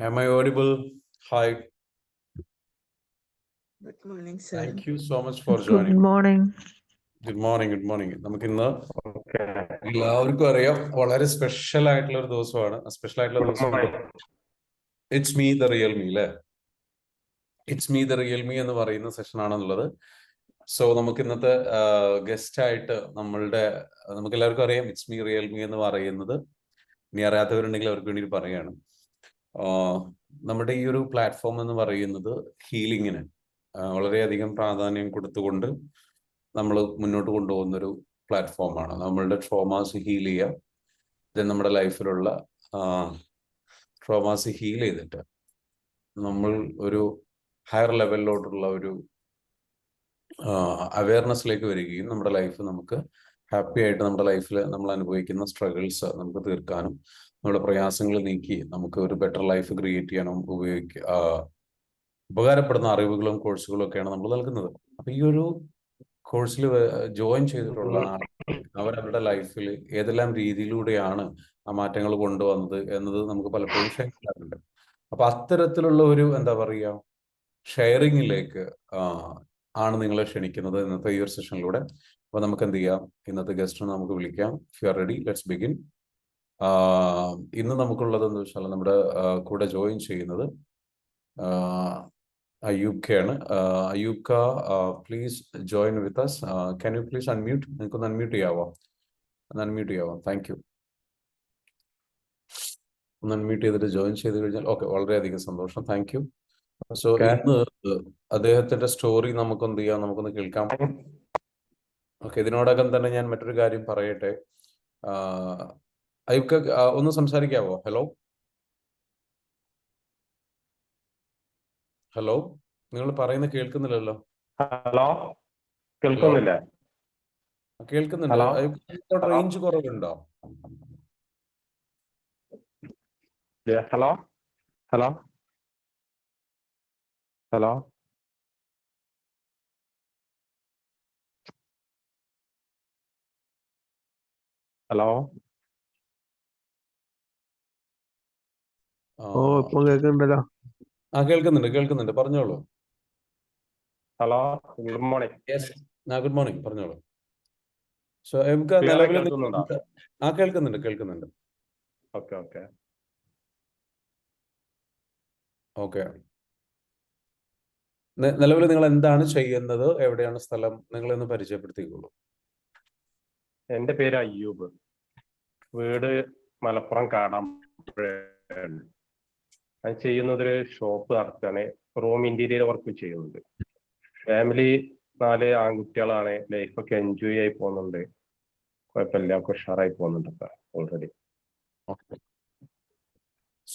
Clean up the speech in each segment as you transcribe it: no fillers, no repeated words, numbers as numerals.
Am I audible? Hi. Good morning, sir. Thank you so much for Good joining. morning. Good morning. Good morning. നമുക്ക് ഇന്ന് എല്ലാവർക്കും അറിയാം വളരെ special ആയിട്ടുള്ള ഒരു ദിവസമാണ്. സ്പെഷ്യൽ ആയിട്ടുള്ള ദിവസം it's me the real me അല്ലേ? It's me the real me എന്ന് പറയുന്ന സെഷൻ ആണെന്നുള്ളത്. സോ നമുക്ക് ഇന്നത്തെ ഗസ്റ്റ് ആയിട്ട് നമുക്ക് എല്ലാവർക്കും അറിയാം ഇറ്റ്സ് മീ റിയൽ മീ എന്ന് പറയുന്നത്. ഇനി അറിയാത്തവരുണ്ടെങ്കിൽ അവർക്ക് വേണ്ടി പറയാണ്. നമ്മുടെ ഈ ഒരു പ്ലാറ്റ്ഫോം എന്ന് പറയുന്നത് ഹീലിങ്ങിന് വളരെയധികം പ്രാധാന്യം കൊടുത്തുകൊണ്ട് നമ്മൾ മുന്നോട്ട് കൊണ്ടുപോകുന്നൊരു പ്ലാറ്റ്ഫോമാണ്. നമ്മളുടെ ട്രോമാസ് ഹീൽ ചെയ്യുക, ദെൻ നമ്മുടെ ലൈഫിലുള്ള ട്രോമാസ് ഹീൽ ചെയ്തിട്ട് നമ്മൾ ഒരു ഹയർ ലെവലിലോട്ടുള്ള ഒരു അവയർനെസ്സിലേക്ക് വരികയും നമ്മുടെ ലൈഫ് നമുക്ക് ഹാപ്പി ആയിട്ട് നമ്മുടെ ലൈഫിൽ നമ്മൾ അനുഭവിക്കുന്ന സ്ട്രഗിൾസ് നമുക്ക് തീർക്കാനും നമ്മുടെ പ്രയാസങ്ങൾ നീക്കി നമുക്ക് ഒരു ബെറ്റർ ലൈഫ് ക്രിയേറ്റ് ചെയ്യാനും ഉപകാരപ്പെടുന്ന അറിവുകളും കോഴ്സുകളും ഒക്കെയാണ് നമ്മൾ നൽകുന്നത്. അപ്പൊ ഈ ഒരു കോഴ്സിൽ ജോയിൻ ചെയ്തിട്ടുള്ള അവരവരുടെ ലൈഫിൽ ഏതെല്ലാം രീതിയിലൂടെയാണ് ആ മാറ്റങ്ങൾ കൊണ്ടുവന്നത് എന്നത് നമുക്ക് പലപ്പോഴും ഷെയർ ചെയ്യാറുണ്ട്. അപ്പൊ അത്തരത്തിലുള്ള ഒരു എന്താ പറയുക ഷെയറിങ്ങിലേക്ക് ആണ് നിങ്ങളെ ക്ഷണിക്കുന്നത് ഇന്നത്തെ ഈ ഒരു സെഷനിലൂടെ. അപ്പൊ നമുക്ക് എന്ത് ചെയ്യാം, ഇന്നത്തെ ഗസ്റ്റിനെ നമുക്ക് വിളിക്കാം. If you are ready, let's begin. ഇന്ന് നമുക്കുള്ളത് എന്ന് വെച്ചാൽ നമ്മുടെ കൂടെ ജോയിൻ ചെയ്യുന്നത് അയ്യൂബ്ഖയാണ്. Ayyubkha, please join with us. Can you please unmute? നിങ്ങൾക്കൊന്ന് അൺമ്യൂട്ട് ചെയ്യാവോ? Thank you. ഒന്ന് അൺമ്യൂട്ട് ചെയ്തിട്ട് ജോയിൻ ചെയ്ത് കഴിഞ്ഞാൽ ഓക്കെ, വളരെയധികം സന്തോഷം. Thank you. സോ ഇന്ന് അദ്ദേഹത്തിന്റെ സ്റ്റോറി നമുക്കൊന്ന് ചെയ്യാം, നമുക്കൊന്ന് കേൾക്കാം. ഓക്കെ, ഇതിനോടകം തന്നെ ഞാൻ മറ്റൊരു കാര്യം പറയട്ടെ. അയ്യൂബ്ഖ ഒന്ന് സംസാരിക്കാവോ? ഹലോ, നിങ്ങൾ പറയുന്നത് കേൾക്കുന്നില്ലല്ലോ. ഹലോ, കേൾക്കുന്നില്ല? കേൾക്കുന്നുണ്ട്. അയ്യൂബ്ഖ, റേഞ്ച് കുറവുണ്ടോ? Hello hello hello hello. ഇപ്പൊ കേൾക്കുന്നുണ്ടല്ലോ. കേൾക്കുന്നുണ്ട്, പറഞ്ഞോളൂ. Hello, good morning. Good morning, പറഞ്ഞോളൂ. സോ കേൾക്കുന്നുണ്ടോ? കേൾക്കുന്നുണ്ട്. Okay okay okay. നിലവിൽ നിങ്ങൾ എന്താണ് ചെയ്യുന്നത്? എവിടെയാണ് സ്ഥലം? നിങ്ങളൊന്ന് പരിചയപ്പെടുത്തിക്കോളൂ. എന്റെ പേര് അയ്യൂബ്. വീട് മലപ്പുറം കാടാമ്പുഴ. ഞാൻ ചെയ്യുന്നതൊരു ഷോപ്പ് നടത്തുകയാണ്. റൂം ഇന്റീരിയർ വർക്ക് ചെയ്യുന്നുണ്ട്. ഫാമിലി 4 ആൺകുട്ടികളാണ്. ലൈഫൊക്കെ എൻജോയ് ആയി പോകുന്നുണ്ട്. കുഴപ്പമില്ല, ഒക്കെ ഉഷാറായി പോകുന്നുണ്ട് ഓൾറെഡി.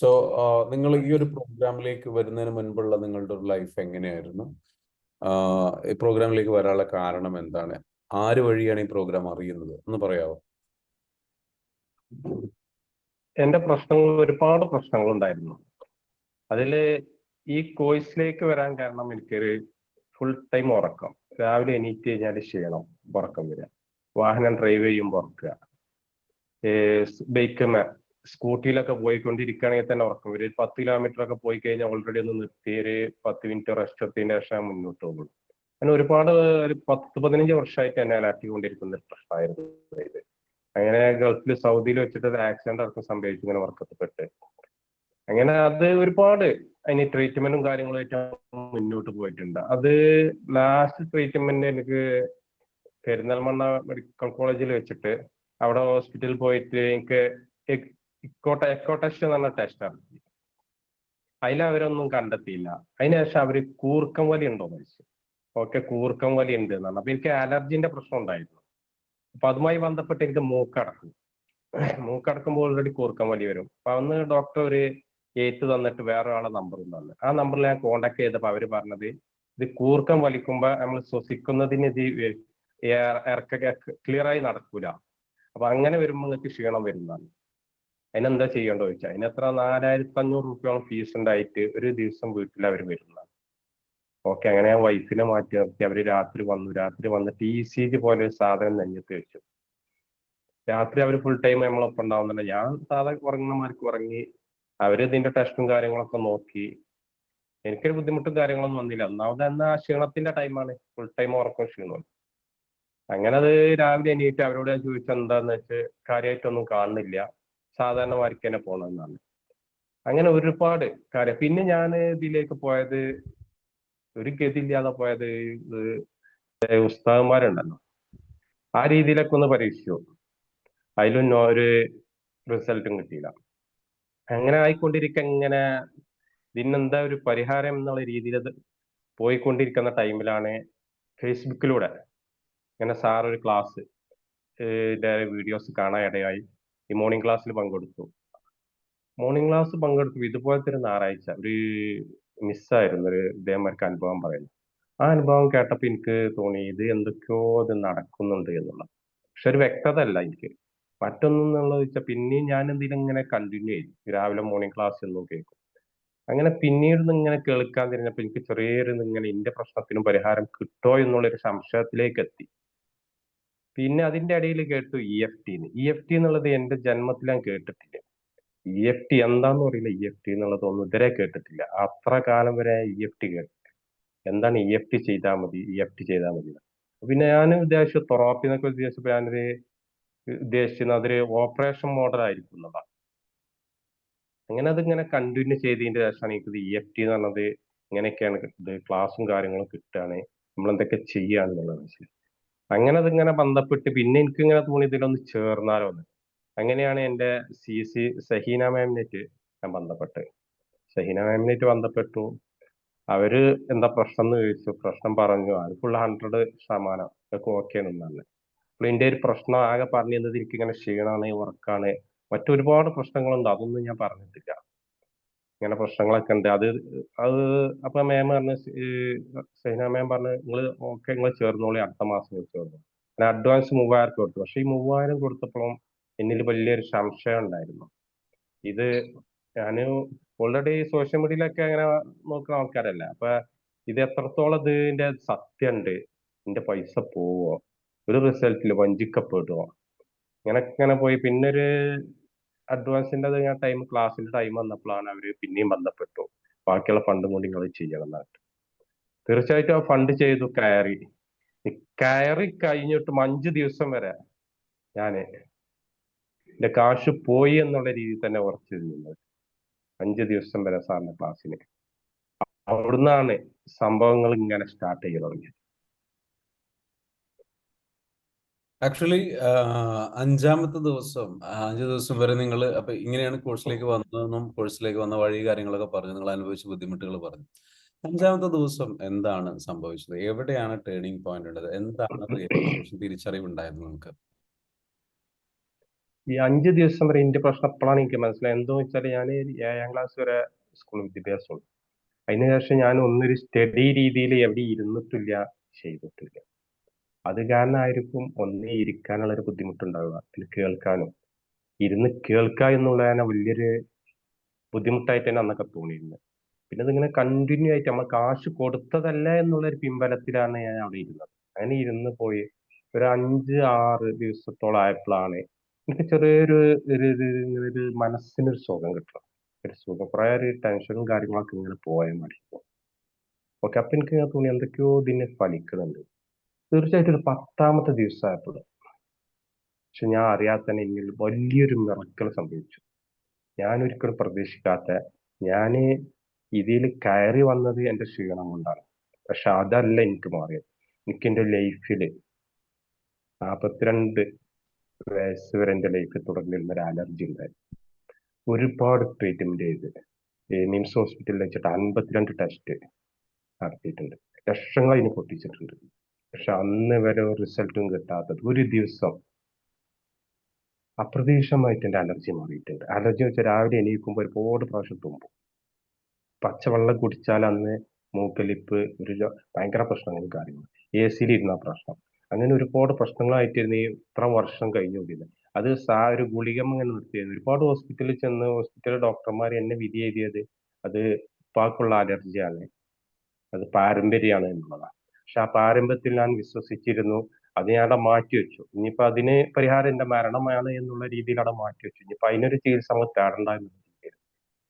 സോ നിങ്ങൾ ഈ ഒരു പ്രോഗ്രാമിലേക്ക് വരുന്നതിന് മുൻപുള്ള നിങ്ങളുടെ ഒരു ലൈഫ് എങ്ങനെയായിരുന്നു? ഈ പ്രോഗ്രാമിലേക്ക് വരാനുള്ള കാരണം എന്താണ്? ആര് വഴിയാണ് ഈ പ്രോഗ്രാം അറിയുന്നത് എന്ന് പറയാമോ? എന്റെ ഒരുപാട് പ്രശ്നങ്ങൾ ഉണ്ടായിരുന്നു. അതില് ഈ കോഴ്സിലേക്ക് വരാൻ കാരണം എനിക്കൊരു ഫുൾ ടൈം ഉറക്കം. രാവിലെ എണീറ്റ് കഴിഞ്ഞാൽ ക്ഷീണം, ഉറക്കം വരിക. വാഹനം ഡ്രൈവ് ചെയ്യുമ്പോൾ ഉറക്കുക. സ്കൂട്ടിയിലൊക്കെ പോയിക്കൊണ്ടിരിക്കുകയാണെങ്കിൽ തന്നെ ഉറക്കം വരും. 10 കിലോമീറ്റർ ഒക്കെ പോയി കഴിഞ്ഞാൽ ഓൾറെഡി ഒന്ന് നിർത്തി ഒരു 10 മിനിറ്റ് റെസ്റ്റ് എടുത്തതിന് ശേഷം മുന്നോട്ട് പോകുള്ളൂ. അങ്ങനെ ഒരുപാട് ഒരു 10-15 വർഷമായിട്ട് എന്നെ അലട്ടിക്കൊണ്ടിരിക്കുന്ന ഒരു പ്രശ്നമായിരുന്നു ഇത്. അങ്ങനെ ഗൾഫിൽ സൗദിയിൽ വെച്ചിട്ട് ഒരു ആക്സിഡന്റ് അടക്കം സംഭവിച്ചു, ഇങ്ങനെ ഉറക്കത്തിൽപ്പെട്ട്. അങ്ങനെ അത് ഒരുപാട് അതിന് ട്രീറ്റ്മെന്റും കാര്യങ്ങളുമായിട്ട് മുന്നോട്ട് പോയിട്ടുണ്ട്. അത് ലാസ്റ്റ് ട്രീറ്റ്മെന്റ് എനിക്ക് പെരിന്തൽമണ്ണ മെഡിക്കൽ കോളേജിൽ വെച്ചിട്ട് അവിടെ ഹോസ്പിറ്റലിൽ പോയിട്ട് എനിക്ക് എക്കോ ടെസ്റ്റ് എന്ന് പറഞ്ഞ ടെസ്റ്റാണ്. അതിലവരൊന്നും കണ്ടെത്തിയില്ല. അതിനുശേഷം അവര് കൂർക്കം വലി ഉണ്ടോ എന്ന് ചോദിച്ചു. ഓക്കെ, കൂർക്കം വലി ഉണ്ട് എന്നാണ്. അപ്പൊ എനിക്ക് അലർജിന്റെ പ്രശ്നം ഉണ്ടായിരുന്നു. അപ്പൊ അതുമായി ബന്ധപ്പെട്ട് എനിക്ക് മൂക്കടക്കുമ്പോൾ ഓൾറെഡി കൂർക്കം വലി വരും. അപ്പൊ അന്ന് ഡോക്ടർ ഒരു എഴുത്ത് തന്നിട്ട് വേറെ ആളെ നമ്പറും തന്നു. ആ നമ്പറിൽ ഞാൻ കോണ്ടാക്ട് ചെയ്തപ്പോൾ അവര് പറഞ്ഞത് ഇത് കൂർക്കം വലിക്കുമ്പോ നമ്മൾ ശ്വസിക്കുന്നതിന് ഇറക്കൊക്കെ ക്ലിയർ ആയി നടക്കൂല. അപ്പൊ അങ്ങനെ വരുമ്പോൾ നിങ്ങൾക്ക് ക്ഷീണം വരുന്നതാണ്. അതിനെന്താ ചെയ്യേണ്ടത് ചോദിച്ചാൽ അതിനെത്ര 4500 രൂപയോളം ഫീസ് ഉണ്ടായിട്ട് ഒരു ദിവസം വീട്ടിൽ അവർ വരുന്നതാണ്. ഓക്കെ, അങ്ങനെ ഞാൻ വൈഫിനെ മാറ്റി നിർത്തി. അവര് രാത്രി വന്നിട്ട് ECG പോലെ ഒരു സാധനം നെഞ്ഞത്ത് വെച്ചു. രാത്രി അവർ ഫുൾ ടൈം നമ്മളൊപ്പം ഉണ്ടാവുന്നില്ല. ഞാൻ സാധാ ഉറങ്ങുന്നമാർക്ക് ഉറങ്ങി അവര് ഇതിന്റെ ടെസ്റ്റും കാര്യങ്ങളൊക്കെ നോക്കി. എനിക്കൊരു ബുദ്ധിമുട്ടും കാര്യങ്ങളൊന്നും വന്നില്ല. ഒന്നാമത് എന്നാ ക്ഷീണത്തിന്റെ ടൈമാണ്, ഫുൾ ടൈം ഉറക്കം ക്ഷീണമാണ്. അങ്ങനെ അത് രാവിലെ എണീറ്റ് അവരോട് ഞാൻ ചോദിച്ചു എന്താന്ന് വെച്ച്, കാര്യമായിട്ടൊന്നും കാണുന്നില്ല, സാധാരണ മാതിരിക്ക് തന്നെ പോകണമെന്നാണ്. അങ്ങനെ ഒരുപാട് കാര്യം. പിന്നെ ഞാൻ ഇതിലേക്ക് പോയത് ഒരു ഗതിയില്ലാതെ പോയത് ഉസ്താദന്മാരുണ്ടല്ലോ, ആ രീതിയിലൊക്കെ ഒന്ന് പരീക്ഷിച്ചു. അതിലും ഒരു റിസൾട്ടും കിട്ടിയില്ല. അങ്ങനെ ആയിക്കൊണ്ടിരിക്കെ ഇങ്ങനെ ഇതിനെന്താ ഒരു പരിഹാരം എന്നുള്ള രീതിയിൽ അത് പോയിക്കൊണ്ടിരിക്കുന്ന ടൈമിലാണ് ഫേസ്ബുക്കിലൂടെ ഇങ്ങനെ സാർ ഒരു ക്ലാസ് വീഡിയോസ് കാണാൻ ഇടയായി. ഈ മോർണിംഗ് ക്ലാസ്സിൽ പങ്കെടുത്തു. മോർണിംഗ് ക്ലാസ് പങ്കെടുത്തു. ഇതുപോലത്തെ ഒരു ഞായറാഴ്ച ഒരു മിസ്സായിരുന്നു ഒരു ഇതേമാർക്ക് അനുഭവം പറയുന്നത്. ആ അനുഭവം കേട്ടപ്പോൾ എനിക്ക് തോന്നി ഇത് എന്തൊക്കെയോ ഇത് നടക്കുന്നുണ്ട് എന്നുള്ളത്. പക്ഷെ ഒരു വ്യക്തത അല്ല എനിക്ക്. മറ്റൊന്നെന്നുള്ളത് വെച്ചാൽ പിന്നെയും ഞാൻ എന്തെങ്കിലും ഇങ്ങനെ കണ്ടിന്യൂ ചെയ്തു. രാവിലെ മോർണിംഗ് ക്ലാസ് എന്നും കേൾക്കും. അങ്ങനെ പിന്നീട് ഇങ്ങനെ കേൾക്കാൻ തിരിഞ്ഞപ്പോൾ എനിക്ക് ചെറിയൊരു ഇങ്ങനെ എന്റെ പ്രശ്നത്തിനും പരിഹാരം കിട്ടോ എന്നുള്ളൊരു സംശയത്തിലേക്ക് എത്തി. പിന്നെ അതിന്റെ ഇടയിൽ കേട്ടു EFT. EFT എന്നുള്ളത് എന്റെ ജന്മത്തിൽ ഞാൻ കേട്ടിട്ടില്ല. EFT എന്താന്ന് അറിയില്ല. EFT എന്നുള്ളത് ഒന്നും ഇതുവരെ കേട്ടിട്ടില്ല. അത്ര കാലം വരെ EFT കേട്ടു. എന്താണ് EFT ചെയ്താൽ മതി, EFT ചെയ്താൽ മതി. പിന്നെ ഞാൻ ഉദ്ദേശിച്ചു തെറാപ്പി എന്നൊക്കെ ഉദ്ദേശിച്ചപ്പോൾ ഞാനൊരു ഉദ്ദേശിച്ചിരുന്നത് അതൊരു ഓപ്പറേഷൻ മോഡൽ ആയിരിക്കും എന്നുള്ളതാണ്. അങ്ങനെ അതിങ്ങനെ കണ്ടിന്യൂ ചെയ്തതിന്റെ ശേഷമാണ് എനിക്കിത് EFT എന്ന് പറഞ്ഞത് ഇങ്ങനെയൊക്കെയാണ് ഇത് ക്ലാസ്സും കാര്യങ്ങളും കിട്ടുകയാണ്, നമ്മൾ എന്തൊക്കെ ചെയ്യാന്നുള്ളത് മനസ്സിലായി. അങ്ങനെ അതിങ്ങനെ ബന്ധപ്പെട്ട് പിന്നെ എനിക്ക് ഇങ്ങനെ തോന്നി ഇതിലൊന്ന് ചേർന്നാലോ എന്ന്. അങ്ങനെയാണ് എൻ്റെ CC സഹീന മാമിനായിട്ട് ഞാൻ ബന്ധപ്പെട്ടത്. സഹീന മാമിനായിട്ട് ബന്ധപ്പെട്ടു. അവര് എന്താ പ്രശ്നം എന്ന് ചോദിച്ചു. പ്രശ്നം പറഞ്ഞു. അത് ഫുൾ 100% അതൊക്കെ ഓക്കെ ആണെന്നാണ്. അപ്പോൾ എൻ്റെ ഒരു പ്രശ്നം ആകെ പറഞ്ഞു തന്നത് എനിക്ക് ഇങ്ങനെ ക്ഷീണാണ്, ഉറക്കാണ്, മറ്റൊരുപാട് പ്രശ്നങ്ങളുണ്ട്, അതൊന്നും ഞാൻ പറഞ്ഞിട്ടില്ല. ഇങ്ങനെ പ്രശ്നങ്ങളൊക്കെ ഉണ്ട്. അത് അപ്പൊ മാം പറഞ്ഞു, സൈന മാം പറഞ്ഞു നിങ്ങൾ ഓക്കെ നിങ്ങൾ ചേർന്നോളി, അടുത്ത മാസം ചേർന്നു. ഞാൻ അഡ്വാൻസ് 3000 കൊടുത്തു. പക്ഷെ ഈ 3000 കൊടുത്തപ്പോഴും എന്നിൽ വലിയൊരു സംശയം ഉണ്ടായിരുന്നു. ഇത് ഞാൻ ഓൾറെഡി സോഷ്യൽ മീഡിയയിലൊക്കെ അങ്ങനെ നോക്കുന്ന ആൾക്കാരല്ല. അപ്പൊ ഇത് എത്രത്തോളം ഇതിന്റെ സത്യമുണ്ട്, എന്റെ പൈസ പോവോ, ഒരു റിസൾട്ടിൽ വഞ്ചിക്കപ്പെടുവോ, ഇങ്ങനെ പോയി. പിന്നെ ഒരു അഡ്വാൻസിന്റെ ടൈം, ക്ലാസ്സിന്റെ ടൈം വന്നപ്പോഴാണ് അവര് പിന്നെയും ബന്ധപ്പെട്ടു. ബാക്കിയുള്ള ഫണ്ടും കൂടി നിങ്ങൾ ചെയ്യണം എന്നായിട്ട്. തീർച്ചയായിട്ടും ആ ഫണ്ട് ചെയ്തു. കയറി കഴിഞ്ഞിട്ടും 5 ദിവസം വരെ ഞാന് എന്റെ കാശ് പോയി എന്നുള്ള രീതിയിൽ തന്നെ ഉറച്ചു നിന്നത്. 5 ദിവസം വരെ സാറിന്റെ ക്ലാസ്സിന്. അവിടുന്നാണ് സംഭവങ്ങൾ ഇങ്ങനെ സ്റ്റാർട്ട് ചെയ്ത് തുടങ്ങിയത്. ആക്ച്വലി 5-ാമത്തെ ദിവസം 5 ദിവസം വരെ നിങ്ങൾ അപ്പൊ ഇങ്ങനെയാണ് കോഴ്സിലേക്ക് വന്നതെന്നും കോഴ്സിലേക്ക് വന്ന വഴി കാര്യങ്ങളൊക്കെ പറഞ്ഞു, നിങ്ങൾ അനുഭവിച്ച ബുദ്ധിമുട്ടുകൾ പറഞ്ഞു. 5-ാമത്തെ ദിവസം എന്താണ് സംഭവിച്ചത്? എവിടെയാണ് ടേണിംഗ് പോയിന്റ് ഉള്ളത്? എന്താണ് റിയലൈസേഷൻ, തിരിച്ചറിവുണ്ടായത് നിങ്ങൾക്ക്? ഈ 5 ദിവസം വരെ എന്റെ പ്രശ്നം എപ്പോഴാണ് എനിക്ക് മനസ്സിലായത് എന്തോ വെച്ചാൽ ഞാൻ 7-ാം ക്ലാസ് വരെ സ്കൂൾ വിദ്യാഭ്യാസമുണ്ട്. അതിനുശേഷം ഞാൻ ഒന്നൊരു സ്റ്റഡി രീതിയിൽ എവിടെ ഇരുന്നിട്ടില്ല, ചെയ്തിട്ടില്ല. അത് കാരണമായിരിക്കും ഒന്ന് ഇരിക്കാനുള്ള ഒരു ബുദ്ധിമുട്ടുണ്ടാവുക, പിന്നെ കേൾക്കാനും. ഇരുന്ന് കേൾക്കുക എന്നുള്ളതാണ് വലിയൊരു ബുദ്ധിമുട്ടായിട്ട് തന്നെ അന്നൊക്കെ തോന്നിയിരുന്നത്. പിന്നെ അതിങ്ങനെ കണ്ടിന്യൂ ആയിട്ട് നമ്മൾ കാശ് കൊടുത്തതല്ല എന്നുള്ള ഒരു പിൻബലത്തിലാണ് ഞാൻ അവിടെ ഇരുന്നത്. അങ്ങനെ ഇരുന്ന് പോയി ഒരു 5-6 ദിവസത്തോളം ആയപ്പോഴാണ് എനിക്ക് ചെറിയൊരു ഇങ്ങനെ ഒരു മനസ്സിനൊരു സുഖം കിട്ടുക. ഒരു സുഖം, കുറെ ഒരു ടെൻഷനും കാര്യങ്ങളൊക്കെ ഇങ്ങനെ പോയ മതി. ഓക്കെ, അപ്പൊ എനിക്ക് ഇങ്ങനെ തോന്നി എന്തൊക്കെയോ ഇതിനെ ഫലിക്കുന്നുണ്ട്. തീർച്ചയായിട്ടും ഒരു 10-ാമത്തെ ദിവസമായപ്പോൾ പക്ഷെ ഞാൻ അറിയാതെ തന്നെ എന്നിൽ വലിയൊരു മിറക്കൽ സംഭവിച്ചു. ഞാൻ ഒരിക്കലും പ്രതീക്ഷിക്കാത്ത, ഞാന് ഇതിൽ കയറി വന്നത് എന്റെ ക്ഷീണം കൊണ്ടാണ്. പക്ഷെ അതല്ല എനിക്ക് മാറിയത്. എനിക്ക് എന്റെ ലൈഫില് 42 വയസ്സ് വരെ എന്റെ ലൈഫിൽ തുടർന്നിരുന്ന ഒരു അലർജി ഉണ്ടായിരുന്നു. ഒരുപാട് ട്രീറ്റ്മെന്റ് ചെയ്ത് നിംസ് ഹോസ്പിറ്റലിൽ വെച്ചിട്ട് 52 ടെസ്റ്റ് നടത്തിയിട്ടുണ്ട്. ലക്ഷങ്ങൾ അതിന് പൊട്ടിച്ചിട്ടുണ്ട്. പക്ഷെ അന്ന് വരെ ഒരു റിസൾട്ടും കിട്ടാത്തത് ഒരു ദിവസം അപ്രതീക്ഷിതമായിട്ട് എന്റെ അലർജി മാറിയിട്ടുണ്ട്. അലർജി വെച്ചാൽ രാവിലെ എണീക്കുമ്പോൾ ഒരുപാട് പ്രാവശ്യം തുമ്പും. പച്ചവെള്ളം കുടിച്ചാൽ അന്ന് മൂക്കൊലിപ്പ്, ഭയങ്കര പ്രശ്നങ്ങളും കാര്യങ്ങളും. AC ഇരുന്ന പ്രശ്നം, അങ്ങനെ ഒരുപാട് പ്രശ്നങ്ങളായിട്ടിരുന്ന് ഈ ഇത്ര വർഷം കഴിഞ്ഞു കൂടിയത്. അത് ഒരു ഗുളികം ഇങ്ങനെ നിർത്തിയത്. ഒരുപാട് ഹോസ്പിറ്റലിൽ ചെന്ന് ഹോസ്പിറ്റൽ ഡോക്ടർമാർ എന്നെ വിധി എഴുതിയത് അത് ഉപ്പാക്കുള്ള അലർജിയാണ്, അത് പാരമ്പര്യമാണ് എന്നുള്ളതാണ്. പക്ഷെ ആ പാരമ്പര്യത്തിൽ ഞാൻ വിശ്വസിച്ചിരുന്നു. അത് ഞാൻ അവിടെ മാറ്റി വെച്ചു. ഇനിയിപ്പോ അതിന് പരിഹാരം എന്റെ മരണമാണ് എന്നുള്ള രീതിയിൽ അവിടെ മാറ്റി വെച്ചു. ഇനിയിപ്പോ അതിനൊരു ചികിത്സ നമ്മൾ തേടണ്ട എന്നുള്ള രീതിയിൽ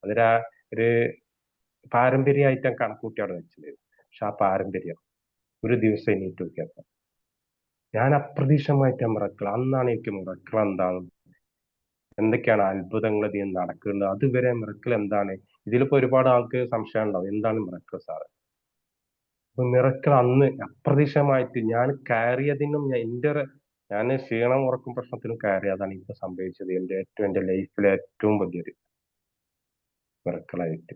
അതൊരു ഒരു പാരമ്പര്യമായിട്ടാണ് കണക്കൂട്ടി അവിടെ വെച്ചത്. പക്ഷെ ആ പാരമ്പര്യം ഒരു ദിവസം എണീറ്റ് നോക്കിയപ്പോ ഞാൻ അപ്രതീക്ഷിതമായിട്ട് മിറക്കിൾ, അന്നാണ് എനിക്ക് മിറക്കിൾ എന്താണ്, എന്തൊക്കെയാണ് അത്ഭുതങ്ങൾ ഇതിൽ നടക്കുന്നത്, അതുവരെ മിറക്കിൾ എന്താണ്, ഇതിലിപ്പോ ഒരുപാട് ആൾക്ക് സംശയം ഉണ്ടാവും എന്താണ് മിറക്കിൾ സാറ്. അപ്പൊ മിറക്കിൾ അന്ന് അപ്രതീക്ഷിതമായിട്ട് ഞാൻ കയറിയതിനും ഞാൻ ക്ഷീണം ഉറക്കും പ്രശ്നത്തിനും കയറിയതാണ് ഇപ്പൊ സംഭവിച്ചത്. എന്റെ ലൈഫിലെ ഏറ്റവും വലിയൊരു മിറക്കിളായിട്ട്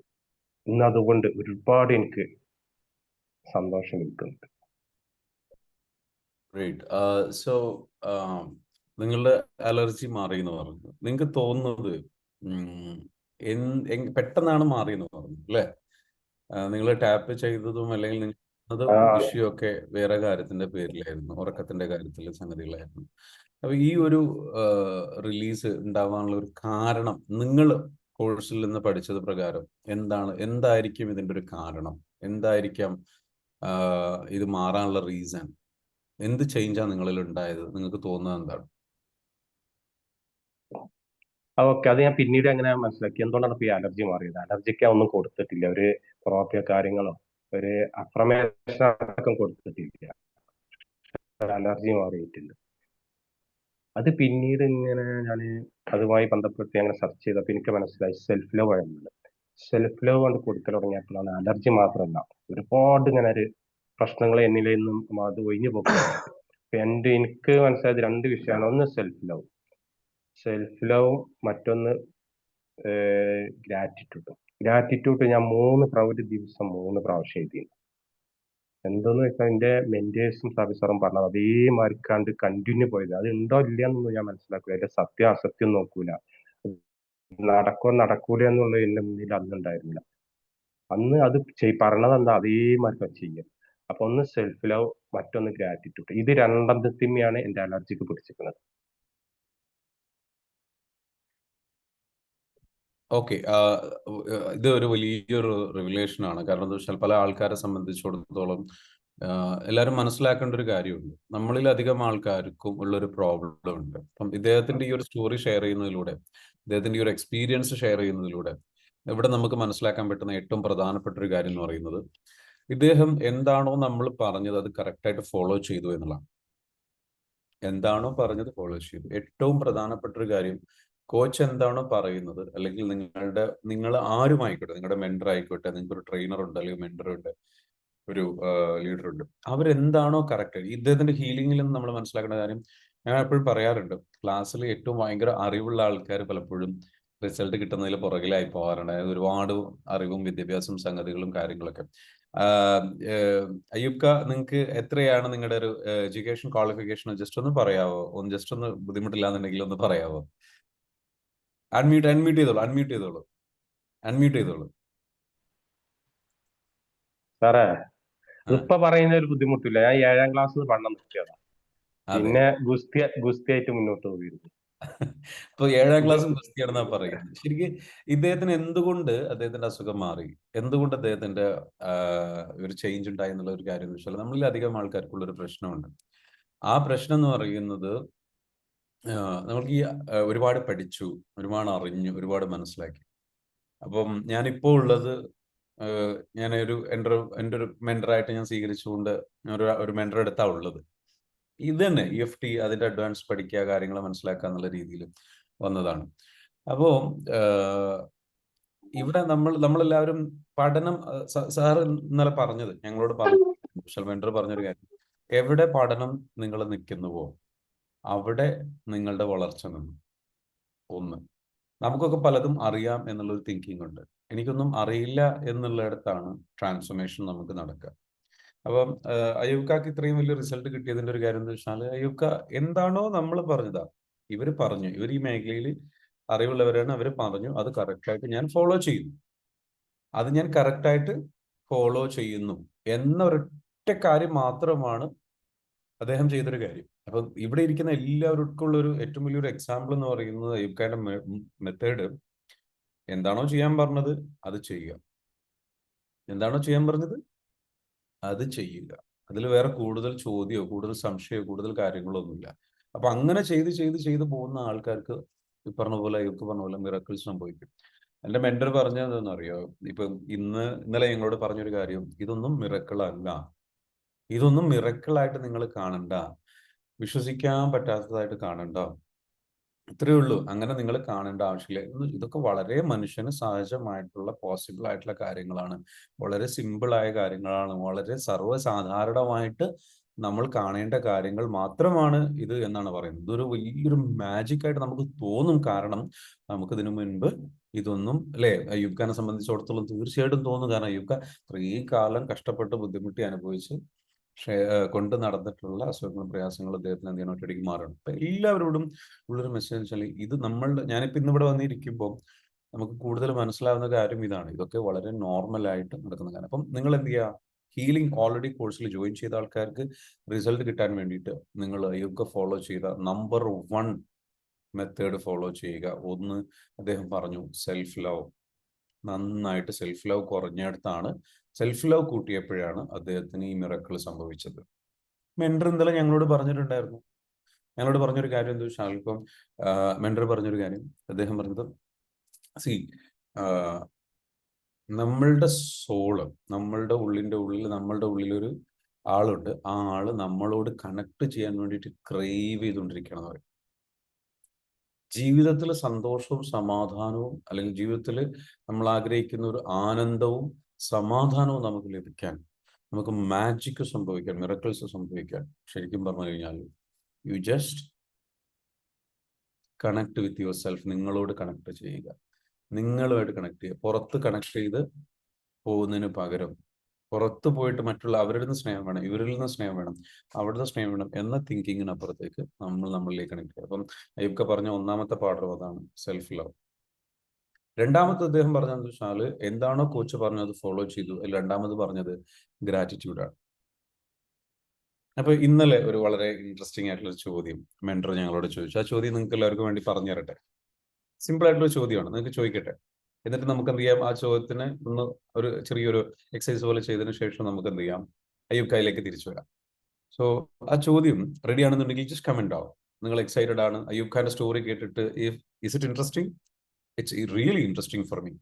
ഇന്ന് അതുകൊണ്ട് ഒരുപാട് എനിക്ക് സന്തോഷം കിട്ടുന്നുണ്ട്. സോ നിങ്ങളുടെ അലർജി മാറി എന്ന് പറഞ്ഞു. നിങ്ങൾക്ക് തോന്നുന്നത് പെട്ടെന്നാണ് മാറി എന്ന് പറഞ്ഞു അല്ലേ? നിങ്ങൾ ടാപ്പ് ചെയ്തതും അല്ലെങ്കിൽ നിങ്ങൾ ഇഷ്യൂ ഒക്കെ വേറെ കാര്യത്തിന്റെ പേരിലായിരുന്നു, ഉറക്കത്തിന്റെ കാര്യത്തിൽ സംഗതികളായിരുന്നു. അപ്പൊ ഈ ഒരു റിലീസ് ഉണ്ടാവാനുള്ള ഒരു കാരണം നിങ്ങൾ കോഴ്സിൽ നിന്ന് പഠിച്ചത് പ്രകാരം എന്തായിരിക്കും ഇതിന്റെ ഒരു കാരണം? എന്തായിരിക്കാം ഇത് മാറാനുള്ള റീസൺ? എന്ത് ചേഞ്ചാണ് നിങ്ങളിൽ ഉണ്ടായത്? നിങ്ങൾക്ക് തോന്നുന്നത് എന്താണ്? ഓക്കെ, അത് ഞാൻ പിന്നീട് അങ്ങനെ മനസ്സിലാക്കി എന്തുകൊണ്ടാണ് ഇപ്പൊ ഈ അലർജി മാറിയത്. അലർജിക്ക് ഒന്നും കൊടുത്തിട്ടില്ല, ഒരു തെറാപ്പിയോ കാര്യങ്ങളോ ഒരു അഫർമേഷൻ അടക്കം കൊടുത്തിട്ടില്ല, അലർജി മാറിയിട്ടില്ല. അത് പിന്നീട് ഇങ്ങനെ ഞാൻ അതുമായി ബന്ധപ്പെട്ട് അങ്ങനെ സെർച്ച് ചെയ്തപ്പോൾ എനിക്ക് മനസ്സിലായി സെൽഫ് ലവ് ആയിരുന്നില്ല. സെൽഫ് ലവ് കൊണ്ട് കൊടുക്കൽ തുടങ്ങിയപ്പോഴാണ് അലർജി മാത്രമല്ല ഒരുപാട് ഇങ്ങനെ ഒരു പ്രശ്നങ്ങൾ എന്നിൽ നിന്നും അത് ഒഴിഞ്ഞു പോകുന്നത്. എനിക്ക് മനസ്സിലായത് രണ്ട് വിഷയമാണ്. ഒന്ന് സെൽഫ് ലവ്, മറ്റൊന്ന് ഗ്രാറ്റിറ്റ്യൂഡ് ഞാൻ ഒരു ദിവസം 3 പ്രാവശ്യം എഴുതി. എന്തെന്ന് വെച്ചാൽ എന്റെ മെന്റേഴ്സും സർവീസറും പറഞ്ഞത് അതേമാതിരിക്കാണ്ട് കണ്ടിന്യൂ പോയത്. അത് ഉണ്ടോ ഇല്ലയെന്നൊന്നും ഞാൻ മനസ്സിലാക്കൂല, അതിന്റെ സത്യം അസത്യം നോക്കൂല, നടക്കൂല എന്നുള്ളത് എന്റെ മുന്നിൽ അന്നുണ്ടായിരുന്നില്ല. അന്ന് അത് പറഞ്ഞത് എന്താ അതേമാതിരി ചെയ്യുക. അപ്പൊ ഒന്ന് സെൽഫ് ലവ്, മറ്റൊന്ന് ഗ്രാറ്റിറ്റ്യൂഡ്. ഇത് രണ്ടെണ്ണത്തിനെയാണ് എന്റെ അലർജിക്ക് പിടിച്ചിരിക്കുന്നത്. ഓക്കെ, ഇത് ഒരു വലിയൊരു റിവലേഷൻ ആണ്. കാരണം എന്താ വെച്ചാൽ പല ആൾക്കാരെ സംബന്ധിച്ചിടത്തോളം എല്ലാവരും മനസ്സിലാക്കേണ്ട ഒരു കാര്യമുണ്ട്. നമ്മളിൽ അധികം ആൾക്കാർക്കും ഉള്ളൊരു പ്രോബ്ലം ഉണ്ട്. അപ്പം ഇദ്ദേഹത്തിന്റെ ഈ ഒരു സ്റ്റോറി ഷെയർ ചെയ്യുന്നതിലൂടെ, ഇദ്ദേഹത്തിന്റെ ഈ ഒരു എക്സ്പീരിയൻസ് ഷെയർ ചെയ്യുന്നതിലൂടെ ഇവിടെ നമുക്ക് മനസ്സിലാക്കാൻ പറ്റുന്ന ഏറ്റവും പ്രധാനപ്പെട്ട ഒരു കാര്യം എന്ന് പറയുന്നത്, ഇദ്ദേഹം എന്താണോ നമ്മൾ പറഞ്ഞത് അത് കറക്റ്റായിട്ട് ഫോളോ ചെയ്തു എന്നുള്ളതാണ്. എന്താണോ പറഞ്ഞത് ഫോളോ ചെയ്തു. ഏറ്റവും പ്രധാനപ്പെട്ട ഒരു കാര്യം, കോച്ച് എന്താണോ പറയുന്നത്, അല്ലെങ്കിൽ നിങ്ങൾ ആരുമായിക്കോട്ടെ, നിങ്ങളുടെ മെന്റർ ആയിക്കോട്ടെ, നിങ്ങൾക്ക് ഒരു ട്രെയിനർ ഉണ്ട്, അല്ലെങ്കിൽ മെന്റർ ഉണ്ട്, ഒരു ലീഡർ ഉണ്ട്, അവരെന്താണോ കറക്റ്റ്. ഇദ്ദേഹത്തിന്റെ ഹീലിംഗിൽ നിന്ന് നമ്മൾ മനസ്സിലാക്കേണ്ട കാര്യം, ഞാൻ എപ്പോഴും പറയാറുണ്ട്, ക്ലാസ്സിൽ ഏറ്റവും ഭയങ്കര അറിവുള്ള ആൾക്കാർ പലപ്പോഴും റിസൾട്ട് കിട്ടുന്നതിൽ പുറകിലായി പോകാറുണ്ട്. അതായത് ഒരുപാട് അറിവും വിദ്യാഭ്യാസവും സംഗതികളും കാര്യങ്ങളൊക്കെ. അയ്യൂബ്ക, നിങ്ങൾക്ക് എത്രയാണ് നിങ്ങളുടെ ഒരു എഡ്യൂക്കേഷൻ ക്വാളിഫിക്കേഷൻ? ജസ്റ്റ് ഒന്ന് പറയാവോ? ജസ്റ്റ് ഒന്ന് ബുദ്ധിമുട്ടില്ലാന്നുണ്ടെങ്കിൽ ഒന്ന് പറയാവോ? അൺമ്യൂട്ട് ചെയ്തോളൂ. സാറേ, ഇപ്പൊ പറയുന്ന ഒരു ബുദ്ധിമുട്ടില്ല. ഞാൻ 7ാം ക്ലാസ്സിൽ പഠനം നിർത്തിയതാണ്. പിന്നെ ഗുസ്തിയായിട്ട് മുന്നോട്ട് പോയിരുന്നു. ഇപ്പൊ 7ാം ക്ലാസ്സും ഗുസ്തിയാണെന്നാ പറയുന്നത്. ശരിക്കും ഇദ്ദേഹത്തിന് എന്തുകൊണ്ട് അദ്ദേഹത്തിന്റെ അസുഖം മാറി, എന്തുകൊണ്ട് അദ്ദേഹത്തിന്റെ ഒരു ചേഞ്ച് ഉണ്ടായി എന്നുള്ള ഒരു കാര്യം എന്ന് വെച്ചാൽ, നമ്മളിൽ അധികം ആൾക്കാർക്കുള്ള ഒരു പ്രശ്നമുണ്ട്. ആ പ്രശ്നം എന്ന് പറയുന്നത്, നമ്മൾക്ക് ഈ ഒരുപാട് പഠിച്ചു, ഒരുപാട് അറിഞ്ഞു, ഒരുപാട് മനസ്സിലാക്കി. അപ്പം ഞാനിപ്പോ ഉള്ളത്, ഞാൻ എൻ്റെ ഒരു മെന്ററായിട്ട് ഞാൻ സ്വീകരിച്ചുകൊണ്ട് ഒരു മെന്റർ എടുത്താണ് ഉള്ളത്. ഇത് തന്നെ EFT, അതിന്റെ അഡ്വാൻസ് പഠിക്കുക, കാര്യങ്ങൾ മനസ്സിലാക്കുക എന്നുള്ള രീതിയിൽ വന്നതാണ്. അപ്പോ ഇവിടെ നമ്മളെല്ലാവരും പഠനം, സാറ് ഇന്നലെ പറഞ്ഞത്, ഞങ്ങളോട് പറഞ്ഞു, സോഷ്യൽ മെന്റർ പറഞ്ഞൊരു കാര്യം, എവിടെ പഠനം നിങ്ങൾ നിൽക്കുന്നുവോ അവിടെ നിങ്ങളുടെ വളർച്ച നിന്നു. ഒന്ന്, നമുക്കൊക്കെ പലതും അറിയാം എന്നുള്ളൊരു തിങ്കിങ് ഉണ്ട്. എനിക്കൊന്നും അറിയില്ല എന്നുള്ളിടത്താണ് ട്രാൻസ്ഫോർമേഷൻ നമുക്ക് നടക്കുക. അപ്പം അയ്യൂബ്ക്കാക്ക് ഇത്രയും വലിയ റിസൾട്ട് കിട്ടിയതിന്റെ ഒരു കാര്യം എന്ന് വെച്ചാൽ, അയ്യൂബ്ക്ക എന്താണോ നമ്മൾ പറഞ്ഞതാ, ഇവർ ഈ മേഖലയിൽ അറിവുള്ളവരാണ്, അവർ പറഞ്ഞു, അത് കറക്റ്റായിട്ട് ഞാൻ ഫോളോ ചെയ്യുന്നു, എന്ന ഒരൊറ്റ കാര്യം മാത്രമാണ് അദ്ദേഹം ചെയ്തൊരു കാര്യം. അപ്പം ഇവിടെ ഇരിക്കുന്ന എല്ലാവർക്കും ഉള്ള ഒരു ഏറ്റവും വലിയൊരു എക്സാമ്പിൾ എന്ന് പറയുന്നത്, അയ്യൂബ്ക്കാന്റെ മെത്തേഡ്, എന്താണോ ചെയ്യാൻ പറഞ്ഞത് അത് ചെയ്യുക, അത് ചെയ്യുക. അതിൽ വേറെ കൂടുതൽ ചോദ്യമോ കൂടുതൽ സംശയമോ കൂടുതൽ കാര്യങ്ങളോ ഒന്നുമില്ല. അപ്പൊ അങ്ങനെ ചെയ്ത് പോകുന്ന ആൾക്കാർക്ക് ഈ പറഞ്ഞ പോലെ മിറക്കിൾസ് സംഭവിക്കും. എൻ്റെ മെന്റർ പറഞ്ഞതെന്ന് അറിയോ, ഇപ്പൊ ഇന്നലെ ഞങ്ങളോട് പറഞ്ഞൊരു കാര്യം, ഇതൊന്നും മിറക്കിൾ അല്ല, ഇതൊന്നും മിറക്കിളായിട്ട് നിങ്ങൾ കാണണ്ട, വിശ്വസിക്കാൻ പറ്റാത്തതായിട്ട് കാണണ്ട, ഇത്രയേ ഉള്ളൂ. അങ്ങനെ നിങ്ങൾ കാണേണ്ട ആവശ്യമില്ല. ഇതൊക്കെ വളരെ മനുഷ്യന് സഹജമായിട്ടുള്ള പോസിബിൾ ആയിട്ടുള്ള കാര്യങ്ങളാണ്, വളരെ സിമ്പിൾ ആയ കാര്യങ്ങളാണ്, വളരെ സർവ്വസാധാരണമായിട്ട് നമ്മൾ കാണേണ്ട കാര്യങ്ങൾ മാത്രമാണ് ഇത് എന്നാണ് പറയുന്നത്. ഇതൊരു വലിയൊരു മാജിക് ആയിട്ട് നമുക്ക് തോന്നും, കാരണം നമുക്കിതിനു മുൻപ് ഇതൊന്നും, അല്ലെ, അയ്യൂബ് ഖാനെ സംബന്ധിച്ചിടത്തോളം തീർച്ചയായിട്ടും തോന്നും. കാരണം അയ്യൂബ് ഖാൻ ഇത്രയും കാലം കഷ്ടപ്പെട്ട് ബുദ്ധിമുട്ടി അനുഭവിച്ച് കൊണ്ട് നടന്നിട്ടുള്ള അസുഖങ്ങളും പ്രയാസങ്ങളും അദ്ദേഹത്തിന് എന്ത് ചെയ്യണം, ഒറ്റയടിക്ക് മാറണം. അപ്പൊ എല്ലാവരോടും ഉള്ളൊരു മെസ്സേജ് വെച്ചാൽ, ഇത് ഞാനിപ്പോ ഇന്നിവിടെ വന്നിരിക്കുമ്പോൾ നമുക്ക് കൂടുതൽ മനസ്സിലാവുന്ന കാര്യം ഇതാണ്, ഇതൊക്കെ വളരെ നോർമൽ ആയിട്ട് നടക്കുന്ന കാര്യം. അപ്പം നിങ്ങൾ എന്ത് ചെയ്യുക, ഹീലിംഗ് ഓൾറെഡി കോഴ്സിൽ ജോയിൻ ചെയ്ത ആൾക്കാർക്ക് റിസൾട്ട് കിട്ടാൻ വേണ്ടിയിട്ട് നിങ്ങൾ അയ്യൂബ് ഫോളോ ചെയ്ത നമ്പർ 1 മെത്തേഡ് ഫോളോ ചെയ്യുക. ഒന്ന്, അദ്ദേഹം പറഞ്ഞു സെൽഫ് ലവ്. നന്നായിട്ട് സെൽഫ് ലവ് കുറഞ്ഞിടത്താണ് സെൽഫ് ലവ് കൂട്ടിയപ്പോഴാണ് അദ്ദേഹത്തിന് ഈ മിറക്കിൾ സംഭവിച്ചത്. മെൻഡർ ഇന്നലെ ഞങ്ങളോട് പറഞ്ഞൊരു കാര്യം എന്താ വെച്ചാൽ, ഇപ്പം മെൻഡർ പറഞ്ഞൊരു കാര്യം, അദ്ദേഹം പറഞ്ഞത്, സി നമ്മളുടെ സോള്, നമ്മളുടെ ഉള്ളിലൊരു ആളുണ്ട്. ആ ആള് നമ്മളോട് കണക്ട് ചെയ്യാൻ വേണ്ടിയിട്ട് ക്രേവ് ചെയ്തുകൊണ്ടിരിക്കണം എന്ന് പറയും. ജീവിതത്തിൽ സന്തോഷവും സമാധാനവും, അല്ലെങ്കിൽ ജീവിതത്തിൽ നമ്മൾ ആഗ്രഹിക്കുന്ന ഒരു ആനന്ദവും സമാധാനവും നമുക്ക് ലഭിക്കാൻ, നമുക്ക് മാജിക് സംഭവിക്കാൻ, മിറക്കിൾസ് സംഭവിക്കാൻ, ശരിക്കും പറഞ്ഞു കഴിഞ്ഞാൽ you just connect with your self. നിങ്ങളോട് കണക്ട് ചെയ്യുക, നിങ്ങളുമായിട്ട് കണക്ട് ചെയ്യുക. പുറത്ത് കണക്ട് ചെയ്ത് പോകുന്നതിന് പകരം, പുറത്ത് പോയിട്ട് മറ്റുള്ള അവരിൽ നിന്ന് സ്നേഹം വേണം, ഇവരിൽ നിന്ന് സ്നേഹം വേണം, അവിടുത്തെ സ്നേഹം വേണം എന്ന തിങ്കിങ്ങിനപ്പുറത്തേക്ക് നമ്മളിലേക്ക് കണക്ട് ചെയ്യുക. അപ്പം അയ്യൂബ് പറഞ്ഞ ഒന്നാമത്തെ പാഠം അതാണ്, സെൽഫ് ലവ്. രണ്ടാമത്തെ അദ്ദേഹം പറഞ്ഞതെന്ന് വെച്ചാൽ, എന്താണോ കോച്ച് പറഞ്ഞത് ഫോളോ ചെയ്തു. രണ്ടാമത് പറഞ്ഞത് ഗ്രാറ്റിറ്റ്യൂഡാണ്. അപ്പൊ ഇന്നലെ ഒരു വളരെ ഇൻട്രസ്റ്റിംഗ് ആയിട്ടുള്ള ചോദ്യം മെൻറ്റർ ഞങ്ങളോട് ചോദിച്ചു. ആ ചോദ്യം നിങ്ങൾക്ക് എല്ലാവർക്കും വേണ്ടി പറഞ്ഞു തരട്ടെ. സിമ്പിൾ ആയിട്ടുള്ള ചോദ്യമാണ്, നിങ്ങൾക്ക് ചോദിക്കട്ടെ. എന്നിട്ട് നമുക്ക് എന്ത് ചെയ്യാം, ആ ചോദ്യത്തിന് ഒന്ന് ഒരു ചെറിയൊരു എക്സസൈസ് പോലെ ചെയ്തതിനു ശേഷം നമുക്ക് എന്ത് ചെയ്യാം, അയ്യൂബ് ഖാനിലേക്ക് തിരിച്ചു വരാം. സോ ആ ചോദ്യം റെഡി ആണെന്നുണ്ടെങ്കിൽ ജസ്റ്റ് കമന്റ് ആവും. നിങ്ങൾ എക്സൈറ്റഡ് ആണ് അയ്യൂബ് ഖാന്റെ സ്റ്റോറി കേട്ടിട്ട്? Is it interesting? It's really interesting for me.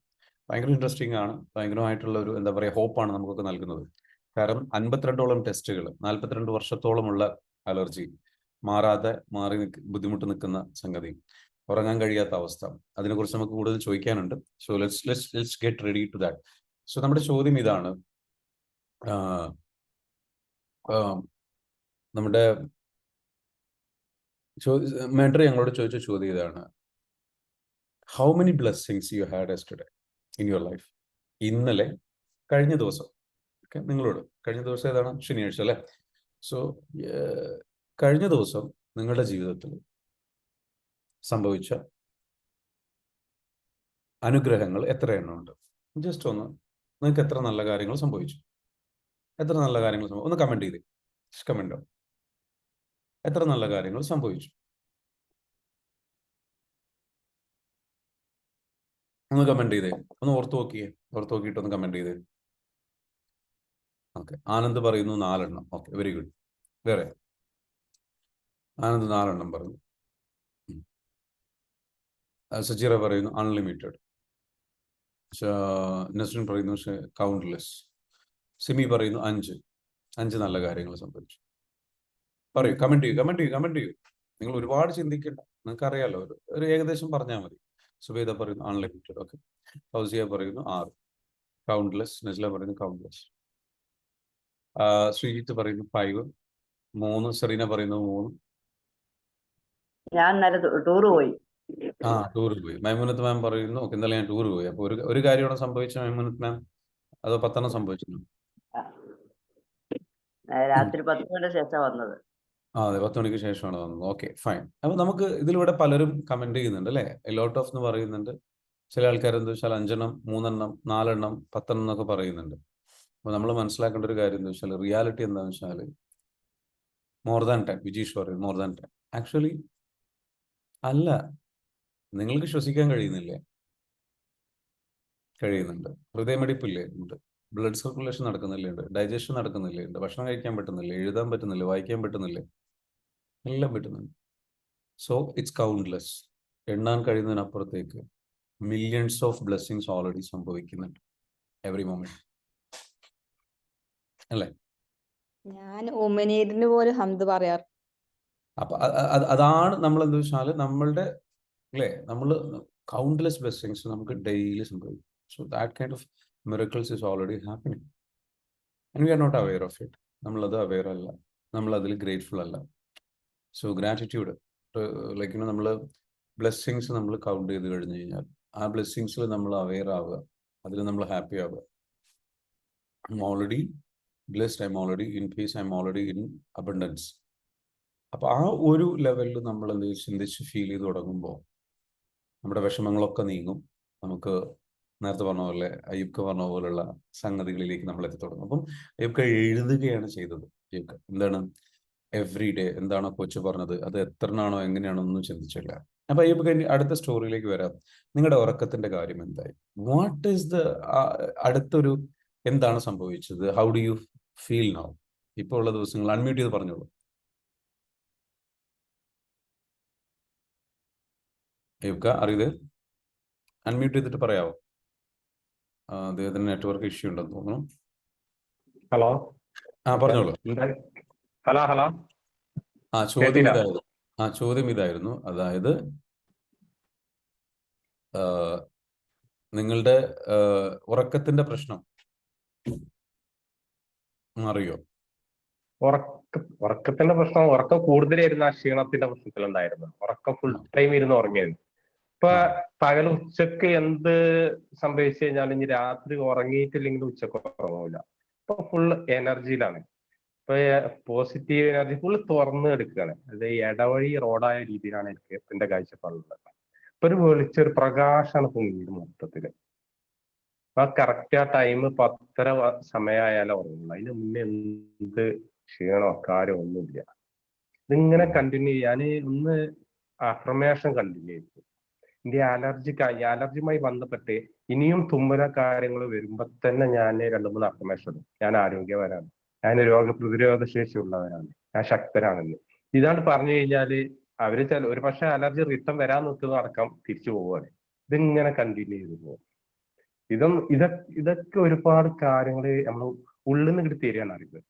ഭയങ്കര ഇൻട്രസ്റ്റിംഗ് ആണ്, ഭയങ്കരമായിട്ടുള്ള ഒരു എന്താ പറയുക ഹോപ്പാണ് നമുക്കൊക്കെ നൽകുന്നത്. കാരണം 52ഓളം ടെസ്റ്റുകൾ, 42 വർഷത്തോളമുള്ള അലർജി, മാറി ബുദ്ധിമുട്ട് നിൽക്കുന്ന സംഗതി, ഉറങ്ങാൻ കഴിയാത്ത അവസ്ഥ, അതിനെക്കുറിച്ച് നമുക്ക് കൂടുതൽ ചോദിക്കാനുണ്ട്. So let's get ready to that. So നമ്മുടെ ചോദ്യം ഇതാണ്, നമ്മുടെ മെൻറ്റർ ഞങ്ങളോട് ചോദിച്ച ചോദ്യം ഇതാണ്, how many blessings you had yesterday in your life? ഇന്നലെ, കഴിഞ്ഞ ദിവസം, ഓക്കെ, നിങ്ങളോട് കഴിഞ്ഞ ദിവസം ഏതാണ്? ശനിയാഴ്ച അല്ലേ? സോ കഴിഞ്ഞ ദിവസം നിങ്ങളുടെ ജീവിതത്തിൽ സംഭവിച്ച അനുഗ്രഹങ്ങൾ എത്ര എണ്ണമുണ്ട്? ജസ്റ്റ് ഒന്ന്, നിങ്ങൾക്ക് എത്ര നല്ല കാര്യങ്ങൾ സംഭവിച്ചു? എത്ര നല്ല കാര്യങ്ങൾ ഒന്ന് കമന്റ് ചെയ്തേ, കമന്റ്. എത്ര നല്ല കാര്യങ്ങൾ സംഭവിച്ചു? ഒന്ന് കമന്റ് ചെയ്തേ, ഒന്ന് ഓർത്ത് നോക്കിയിട്ട് ഒന്ന് കമന്റ് ചെയ്തേ. ഓക്കെ, ആനന്ദ് പറയുന്നു 4 എണ്ണം. Okay, very good. വേറെ? ആനന്ദ് 4 എണ്ണം പറഞ്ഞു. സജീറ പറയുന്നു അൺലിമിറ്റഡ്. നസ്രിൻ പറയുന്നു കൗണ്ട്ലെസ്. സിമി പറയുന്നു 5 നല്ല കാര്യങ്ങൾ സംഭവിച്ചു. പറയൂ, കമന്റ് ചെയ്യൂ. നിങ്ങൾ ഒരുപാട് ചിന്തിക്കണ്ട, നിങ്ങൾക്ക് അറിയാലോ, ഒരു ഏകദേശം പറഞ്ഞാൽ മതി. സുബേദ പറയുന്നു അൺലിമിറ്റഡ്. ഓക്കെ, ഫൗസിയ പറയുന്നു 6, കൗണ്ട്ലെസ്. നസ്ല പറയുന്നു കൗണ്ട്ലെസ്. ശ്രീജിത്ത് പറയുന്നു 5, 3. സെറീന പറയുന്നു 3. ഞാൻ ടൂർ പോയി. ടൂറിൽ പോയി. മൈമുനത്ത് മാം പറയുന്നു ഓക്കെ, ഇന്നലെ ഞാൻ ടൂർ പോയി. അപ്പൊ ഒരു കാര്യമാണ് സംഭവിച്ച മൈമുനത്ത് മാം, അതോ 10 സംഭവിച്ചു? രാത്രി 10 മണിക്ക് ശേഷം വന്നത്. അതെ, 10 മണിക്ക് ശേഷമാണ് വന്നത്. Okay, fine. അപ്പൊ നമുക്ക് ഇതിലൂടെ പലരും കമന്റ് ചെയ്യുന്നുണ്ട് അല്ലെ, ലോട്ട് ഓഫ് എന്ന് പറയുന്നുണ്ട്. ചില ആൾക്കാർ എന്താ വെച്ചാൽ 5 എണ്ണം, 3 എണ്ണം, 4 എണ്ണം, 10 എണ്ണം എന്നൊക്കെ പറയുന്നുണ്ട്. അപ്പൊ നമ്മൾ മനസ്സിലാക്കേണ്ട ഒരു കാര്യം എന്താ വെച്ചാൽ, റിയാലിറ്റി എന്താണെന്ന് വെച്ചാൽ മോർ ദാൻ 10. വിജീഷ് പറയും മോർ ദാൻ 10. ആക്ച്വലി അല്ല, നിങ്ങൾക്ക് ശ്വസിക്കാൻ കഴിയുന്നില്ലേ? കഴിയുന്നുണ്ട്. ഹൃദയമിടിപ്പില്ലേ? ഉണ്ട്. ബ്ലഡ് സർക്കുലേഷൻ നടക്കുന്നില്ലേ? ഉണ്ട്. ഡൈജഷൻ നടക്കുന്നില്ലേ? ഉണ്ട്. ഭക്ഷണം കഴിക്കാൻ പറ്റുന്നില്ലേ? എഴുതാൻ പറ്റുന്നില്ലേ? വായിക്കാൻ പറ്റുന്നില്ലേ? എല്ലാം പറ്റുന്നുണ്ട്. So it's countless. എണ്ണാൻ കഴിയുന്നതിനപ്പുറത്തേക്ക് മില്യൺസ് ഓഫ് ബ്ലെസ്സിങ്സ് ഓൾറെഡി സംഭവിക്കുന്നുണ്ട് എവറി മൊമെന്റ്, അല്ലേ? ഞാൻ ഉമിനീരിന് പോലും ഹംദ് പറയാറ്. അപ്പൊ അതാണ് നമ്മൾ എന്താ വെച്ചാൽ നമ്മളുടെ, അല്ലേ, നമ്മൾ കൗണ്ട്ലെസ് ബ്ലെസ്സിങ്സ് നമുക്ക് ഡെയിലി സംഭവിക്കും. So that kind of miracles is already happening and we are not aware of it. നമ്മളത് അവെയർ അല്ല, നമ്മൾ അതിൽ ഗ്രേറ്റ്ഫുൾ അല്ല. സോ ഗ്രാറ്റിറ്റ്യൂഡ്, ലൈക്ക് നമ്മൾ ബ്ലെസ്സിങ്സ് നമ്മൾ കൗണ്ട് ചെയ്ത് കഴിഞ്ഞ് കഴിഞ്ഞാൽ ആ ബ്ലെസ്സിങ്സിൽ നമ്മൾ അവെയർ ആവുക, അതിൽ നമ്മൾ ഹാപ്പി ആവുക. I'm already blessed, I'm already in peace, I'm already in abundance. അപ്പൊ ആ ഒരു ലെവലിൽ നമ്മൾ എന്ത് ചിന്തിച്ച് ഫീൽ ചെയ്ത് തുടങ്ങുമ്പോൾ നമ്മുടെ വിഷമങ്ങളൊക്കെ നീങ്ങും. നമുക്ക് നേരത്തെ പറഞ്ഞ പോലെ, അയ്യൂബ്ക്ക പറഞ്ഞ പോലുള്ള സംഗതികളിലേക്ക് നമ്മൾ എത്തി തുടങ്ങും. അപ്പം അയ്യൂബ്ക്ക എഴുതുകയാണ് ചെയ്തത്. അയ്യൂബ്ക്ക എന്താണ് എവറി ഡേ, എന്താണോ കൊച്ചു പറഞ്ഞത് അത് എത്രനാണോ എങ്ങനെയാണോ ഒന്നും ചിന്തിച്ചില്ല. അപ്പൊ അയ്യൂബ്ക്ക അടുത്ത സ്റ്റോറിയിലേക്ക് വരാം. നിങ്ങളുടെ ഉറക്കത്തിന്റെ കാര്യം എന്തായി? വാട്ട് ഈസ് ദ അടുത്തൊരു എന്താണ് സംഭവിച്ചത്? How do you feel now? ഇപ്പോൾ ഉള്ള ദിവസങ്ങൾ അൺമ്യൂട്ട് ചെയ്ത് പറഞ്ഞോളൂ. അയ്യൂബ്ക്ക അറിയത് അൺമ്യൂട്ട് ചെയ്തിട്ട് പറയാവോ? അദ്ദേഹത്തിന് നെറ്റ്വർക്ക് ഇഷ്യൂ ഉണ്ടെന്ന് തോന്നുന്നു. ഹലോ, പറഞ്ഞോളൂ. Hello hello. ചോദ്യം ഇതായിരുന്നു, അതായത് നിങ്ങളുടെ ഉറക്കത്തിന്റെ പ്രശ്നം അറിയോ? ഉറക്കത്തിന്റെ പ്രശ്നം, ഉറക്കം കൂടുതലായിരുന്നു. ആ ക്ഷീണത്തിന്റെ പ്രശ്നത്തിലുണ്ടായിരുന്നു. ഉറക്കം ഫുൾ ടൈം ഇരുന്ന് ഉറങ്ങിയായിരുന്നു. ഇപ്പൊ പകൽ ഉച്ചക്ക് എന്ത് സംഭവിച്ചു കഴിഞ്ഞാൽ ഇനി രാത്രി ഉറങ്ങിയിട്ടില്ലെങ്കിൽ ഉച്ചക്ക് ഉറങ്ങൂല. ഇപ്പൊ ഫുൾ എനർജിയിലാണ്. ഇപ്പൊ പോസിറ്റീവ് എനർജി ഫുൾ തുറന്ന് എടുക്കുകയാണ്. അത് ഇടവഴി റോഡായ രീതിയിലാണ് എനിക്ക് എന്റെ കാഴ്ചപ്പാടുള്ളത്. ഇപ്പൊ ഒരു വെളിച്ചൊരു പ്രകാശമാണ് ഇപ്പൊ മുന്നിൽ മൊത്തത്തില്. അപ്പൊ കറക്റ്റ് ആ ടൈം 10:30 സമയമായാലും ഉറങ്ങുള്ളൂ. അതിന് മുന്നേ എന്ത് ക്ഷീണോ കാര്യം ഒന്നുമില്ല. ഇതിങ്ങനെ കണ്ടിന്യൂ ചെയ്യാൻ ഒന്ന് അഫർമേഷൻ കണ്ടിന്യൂ ചെയ്തു. എന്റെ അലർജിയുമായി ബന്ധപ്പെട്ട് ഇനിയും തുമ്മല കാര്യങ്ങൾ വരുമ്പോ തന്നെ ഞാൻ 2-3 അഫർമേഷൻ ഇടും. ഞാൻ ആരോഗ്യവാനാണ്, ഞാൻ രോഗപ്രതിരോധ ശേഷി ഉള്ളവരാണ്, ഞാൻ ശക്തരാണെന്ന്. ഇതാണ് പറഞ്ഞു കഴിഞ്ഞാല് അവര് ഒരു പക്ഷെ അലർജി റിട്ടേൺ വരാൻ നിൽക്കുന്ന അടക്കം തിരിച്ചു പോവുകയാണ്. ഇതിങ്ങനെ കണ്ടിന്യൂ ചെയ്തു പോകും. ഇതൊക്കെ ഒരുപാട് കാര്യങ്ങൾ നമ്മൾ ഉള്ളിൽ നിന്ന് കിട്ടി തരികയാണ് അറിവ്.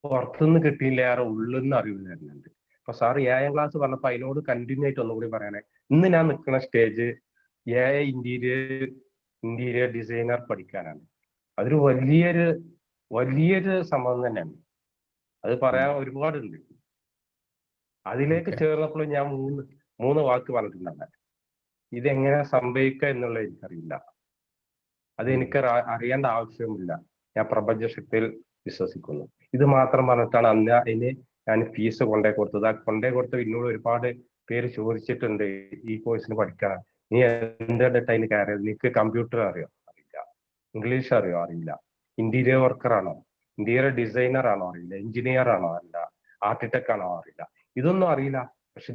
പുറത്തുനിന്ന് കിട്ടിയില്ലേറെ ഉള്ളിൽ നിന്ന് അറിവ് തരുന്നുണ്ട്. അപ്പൊ സാർ 7ാം ക്ലാസ് പറഞ്ഞപ്പോ അതിനോട് കണ്ടിന്യൂ ആയിട്ട് ഒന്നുകൂടി പറയണേ. ഇന്ന് ഞാൻ നിൽക്കുന്ന സ്റ്റേജ് ഇന്റീരിയർ ഡിസൈനർ പഠിക്കാനാണ്. അതൊരു വലിയൊരു സംഭവം തന്നെയാണ്. അത് പറയാൻ ഒരുപാടുണ്ട്. അതിലേക്ക് ചേർന്നപ്പോൾ ഞാൻ മൂന്ന് വാക്ക് പറഞ്ഞിട്ടുണ്ടായിരുന്നു. ഇതെങ്ങനെ സംഭവിക്കുക എന്നുള്ളത് എനിക്കറിയില്ല. അത് എനിക്ക് അറിയേണ്ട ആവശ്യമില്ല. ഞാൻ പ്രപഞ്ചശക്തിയിൽ വിശ്വസിക്കുന്നു. ഇത് മാത്രം പറഞ്ഞിട്ടാണ് അന്ന് അതിന് ഞാൻ ഫീസ് കൊണ്ടേ കൊടുത്തത്. ആ കൊണ്ടേ കൊടുത്ത എന്നോട് ഒരുപാട് പേര് ചോദിച്ചിട്ടുണ്ട്, ഈ കോഴ്സിന് പഠിക്കാൻ നീ എന്തിട്ട് അതിന് കയറിയത്? നിനക്ക് കമ്പ്യൂട്ടർ അറിയോ? അറിയില്ല. ഇംഗ്ലീഷ് അറിയോ? അറിയില്ല. ഇന്റീരിയർ വർക്കർ ആണോ? ഇന്റീരിയർ ഡിസൈനർ ആണോ? അറിയില്ല. എഞ്ചിനീയർ ആണോ? അല്ല. ആർക്കിടെക്ട് ആണോ? അറിയില്ല. ഇതൊന്നും അറിയില്ല. പക്ഷെ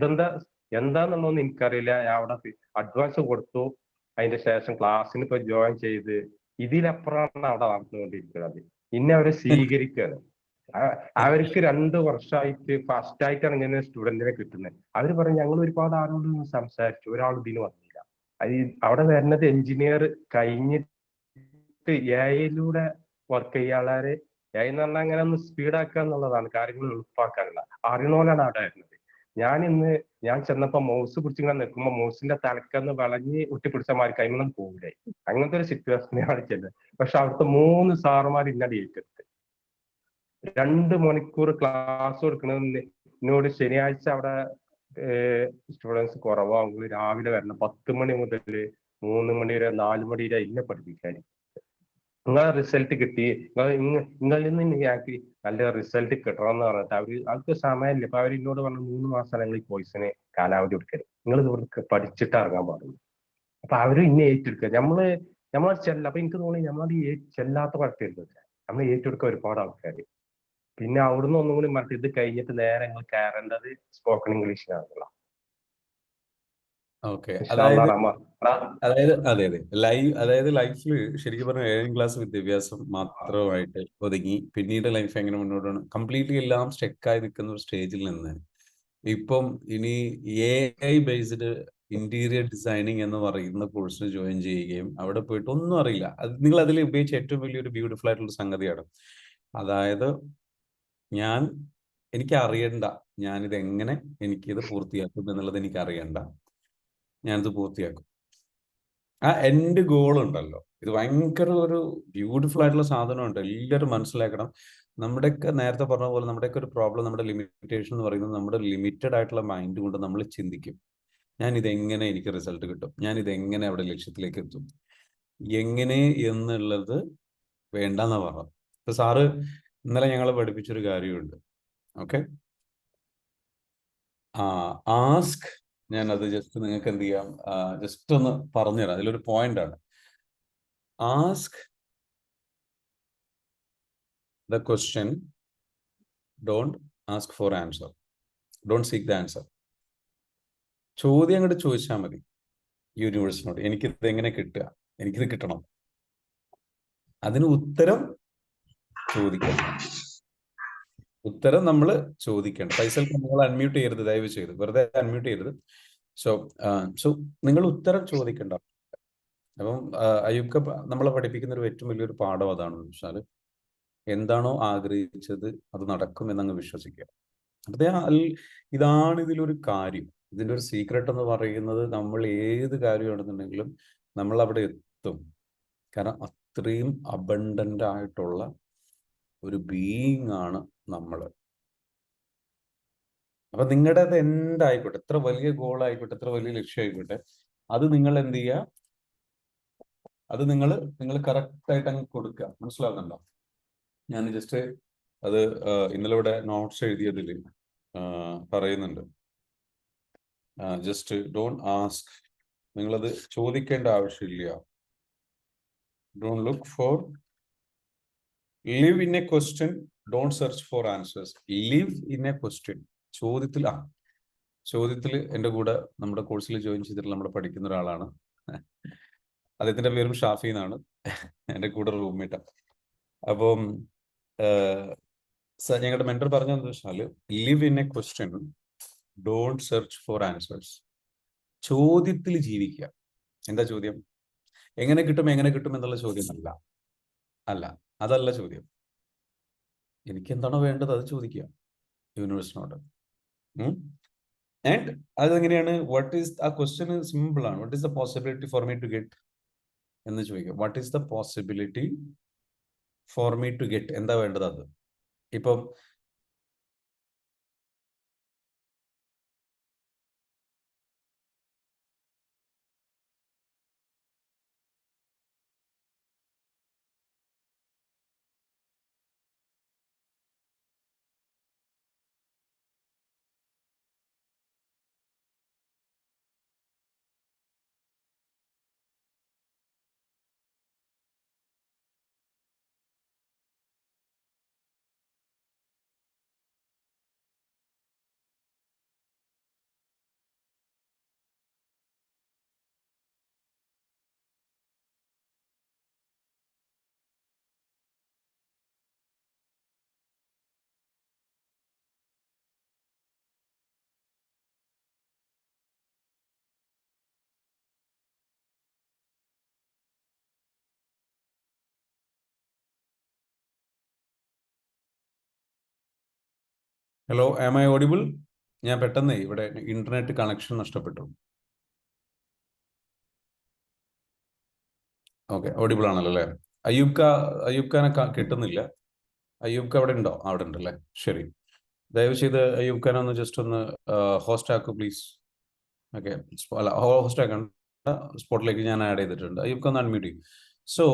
എന്താന്നുള്ളതൊന്നും എനിക്കറിയില്ല. ഞാൻ അവിടെ അഡ്വാൻസ് കൊടുത്തു. അതിന്റെ ശേഷം ക്ലാസ്സിന് ഇപ്പൊ ജോയിൻ ചെയ്ത് ഇതിലപ്പുറമാണ് അവിടെ നടന്നുകൊണ്ടിരിക്കുന്നത്. ഇന്നെ അവരെ സ്വീകരിക്കുകയാണ്. അവർക്ക് 2 വർഷമായിട്ട് ഫസ്റ്റ് ആയിട്ടാണ് ഇങ്ങനെ സ്റ്റുഡന്റിനെ കിട്ടുന്നത്. അവര് പറയും ഞങ്ങൾ ഒരുപാട് ആളോട് സംസാരിച്ചു, ഒരാൾ ഇതിന് വന്നില്ല. അവിടെ വരുന്നത് എഞ്ചിനീയർ കഴിഞ്ഞിട്ട് AI-ലൂടെ വർക്ക് ചെയ്യാളാര്. AI എന്ന് പറഞ്ഞാൽ അങ്ങനെ ഒന്ന് സ്പീഡാക്കുക എന്നുള്ളതാണ്, കാര്യങ്ങൾ എളുപ്പമാക്കാനുള്ള അറിയണോലാണ് അവിടെ വരുന്നത്. ഞാൻ ചെന്നപ്പോ മൗസ് പിടിച്ചിങ്ങനെ നിൽക്കുമ്പോ മൗസിന്റെ തലക്കന്ന് വളഞ്ഞ് ഒട്ടിപ്പിടിച്ചമാർക്ക് അതിനൊന്നും പോകില്ലേ. അങ്ങനത്തെ ഒരു സിറ്റുവേഷനാണ് ചെല്ലുന്നത്. പക്ഷെ അവിടുത്തെ 3 സാറുമാർ ഇന്നലെ ഏറ്റെടുത്ത് 2 മണിക്കൂർ ക്ലാസ് കൊടുക്കണമെന്ന് എന്നോട്. ശനിയാഴ്ച അവിടെ സ്റ്റുഡൻസ് കുറവാകുമ്പോൾ രാവിലെ വരണം. 10 മണി മുതൽ 3 മണി വരെ 4 മണി വരെ ഇന്നെ പഠിപ്പിക്കാൻ. നിങ്ങളെ റിസൾട്ട് കിട്ടി, നിങ്ങളിൽ നിന്ന് ഞങ്ങൾക്ക് നല്ല റിസൾട്ട് കിട്ടണമെന്ന് പറഞ്ഞിട്ട് അവർക്ക് സമയമില്ല. അപ്പൊ അവരിന്നോട് പറഞ്ഞു 3 മാസമാണ് ഞങ്ങൾ ഈ കോഴ്സിന് കാലാവധി കൊടുക്കരുത്, നിങ്ങൾ ഇവർക്ക് പഠിച്ചിട്ട് ഇറങ്ങാൻ പാടുള്ളൂ. അപ്പൊ അവര് ഇന്നെ ഏറ്റെടുക്കുക. നമ്മള് അപ്പൊ എനിക്ക് തോന്നി നമ്മളത് ചെല്ലാത്ത കുഴപ്പമില്ല. നമ്മൾ ഏറ്റെടുക്കുക ഒരുപാട് ആൾക്കാർ. പിന്നെ അവിടുന്ന് ഒന്നും കൂടി മറ്റു ഇത് കഴിഞ്ഞിട്ട് നേരെ ഞങ്ങൾ കയറേണ്ടത് സ്പോക്കൺ ഇംഗ്ലീഷിനാണല്ലോ. ഓക്കെ, അതായത് ലൈഫിൽ ശരിക്കും പറഞ്ഞാൽ 7ാം ക്ലാസ് വിദ്യാഭ്യാസം മാത്രമായിട്ട് ഒതുങ്ങി പിന്നീട് ലൈഫ് എങ്ങനെ മുന്നോട്ടാണ് കംപ്ലീറ്റ്ലി എല്ലാം സ്റ്റെക്കായി നിൽക്കുന്ന ഒരു സ്റ്റേജിൽ നിന്ന് ഇപ്പം ഇനി AI ബേസ്ഡ് ഇന്റീരിയർ ഡിസൈനിങ് എന്ന് പറയുന്ന കോഴ്സിന് ജോയിൻ ചെയ്യുകയും അവിടെ പോയിട്ട് ഒന്നും അറിയില്ല. അത് നിങ്ങൾ അതിൽ ഉപയോഗിച്ച ഏറ്റവും വലിയൊരു ബ്യൂട്ടിഫുൾ ആയിട്ടുള്ള സംഗതിയാണ്. അതായത് എനിക്ക് അറിയണ്ട ഞാനിത് എങ്ങനെ എനിക്കിത് പൂർത്തിയാക്കും എന്നുള്ളത് എനിക്ക് അറിയണ്ട, ഞാനിത് പൂർത്തിയാക്കും. ആ എൻഡ് ഗോൾ ഉണ്ടല്ലോ, ഇത് ഭയങ്കര ഒരു ബ്യൂട്ടിഫുൾ ആയിട്ടുള്ള സാധനമുണ്ട്. എല്ലാവരും മനസ്സിലാക്കണം. നമ്മുടെയൊക്കെ നേരത്തെ പറഞ്ഞ പോലെ നമ്മുടെയൊക്കെ ഒരു പ്രോബ്ലം, നമ്മുടെ ലിമിറ്റേഷൻ എന്ന് പറയുന്നത് നമ്മുടെ ലിമിറ്റഡ് ആയിട്ടുള്ള മൈൻഡ് കൊണ്ട് നമ്മൾ ചിന്തിക്കും, ഞാൻ ഇതെങ്ങനെ എനിക്ക് റിസൾട്ട് കിട്ടും, ഞാൻ ഇതെങ്ങനെ അവിടെ ലക്ഷ്യത്തിലേക്ക് എത്തും, എങ്ങനെ എന്നുള്ളത് വേണ്ടെന്നാ പറഞ്ഞത്. ഇപ്പൊ സാറ് ഇന്നലെ ഞങ്ങളെ പഠിപ്പിച്ചൊരു കാര്യമുണ്ട്. ഓക്കെ, ആസ്ക്, ഞാൻ അത് ജസ്റ്റ് നിങ്ങൾക്ക് എന്ത് ചെയ്യാം, ജസ്റ്റ് ഒന്ന് പറഞ്ഞുതരാം. അതിലൊരു പോയിന്റ് ആണ്. Ask the question, don't ask for answer, don't seek the answer. ചോദ്യം അങ്ങോട്ട് ചോദിച്ചാൽ മതി യൂണിവേഴ്സിനോട്, എനിക്കിത് എങ്ങനെ കിട്ടുക, എനിക്കിത് കിട്ടണം. അതിന് ഉത്തരം ചോദിക്കണം. ഉത്തരം നമ്മൾ ചോദിക്കണം. ഫൈസൽ, നിങ്ങൾ അൺമ്യൂട്ട് ചെയ്യരുത് ദയവ് ചെയ്ത്, വെറുതെ അൺമ്യൂട്ട് ചെയ്യരുത്. സോ നിങ്ങൾ ഉത്തരം ചോദിക്കണ്ട. അപ്പം അയ്യൂബ് നമ്മളെ പഠിപ്പിക്കുന്ന ഒരു ഏറ്റവും വലിയൊരു പാഠം അതാണെന്ന് വെച്ചാൽ, എന്താണോ ആഗ്രഹിച്ചത് അത് നടക്കും എന്നങ്ങ് വിശ്വസിക്കുക. അതെ, ഇതാണ് ഇതിലൊരു കാര്യം. ഇതിന്റെ ഒരു സീക്രട്ട് എന്ന് പറയുന്നത്, നമ്മൾ ഏത് കാര്യമാണെന്നുണ്ടെങ്കിലും നമ്മൾ അവിടെ എത്തും. കാരണം അത്രയും അബണ്ടന്റ് ആയിട്ടുള്ള ഒരു ബീയിങ് ആണ് നമ്മൾ. അപ്പൊ നിങ്ങളുടെ അത് എന്തായിക്കോട്ടെ, എത്ര വലിയ ഗോൾ ആയിക്കോട്ടെ, എത്ര വലിയ ലക്ഷ്യം ആയിക്കോട്ടെ, അത് നിങ്ങൾ എന്ത് ചെയ്യുക, അത് നിങ്ങൾ കറക്റ്റ് ആയിട്ട് അങ്ങ് കൊടുക്കുക. മനസ്സിലാകുന്നുണ്ടോ? ഞാൻ ജസ്റ്റ് അത് ഇന്നലെ ഇവിടെ നോട്ട്സ് എഴുതിയതിൽ പറയുന്നുണ്ട്. ജസ്റ്റ് ഡോണ്ട് ആസ്ക്, നിങ്ങളത് ചോദിക്കേണ്ട ആവശ്യമില്ല. Don't look for, live in A question, don't search for answers. Live in A question. ചോദ്യത്തിൽ എൻ്റെ കൂടെ നമ്മുടെ കോഴ്സിൽ ജോയിൻ ചെയ്തിട്ടുള്ള നമ്മൾ പഠിക്കുന്ന ഒരാളാണ്. അദ്ദേഹത്തിന്റെ പേരും ഷാഫി എന്നാണ്, എൻ്റെ കൂടെ റൂംമേറ്റാണ്. അപ്പം ഞങ്ങളുടെ മെന്റർ പറഞ്ഞതെന്ന് വെച്ചാൽ, live in A question, don't search for answers. ചോദ്യത്തിൽ ജീവിക്കുക. എന്താ ചോദ്യം? എങ്ങനെ കിട്ടും എന്നുള്ള ചോദ്യം അല്ല, അതല്ല ചോദ്യം. എനിക്ക് എന്താണോ വേണ്ടത് അത് ചോദിക്കുക യൂണിവേഴ്സിനോട്. ആൻഡ് അതെങ്ങനെയാണ്, വാട്ട് ഈസ് ആ ക്വസ്റ്റ്യൻ സിമ്പിൾ ആണ്. What is the possibility for me to get എന്ന് ചോദിക്കുക. What is the possibility for me to get, എന്താ വേണ്ടത് അത്. ഇപ്പം ഹലോ, ആം ഐ ഓഡിബിൾ? ഞാൻ പെട്ടെന്ന് ഇവിടെ ഇന്റർനെറ്റ് കണക്ഷൻ നഷ്ടപ്പെട്ടു. ഓക്കെ, ഓഡിബിൾ ആണല്ലോ അല്ലേ? അയ്യൂബ് ഖാനെ കിട്ടുന്നില്ല. അയ്യൂബ് ഖാൻ അവിടെ ഉണ്ടോ? അവിടെ ഉണ്ടല്ലേ, ശരി. ദയവ് ചെയ്ത് അയ്യൂബ് ഖാനെ ഒന്ന് ജസ്റ്റ് ഒന്ന് ഹോസ്റ്റ് ആക്കൂ പ്ലീസ്. ഓക്കെ, അല്ല ഹോസ്റ്റ് ആക്കണ്ട, സ്പോട്ടിലേക്ക് ഞാൻ ആഡ് ചെയ്തിട്ടുണ്ട്. അയ്യൂബ് ഖാൻ അൺമ്യൂട്ട് ചെയ്യും. സോ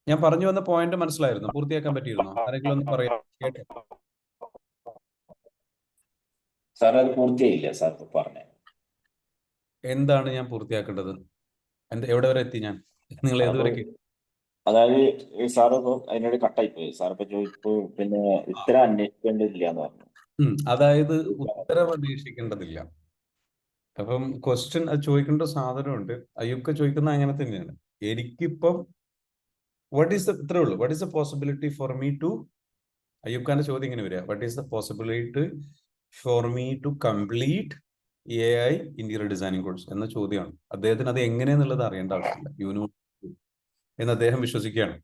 ഞാൻ പറഞ്ഞു വന്ന പോയിന്റ് മനസ്സിലായിരുന്നു? പൂർത്തിയാക്കാൻ പറ്റിയിരുന്നോ? ആരെങ്കിലും ഒന്ന് പറയാം, കേട്ടോ? സാർ അത് പൂർത്തിയായില്ല സാർ പറഞ്ഞ. എന്താണ് ഞാൻ പൂർത്തിയാക്കേണ്ടത്? എവിടെ വരെ എത്തി ഞാൻ? നിങ്ങൾ ഏതുവരെ? അതായത് സാർ അതിനോട് കട്ടായി പോയി. സാർ ഇപ്പൊ ചോദിച്ചു പിന്നെ ഉത്തരം അന്വേഷിക്കേണ്ടതില്ല എന്ന് പറഞ്ഞു. അതായത് ഉത്തരം അന്വേഷിക്കേണ്ടതില്ല. അപ്പം ക്വസ്റ്റ്യൻ അത് ചോദിക്കേണ്ട സാധനമുണ്ട്. അയ്യൂബ് ചോദിക്കുന്ന അങ്ങനെ തന്നെയാണ്. എനിക്കിപ്പം ഇത്രേ ഉള്ളൂ, what is the possibility for me to, Ayyub ഖാന്റെ ചോദ്യം ഇങ്ങനെ വരിക, what is the possibility for me to complete AI interior designing course എന്ന ചോദ്യമാണ്. അദ്ദേഹത്തിന് അത് എങ്ങനെയെന്നുള്ളത് അറിയേണ്ട ആവശ്യമില്ല, യൂണിവേഴ്സിറ്റി എന്ന് അദ്ദേഹം വിശ്വസിക്കുകയാണ്.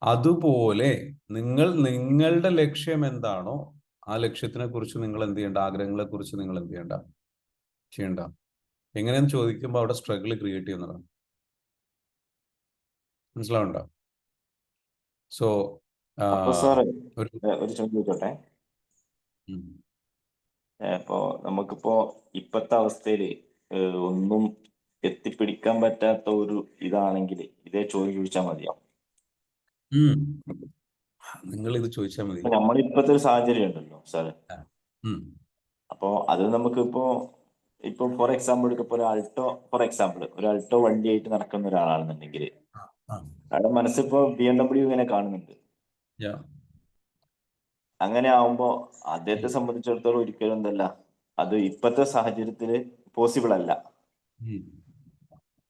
അതുപോലെ നിങ്ങളുടെ ലക്ഷ്യം എന്താണോ ആ ലക്ഷ്യത്തിനെ കുറിച്ച് നിങ്ങൾ എന്ത് ചെയ്യേണ്ട, ആഗ്രഹങ്ങളെ കുറിച്ച് നിങ്ങൾ എന്ത് ചെയ്യേണ്ട. എങ്ങനെയെന്ന് ചോദിക്കുമ്പോൾ അവിടെ സ്ട്രഗിൾ ക്രിയേറ്റ് ചെയ്യുന്നതാണ്. മനസ്സിലാവുണ്ടോ? സോ അപ്പൊ സാറ് ഒരു ഒരു ചോദ്യം ചോദിച്ചോട്ടെ. ഉം. ഇപ്പോ നമുക്കിപ്പോ ഇപ്പോഴത്തെ അവസ്ഥയിൽ ഒന്നും എത്തിപ്പിടിക്കാൻ പറ്റാത്ത ഒരു ഇതാണെങ്കിൽ ഇതേ ചോദ്യം ചോദിച്ചാൽ മതിയാവും. നിങ്ങൾ ഇത് ചോദിച്ചാൽ മതി. നമ്മളിപ്പോഴത്തെ ഒരു സാഹചര്യം ഉണ്ടല്ലോ സാറ്, ഉം. അപ്പോ അത് നമുക്കിപ്പോ ഇപ്പൊ ഫോർ എക്സാമ്പിൾ എടുക്കപ്പോ ഒരു അൾട്ടോ വണ്ടിയായിട്ട് നടക്കുന്ന ഒരാളാണെന്നുണ്ടെങ്കിൽ ആ. അയാളുടെ മനസ്സിപ്പോ BMW ഇങ്ങനെ കാണുന്നുണ്ട്. Yeah. അങ്ങനെ ആവുമ്പോ അദ്ദേഹത്തെ സംബന്ധിച്ചിടത്തോളം ഒരിക്കലും എന്തല്ല, അത് ഇപ്പോഴത്തെ സാഹചര്യത്തില് പോസിബിൾ അല്ല. ഉം.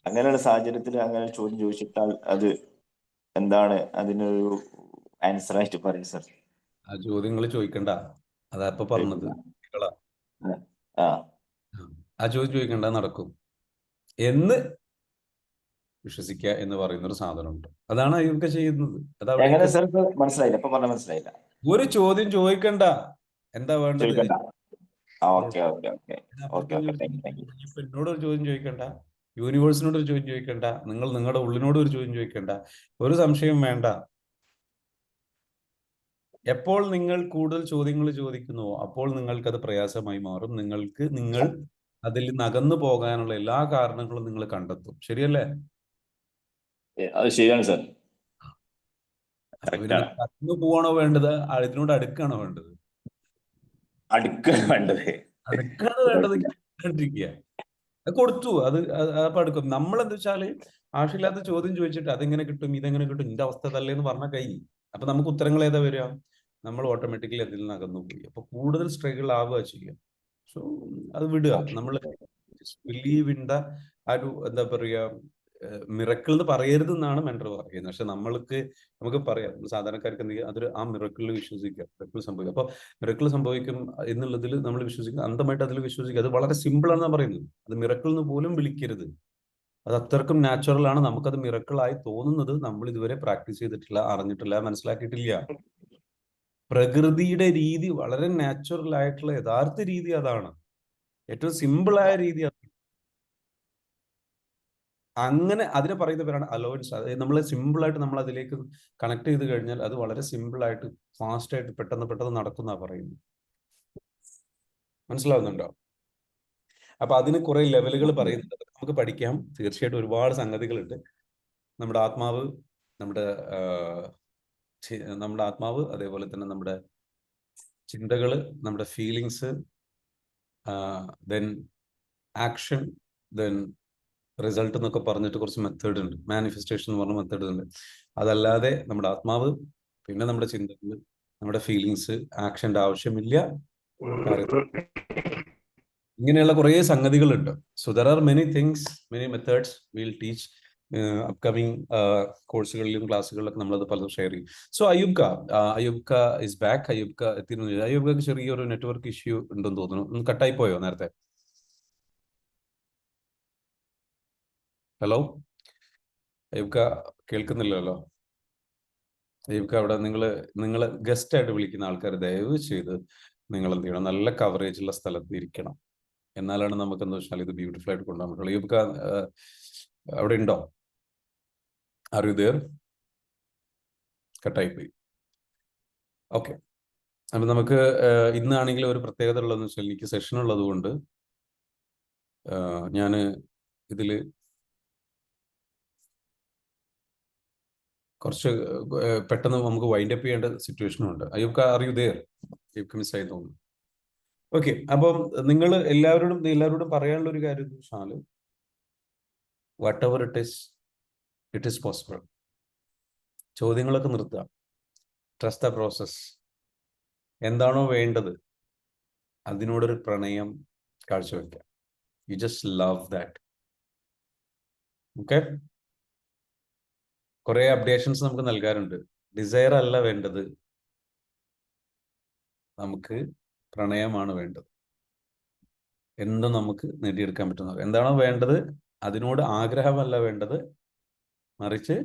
അങ്ങനെയുള്ള സാഹചര്യത്തിൽ അങ്ങനെ ചോദ്യം ചോദിച്ചിട്ടാൽ അത് എന്താണ് അതിനൊരു ആൻസർ ആയിട്ട് പറയും സർ? ആ ചോദ്യങ്ങൾ ചോദിക്കണ്ട, അതാ ഇപ്പൊ പറഞ്ഞത്. ആ ആ ചോദ്യം ചോദിക്കണ്ട, നടക്കും എന്ന് വിശ്വസിക്കുക എന്ന് പറയുന്ന ഒരു സാധനമുണ്ട്. അതാണ് അയ്യൂബ് ചെയ്യുന്നത്. എങ്ങനെ സർ? മനസ്സിലായില്ല, ഇപ്പൊ പറഞ്ഞ മനസ്സിലായില്ല. ഒരു ചോദ്യം ചോദിക്കണ്ട, എന്താ വേണ്ടത്? ചോദിക്കണ്ട. Okay okay okay okay okay thank you. ഇപ്പൊ എന്നോട് ഒരു ചോദ്യം ചോദിക്കണ്ട, യൂണിവേഴ്സിനോട് ഒരു ചോദ്യം ചോദിക്കണ്ട, നിങ്ങളുടെ ഉള്ളിനോട് ഒരു ചോദ്യം ചോദിക്കണ്ട, ഒരു സംശയം വേണ്ട. എപ്പോൾ നിങ്ങൾ കൂടുതൽ ചോദ്യങ്ങൾ ചോദിക്കുന്നുവോ അപ്പോൾ നിങ്ങൾക്കത് പ്രയാസമായി മാറും. നിങ്ങൾ അതിൽ നകന്നു പോകാനുള്ള എല്ലാ കാരണങ്ങളും നിങ്ങൾ കണ്ടെത്തും. ശരിയല്ലേ? അത് ശരിയാണ് സർ. നകന്നു പോവാണോ വേണ്ടത്, ഇതിനോട് അടുക്കാണോ വേണ്ടത്? അടുക്കാണ് വേണ്ടത്. അടുക്കാണ് വേണ്ടത്. കൊടുത്തു അത് അടുക്കും. നമ്മളെന്താ വെച്ചാല് ആവശ്യമില്ലാത്ത ചോദ്യം ചോദിച്ചിട്ട് അതെങ്ങനെ കിട്ടും, ഇതെങ്ങനെ കിട്ടും, ഇന്റെ അവസ്ഥ തല്ലേന്ന് പറഞ്ഞ കഴിഞ്ഞു. അപ്പൊ നമുക്ക് ഉത്തരങ്ങൾ ഏതാ വരിക? നമ്മൾ ഓട്ടോമാറ്റിക്കലി അതിൽ നിന്ന് അകന്നു പോയി. അപ്പൊ കൂടുതൽ സ്ട്രഗിൾ ആവുക ചെയ്യുക. സോ അത് വിടുക. നമ്മൾ ബിലീവ് ഇൻ ദ എന്താ പറയുക, മിറക്കിൾ എന്ന് പറയരുത് എന്നാണ് മെന്റർ പറയുന്നത്. പക്ഷെ നമുക്ക് പറയാം, സാധാരണക്കാർക്ക് എന്ത് ചെയ്യുക, ആ മിറക്കിളിൽ വിശ്വസിക്കുക. മിറക്കിൾ സംഭവിക്കും. അപ്പൊ മിറക്കിൾ സംഭവിക്കും എന്നുള്ളതിൽ നമ്മൾ വിശ്വസിക്കുക, അന്ധമായിട്ട് അതിൽ വിശ്വസിക്കുക. അത് വളരെ സിമ്പിൾ ആണെന്നാണ് പറയുന്നത്. അത് മിറക്കിൾ എന്ന് പോലും വിളിക്കരുത്. അത് അത്രക്കും നാച്ചുറൽ ആണ്. നമുക്കത് മിറക്കിൾ ആയി തോന്നുന്നത് നമ്മൾ ഇതുവരെ പ്രാക്ടീസ് ചെയ്തിട്ടില്ല, അറിഞ്ഞിട്ടില്ല, മനസ്സിലാക്കിയിട്ടില്ല. പ്രകൃതിയുടെ രീതി വളരെ നാച്ചുറൽ ആയിട്ടുള്ള യഥാർത്ഥ രീതി അതാണ്. ഏറ്റവും സിമ്പിൾ ആയ രീതി. അങ്ങനെ അതിനെ പറയുന്ന പേരാണ് അലോവൻസ്. അതായത് നമ്മൾ സിമ്പിൾ ആയിട്ട് നമ്മൾ അതിലേക്ക് കണക്ട് ചെയ്ത് കഴിഞ്ഞാൽ അത് വളരെ സിമ്പിൾ ആയിട്ട് ഫാസ്റ്റ് ആയിട്ട് പെട്ടെന്ന് നടക്കുന്ന പറയുന്നത്. മനസ്സിലാവുന്നുണ്ടോ? അപ്പൊ അതിന് കുറെ ലെവലുകൾ പറയുന്നുണ്ട്, നമുക്ക് പഠിക്കാം. തീർച്ചയായിട്ടും ഒരുപാട് സംഗതികളുണ്ട്. നമ്മുടെ ആത്മാവ്, നമ്മുടെ ആത്മാവ്, അതേപോലെ തന്നെ നമ്മുടെ ചിന്തകള്, നമ്മുടെ feelings, then action, then result എന്നൊക്കെ പറഞ്ഞിട്ട് കുറച്ച് മെത്തേഡ് ഉണ്ട്. മാനിഫെസ്റ്റേഷൻ എന്ന് പറഞ്ഞ മെത്തേഡ് ഉണ്ട്. അതല്ലാതെ നമ്മുടെ ആത്മാവ്, പിന്നെ നമ്മുടെ ചിന്തകൾ, നമ്മുടെ ഫീലിങ്സ്, ആക്ഷന്റെ ആവശ്യമില്ല, ഇങ്ങനെയുള്ള കുറേ സംഗതികളുണ്ട്. So there are many things, many methods will teach upcoming കോഴ്സുകളിലും ക്ലാസ്സുകളിലൊക്കെ നമ്മളത് പലതും ഷെയർ ചെയ്യും. So Ayyub is back. അയ്യൂബ്ക്ക് ചെറിയൊരു നെറ്റ്വർക്ക് ഇഷ്യൂ ഉണ്ടെന്ന് തോന്നുന്നു. കട്ടായി പോയോ നേരത്തെ? ഹലോ അയ്യൂബ്, കേൾക്കുന്നില്ലല്ലോ. അയ്യൂബ്, അവിടെ നിങ്ങൾ ഗസ്റ്റ് ആയിട്ട് വിളിക്കുന്ന ആൾക്കാർ ദയവ് ചെയ്ത് നിങ്ങൾ എന്ത് ചെയ്യണം, നല്ല കവറേജ് ഉള്ള സ്ഥലത്ത് ഇരിക്കണം. എന്നാലാണ് നമുക്ക് എന്താ വെച്ചാൽ ഇത് ബ്യൂട്ടിഫുൾ ആയിട്ട് കൊണ്ടുപോകാൻ പറ്റുള്ളൂ. അയ്യൂബ് അവിടെ ഉണ്ടോ? Are you there? കട്ടായിപ്പോയി. ഓക്കെ. അപ്പൊ നമുക്ക് ഇന്നാണെങ്കിൽ ഒരു പ്രത്യേകത ഉള്ളതെന്ന് വെച്ചാൽ എനിക്ക് സെഷൻ ഉള്ളത് കൊണ്ട് ഞാൻ ഇതില് കുറച്ച് പെട്ടെന്ന് നമുക്ക് വൈൻഡ് അപ്പ് ചെയ്യേണ്ട സിറ്റുവേഷനും ഉണ്ട്. Ayyub, R you there? Ayyub miss ആയി തോന്നുന്നു. ഓക്കെ. അപ്പം നിങ്ങൾ എല്ലാവരോടും പറയാനുള്ള ഒരു കാര്യം എന്ന് വെച്ചാൽ whatever it is possible. ചോദ്യങ്ങളൊക്കെ നിർത്തുക. Trust the process. എന്താണോ വേണ്ടത് അതിനോടൊരു പ്രണയം കാഴ്ചവെക്കുക. You just love that. Okay. കുറെ അപ്ഡേഷൻസ് നമുക്ക് നൽകാറുണ്ട്. ഡിസയർ അല്ല വേണ്ടത്, നമുക്ക് പ്രണയമാണ് വേണ്ടത്. എന്തും നമുക്ക് നേടിയെടുക്കാൻ പറ്റുന്നത്. എന്താണോ വേണ്ടത് അതിനോട് ആഗ്രഹമല്ല വേണ്ടത്, മറിച്ച്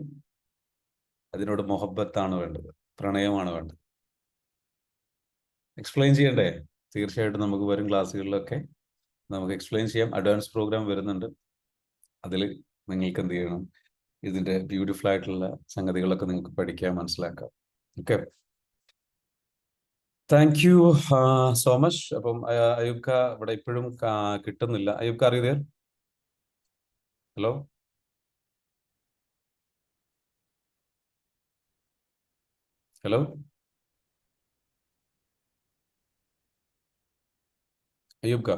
അതിനോട് മൊഹബത്താണ് വേണ്ടത്, പ്രണയമാണ് വേണ്ടത്. എക്സ്പ്ലെയിൻ ചെയ്യണ്ടേ? തീർച്ചയായിട്ടും നമുക്ക് വരും ക്ലാസ്സുകളിലൊക്കെ നമുക്ക് എക്സ്പ്ലെയിൻ ചെയ്യാം. അഡ്വാൻസ് പ്രോഗ്രാം വരുന്നുണ്ട്. അതിൽ നിങ്ങൾക്ക് എന്ത് ചെയ്യണം, ഇതിന്റെ ബ്യൂട്ടിഫുൾ ആയിട്ടുള്ള സംഗതികളൊക്കെ നിങ്ങൾക്ക് പഠിക്കാൻ, മനസ്സിലാക്കാം. Okay, thank you so much. അപ്പം അയ്യൂബ് ഖാ ഇവിടെ ഇപ്പോഴും കിട്ടുന്നില്ല. അയ്യൂബ് ഖാ അറിയതേ? ഹലോ, ഹലോ അയ്യൂബ് ഖാ,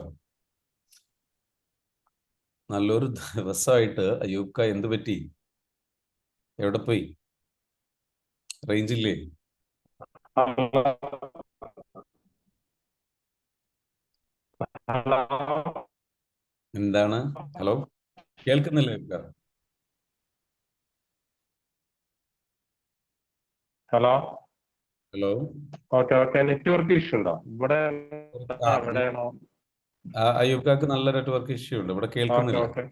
നല്ലൊരു ദിവസമായിട്ട് അയ്യൂബ് ഖാ എന്ത് പറ്റി? എവിടെ പോയി? റേഞ്ച് ഇല്ലേ? എന്താണ്? ഹലോ, കേൾക്കുന്നില്ല Ayyub Kha? Hello, hello, okay. Network issue ഉണ്ടോ ഇവിടെ? എവിടെയാണോ? അയ്യൂബ് ഖാക്ക് നല്ല നെറ്റ്വർക്ക് ഇഷ്യൂ ഉണ്ട്, ഇവിടെ കേൾക്കുന്നില്ല. ഓക്കെ.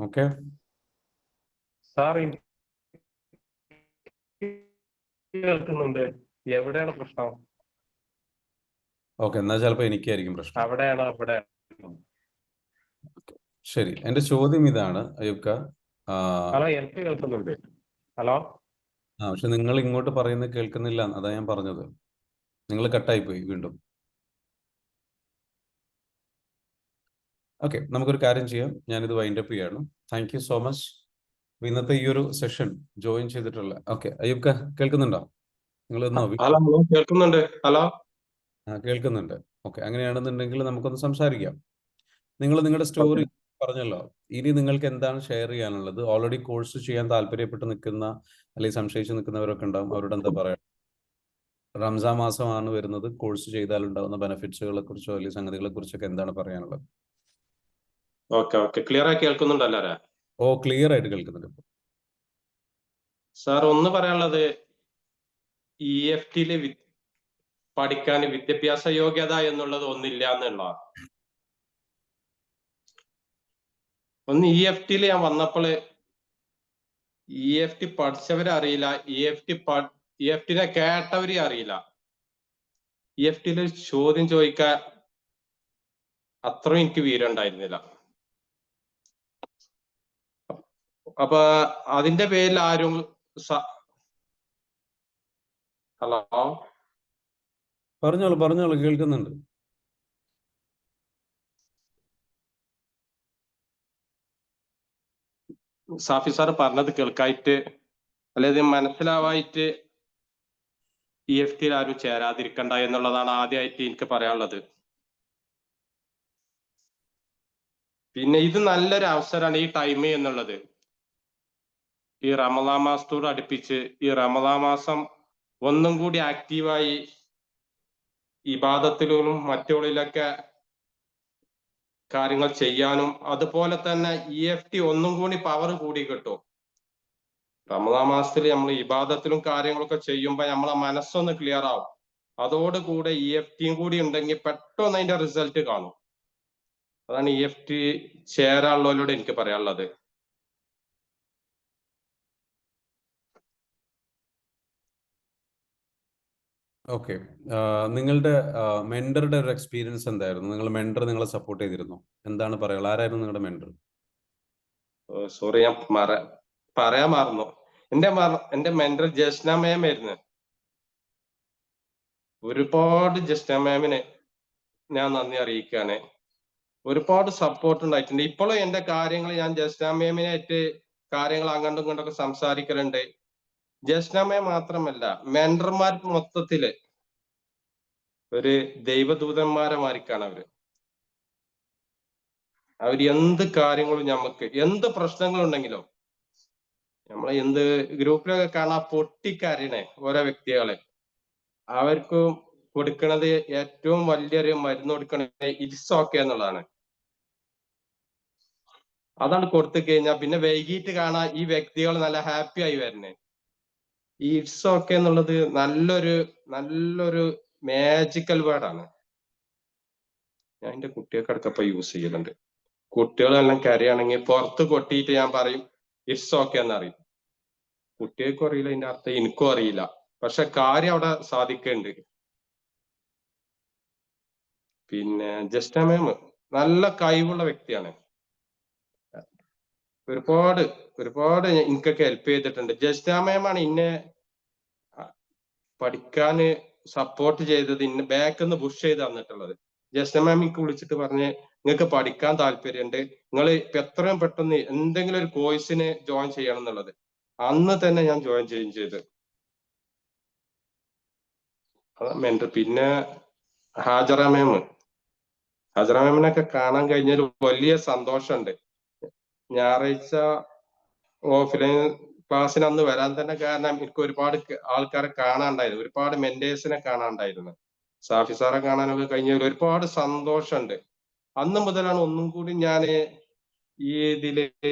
ഓക്കെ, സാർ കേൾക്കുന്നുണ്ട്. എവിടെയാണ് പ്രശ്നം? ഓക്കെ, എന്നാൽ ചിലപ്പോൾ എനിക്കായിരിക്കും പ്രശ്നം. അവിടെയാണോ? അവിടെ? ശരി, എന്റെ ചോദ്യം ഇതാണ് അയ്യൂബ് ഖാ. ഹലോ, എനിക്ക് കേൾക്കുന്നുണ്ട്. ഹലോ, പക്ഷെ നിങ്ങൾ ഇങ്ങോട്ട് പറയുന്നത് കേൾക്കുന്നില്ല, അതാ ഞാൻ പറഞ്ഞത്. നിങ്ങൾ കട്ടായി പോയി വീണ്ടും. ഓക്കെ, നമുക്കൊരു കാര്യം ചെയ്യാം, ഞാനിത് വൈൻഡപ്പ് ചെയ്യാണ്. Thank you so much. ഇന്നത്തെ ഈ ഒരു സെഷൻ ജോയിൻ ചെയ്തിട്ടുള്ള അയ്യൂബ് ഖാ കേൾക്കുന്നുണ്ടോ? നിങ്ങൾ ഹലോ, കേൾക്കുന്നുണ്ട്. ഹലോ, കേൾക്കുന്നുണ്ട്. ഓക്കെ, അങ്ങനെയാണെന്നുണ്ടെങ്കിൽ നമുക്കൊന്ന് സംസാരിക്കാം. നിങ്ങൾ നിങ്ങളുടെ സ്റ്റോറി പറഞ്ഞല്ലോ. ഇനി നിങ്ങൾക്ക് എന്താണ് ഷെയർ ചെയ്യാനുള്ളത്? ഓൾറെഡി കോഴ്സ് ചെയ്യാൻ താല്പര്യപ്പെട്ട് നിൽക്കുന്ന അല്ലെങ്കിൽ സംശയിച്ച് നിൽക്കുന്നവരൊക്കെ ഉണ്ടാവും. അവരോട് എന്താ പറയാ? റംസാൻ മാസമാണ് വരുന്നത്. കോഴ്സ് ചെയ്താൽ ഉണ്ടാകുന്ന ബെനിഫിറ്റ്സുകളെ കുറിച്ചോ അല്ലെങ്കിൽ സംഗതികളെ കുറിച്ചൊക്കെ എന്താണ് പറയാനുള്ളത്? ഓക്കെ. ക്ലിയർ ആയി കേൾക്കുന്നുണ്ടല്ലോ? ഓ, ക്ലിയർ ആയിട്ട് കേൾക്കുന്നുണ്ട്. സാർ, ഒന്ന് പറയാനുള്ളത്, EFTയില് പഠിക്കാൻ വിദ്യാഭ്യാസ യോഗ്യത എന്നുള്ളത് ഒന്നില്ല എന്നുള്ള. ഒന്ന് EFTയില് ഞാൻ വന്നപ്പോൾ EFT പഠിച്ചവരെ അറിയില്ല, EFTനെ കേട്ടവരെ അറിയില്ല. EFTയില് ചോദ്യം ചോദിക്കാൻ അത്രയും എനിക്ക് വീരം ഉണ്ടായിരുന്നില്ല. അപ്പൊ അതിന്റെ പേരിൽ ആരും ഹലോ, പറഞ്ഞോളൂ, കേൾക്കുന്നുണ്ട്. സാഫി സാർ പറഞ്ഞത് കേൾക്കായിട്ട് അല്ലെങ്കിൽ മനസ്സിലാവായിട്ട് EFTയിൽ ആരും ചേരാതിരിക്കണ്ട എന്നുള്ളതാണ് ആദ്യമായിട്ട് എനിക്ക് പറയാനുള്ളത്. പിന്നെ ഇത് നല്ലൊരു അവസരമാണ് ഈ ടൈം എന്നുള്ളത്. ഈ റമദാൻ മാസത്തോട് അടുപ്പിച്ച് ഈ റമദാൻ മാസം ഒന്നും കൂടി ആക്റ്റീവായി ഇബാദത്തിലും മറ്റുള്ളിലൊക്കെ കാര്യങ്ങൾ ചെയ്യാനും, അതുപോലെ തന്നെ EFT ഒന്നും കൂടി പവർ കൂടി കിട്ടും. റമദാൻ മാസത്തിൽ നമ്മൾ ഇബാദത്തിലും കാര്യങ്ങളൊക്കെ ചെയ്യുമ്പോൾ നമ്മളെ മനസ്സൊന്ന് ക്ലിയർ ആവും. അതോടുകൂടെ EFTയും കൂടി ഉണ്ടെങ്കിൽ പെട്ടെന്ന് അതിന്റെ റിസൾട്ട് കാണും. അതാണ് EFT ചേരാനുള്ളവരോട് എനിക്ക് പറയാനുള്ളത്. ഓക്കെ, നിങ്ങളുടെ മെന്ററുടെ ഒരു എക്സ്പീരിയൻസ് എന്തായിരുന്നു? നിങ്ങളുടെ മെന്റർ നിങ്ങളെ സപ്പോർട്ട് ചെയ്തിരുന്നു? എന്താണ് പറയുക? ആരായിരുന്നു നിങ്ങളുടെ മെന്റർ? സോറി, ഞാൻ പറയാൻ മറന്നു. എന്റെ മെന്റർ ജസ്ന മാം ആയിരുന്നു. ഒരുപാട് ജസ്ന മാമിനെ ഞാൻ നന്ദി അറിയിക്കുകയാണ്. ഒരുപാട് സപ്പോർട്ട് ഉണ്ടായിട്ടുണ്ട്. ഇപ്പോഴും എന്റെ കാര്യങ്ങൾ ഞാൻ ജസ്ന മാമിനായിട്ട് കാര്യങ്ങൾ അങ്ങോട്ടും ഇങ്ങോട്ടൊക്കെ സംസാരിക്കലുണ്ട്. ജസ്ന മാം മാത്രമല്ല, മെന്റർമാർ മൊത്തത്തില് ഒരു ദൈവദൂതന്മാരെ മാറിക്കാണ് അവര്. എന്ത് കാര്യങ്ങളും നമുക്ക് എന്ത് പ്രശ്നങ്ങളുണ്ടെങ്കിലും നമ്മളെ എന്ത് ഗ്രൂപ്പിലൊക്കെ കാണാൻ പൊട്ടിക്കരയണേ ഓരോ വ്യക്തികളെ, അവർക്ക് കൊടുക്കണത് ഏറ്റവും വലിയൊരു മരുന്ന് കൊടുക്കണത് ഇറ്റ്സ് ഓക്കെ എന്നുള്ളതാണ്. അതാണ് കൊടുത്തു കഴിഞ്ഞാൽ പിന്നെ വൈകിട്ട് കാണാൻ ഈ വ്യക്തികൾ നല്ല ഹാപ്പി ആയി വരണേ. ഈ ഇറ്റ്സ് ഓക്കെ എന്നുള്ളത് നല്ലൊരു മാജിക്കൽ വേർഡാണ്. ഞാൻ എന്റെ കുട്ടികൾക്ക് അടക്കപ്പോ യൂസ് ചെയ്യുന്നുണ്ട്. കുട്ടികളെല്ലാം കരയാണെങ്കിൽ പുറത്ത് കൊട്ടിയിട്ട് ഞാൻ പറയും ഇറ്റ്സ് ഓക്കെ എന്നറിയും. കുട്ടികൾക്കും അറിയില്ല ഇതിന്റെ അർത്ഥം, എനിക്കും അറിയില്ല. പക്ഷെ കാര്യം അവിടെ സാധിക്കുന്നുണ്ട്. പിന്നെ ജസ്റ്റ് മാം നല്ല കഴിവുള്ള വ്യക്തിയാണ്. ഒരുപാട് എനിക്കൊക്കെ ഹെൽപ്പ് ചെയ്തിട്ടുണ്ട്. ജസ്റ്റ് മാമാണ് ഇന്നെ പഠിക്കാന് സപ്പോർട്ട് ചെയ്തത്, ഇന്നെ ബാക്കിൽ നിന്ന് പുഷ് ചെയ്ത് തന്നിട്ടുള്ളത്. ജസ്റ്റ് മാം എനിക്ക് വിളിച്ചിട്ട് പറഞ്ഞ് നിങ്ങൾക്ക് പഠിക്കാൻ താല്പര്യമുണ്ട്, നിങ്ങൾ എത്രയും പെട്ടെന്ന് എന്തെങ്കിലും ഒരു കോഴ്സിന് ജോയിൻ ചെയ്യണം എന്നുള്ളത്. അന്ന് തന്നെ ഞാൻ ജോയിൻ ചെയ്ത്. മെന്റർ. പിന്നെ ഹാജറ മാമിനൊക്കെ കാണാൻ കഴിഞ്ഞൊരു വലിയ സന്തോഷമുണ്ട്. ഞായറാഴ്ച ഓഫ്ലൈൻ ക്ലാസ്സിന് അന്ന് വരാൻ തന്നെ കാരണം എനിക്ക് ഒരുപാട് ആൾക്കാരെ കാണാണ്ടായിരുന്നു, ഒരുപാട് മെന്റേഴ്സിനെ കാണാണ്ടായിരുന്നു. സാഫി സാറെ കാണാനൊക്കെ കഴിഞ്ഞതിൽ ഒരുപാട് സന്തോഷമുണ്ട്. അന്ന് മുതലാണ് ഒന്നും കൂടി ഞാൻ ഈ ഇതില്